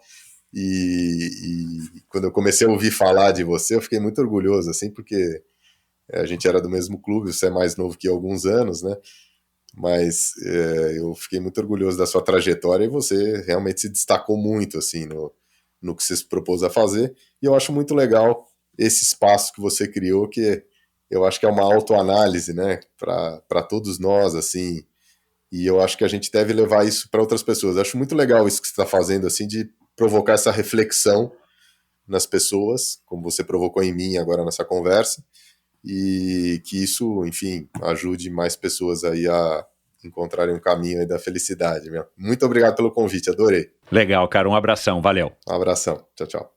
Speaker 1: E quando eu comecei a ouvir falar de você, eu fiquei muito orgulhoso, assim, porque a gente era do mesmo clube, você é mais novo que eu, alguns anos, né? Mas eu fiquei muito orgulhoso da sua trajetória e você realmente se destacou muito, assim, no que você se propôs a fazer. E eu acho muito legal esse espaço que você criou, que eu acho que é uma autoanálise, né, para todos nós, assim. E eu acho que a gente deve levar isso para outras pessoas. Eu acho muito legal isso que você está fazendo, assim, de provocar essa reflexão nas pessoas, como você provocou em mim agora nessa conversa, e que isso, enfim, ajude mais pessoas aí a encontrarem um caminho aí da felicidade. Meu. Muito obrigado pelo convite, adorei.
Speaker 8: Legal, cara, um abração, valeu.
Speaker 1: Um abração, tchau, tchau.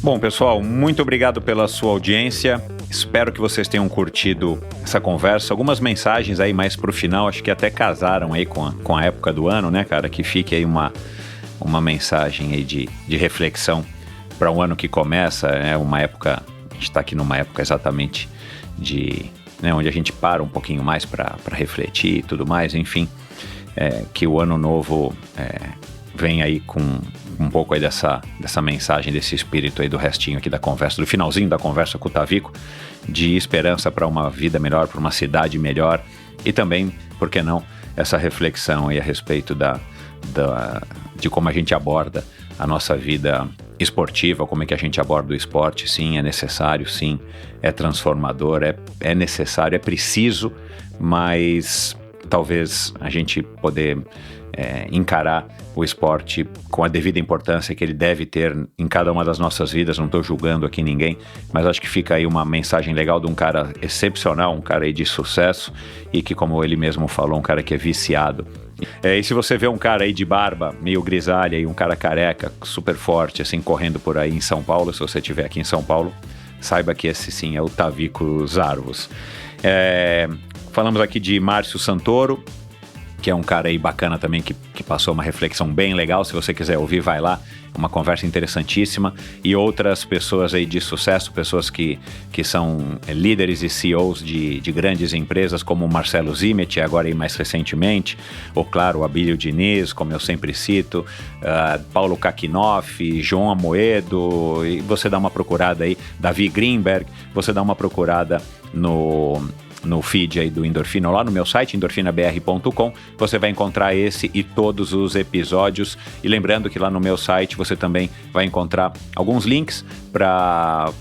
Speaker 8: Bom, pessoal, muito obrigado pela sua audiência. Espero que vocês tenham curtido essa conversa. Algumas mensagens aí mais pro final, acho que até casaram aí com a época do ano, né, cara? Que fique aí uma mensagem aí de reflexão para um ano que começa, né? Uma época, a gente está aqui numa época exatamente onde a gente para um pouquinho mais para refletir e tudo mais, enfim, que o ano novo vem aí com um pouco aí dessa mensagem, desse espírito aí do restinho aqui da conversa, do finalzinho da conversa com o Tavico, de esperança para uma vida melhor, para uma cidade melhor, e também, por que não, essa reflexão aí a respeito de como a gente aborda a nossa vida esportiva, como é que a gente aborda o esporte. Sim, é necessário, sim, é transformador, é necessário, é preciso, mas talvez a gente poder encarar o esporte com a devida importância que ele deve ter em cada uma das nossas vidas. Não estou julgando aqui ninguém, mas acho que fica aí uma mensagem legal de um cara excepcional, um cara aí de sucesso e que, como ele mesmo falou, um cara que é viciado. E se você vê um cara aí de barba, meio grisalha, e um cara careca, super forte, assim, correndo por aí em São Paulo, se você estiver aqui em São Paulo, saiba que esse sim é o Tavico Zarvos. Falamos aqui de Márcio Santoro, que é um cara aí bacana também, que passou uma reflexão bem legal. Se você quiser ouvir, vai lá, uma conversa interessantíssima. E outras pessoas aí de sucesso, pessoas que são líderes e CEOs de grandes empresas, como o Marcelo Zimet, agora aí mais recentemente, ou claro, o Abílio Diniz, como eu sempre cito, Paulo Kakinoff, João Amoedo, e você dá uma procurada aí, Davi Greenberg, você dá uma procurada no feed aí do Endorfina, lá no meu site, endorfinabr.com, você vai encontrar esse e todos os episódios. E lembrando que lá no meu site você também vai encontrar alguns links para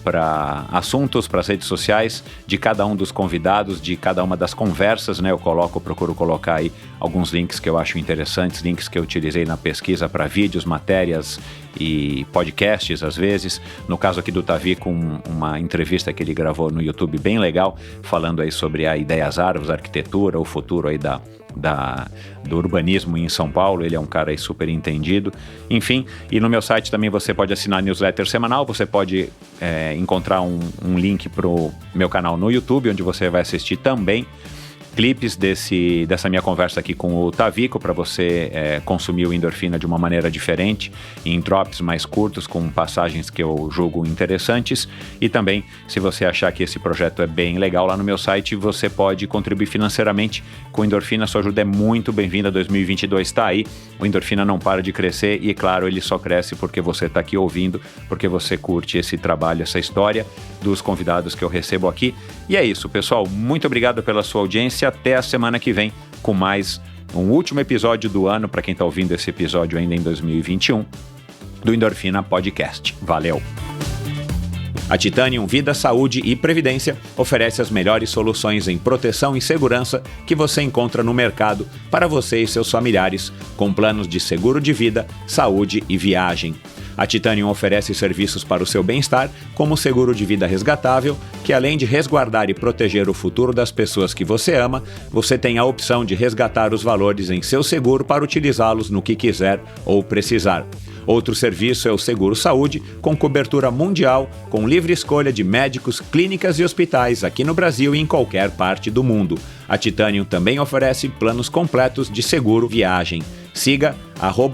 Speaker 8: assuntos, para as redes sociais de cada um dos convidados, de cada uma das conversas, né? Eu procuro colocar aí alguns links que eu acho interessantes, links que eu utilizei na pesquisa para vídeos, matérias e podcasts às vezes. No caso aqui do Tavi, com uma entrevista que ele gravou no YouTube bem legal, falando aí sobre a Ideias Árvores, a arquitetura, o futuro aí do urbanismo em São Paulo. Ele é um cara aí super entendido. Enfim, e no meu site também você pode assinar a newsletter semanal, você pode encontrar um link pro meu canal no YouTube, onde você vai assistir também clipes dessa minha conversa aqui com o Tavico, para você consumir o Endorfina de uma maneira diferente, em drops mais curtos, com passagens que eu julgo interessantes. E também, se você achar que esse projeto é bem legal, lá no meu site você pode contribuir financeiramente com o Endorfina. Sua ajuda é muito bem-vinda. 2022 está aí, o Endorfina não para de crescer e, claro, ele só cresce porque você está aqui ouvindo, porque você curte esse trabalho, essa história dos convidados que eu recebo aqui. E é isso, pessoal. Muito obrigado pela sua audiência. Até a semana que vem com mais um último episódio do ano, para quem está ouvindo esse episódio ainda em 2021, do Endorfina Podcast. Valeu! A Titanium Vida, Saúde e Previdência oferece as melhores soluções em proteção e segurança que você encontra no mercado para você e seus familiares, com planos de seguro de vida, saúde e viagem. A Titanium oferece serviços para o seu bem-estar, como o seguro de vida resgatável, que além de resguardar e proteger o futuro das pessoas que você ama, você tem a opção de resgatar os valores em seu seguro para utilizá-los no que quiser ou precisar. Outro serviço é o Seguro Saúde, com cobertura mundial, com livre escolha de médicos, clínicas e hospitais aqui no Brasil e em qualquer parte do mundo. A Titanium também oferece planos completos de seguro viagem. Siga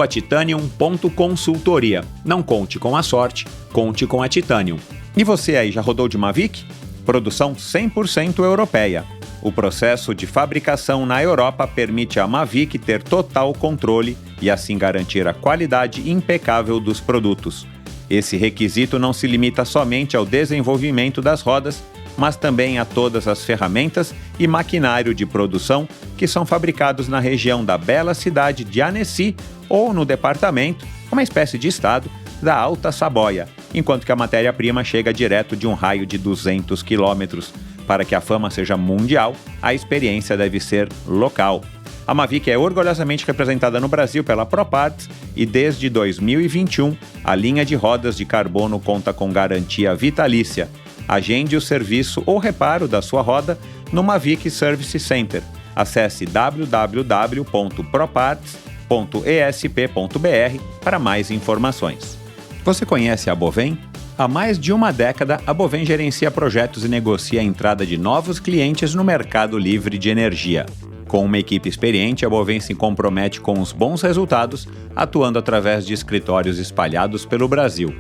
Speaker 8: @titanium.consultoria. Não conte com a sorte, conte com a Titanium. E você aí, já rodou de Mavic? Produção 100% europeia. O processo de fabricação na Europa permite à Mavic ter total controle e assim garantir a qualidade impecável dos produtos. Esse requisito não se limita somente ao desenvolvimento das rodas, mas também a todas as ferramentas e maquinário de produção que são fabricados na região da bela cidade de Annecy ou no departamento, uma espécie de estado, da Alta Saboia, enquanto que a matéria-prima chega direto de um raio de 200 quilômetros. Para que a fama seja mundial, a experiência deve ser local. A Mavic é orgulhosamente representada no Brasil pela ProParts e desde 2021 a linha de rodas de carbono conta com garantia vitalícia. Agende o serviço ou reparo da sua roda no Mavic Service Center. Acesse www.proparts.esp.br para mais informações. Você conhece a Bovem? Há mais de uma década, a Bovem gerencia projetos e negocia a entrada de novos clientes no mercado livre de energia. Com uma equipe experiente, a Bovem se compromete com os bons resultados, atuando através de escritórios espalhados pelo Brasil.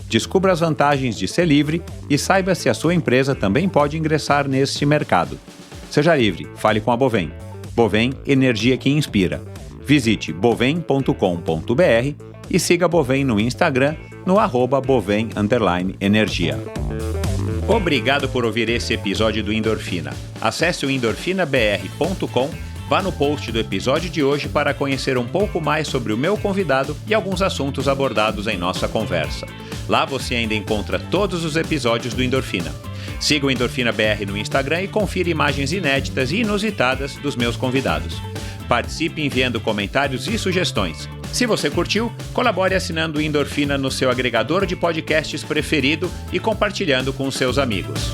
Speaker 8: Descubra as vantagens de ser livre e saiba se a sua empresa também pode ingressar neste mercado. Seja livre, fale com a Bovem. Bovem, energia que inspira. Visite bovem.com.br e siga a Bovem no Instagram, no @Bovem_energia. Obrigado por ouvir esse episódio do Endorfina. Acesse o endorfinabr.com, vá no post do episódio de hoje para conhecer um pouco mais sobre o meu convidado e alguns assuntos abordados em nossa conversa. Lá você ainda encontra todos os episódios do Endorfina. Siga o Endorfina BR no Instagram e confira imagens inéditas e inusitadas dos meus convidados. Participe enviando comentários e sugestões. Se você curtiu, colabore assinando o Endorfina no seu agregador de podcasts preferido e compartilhando com os seus amigos.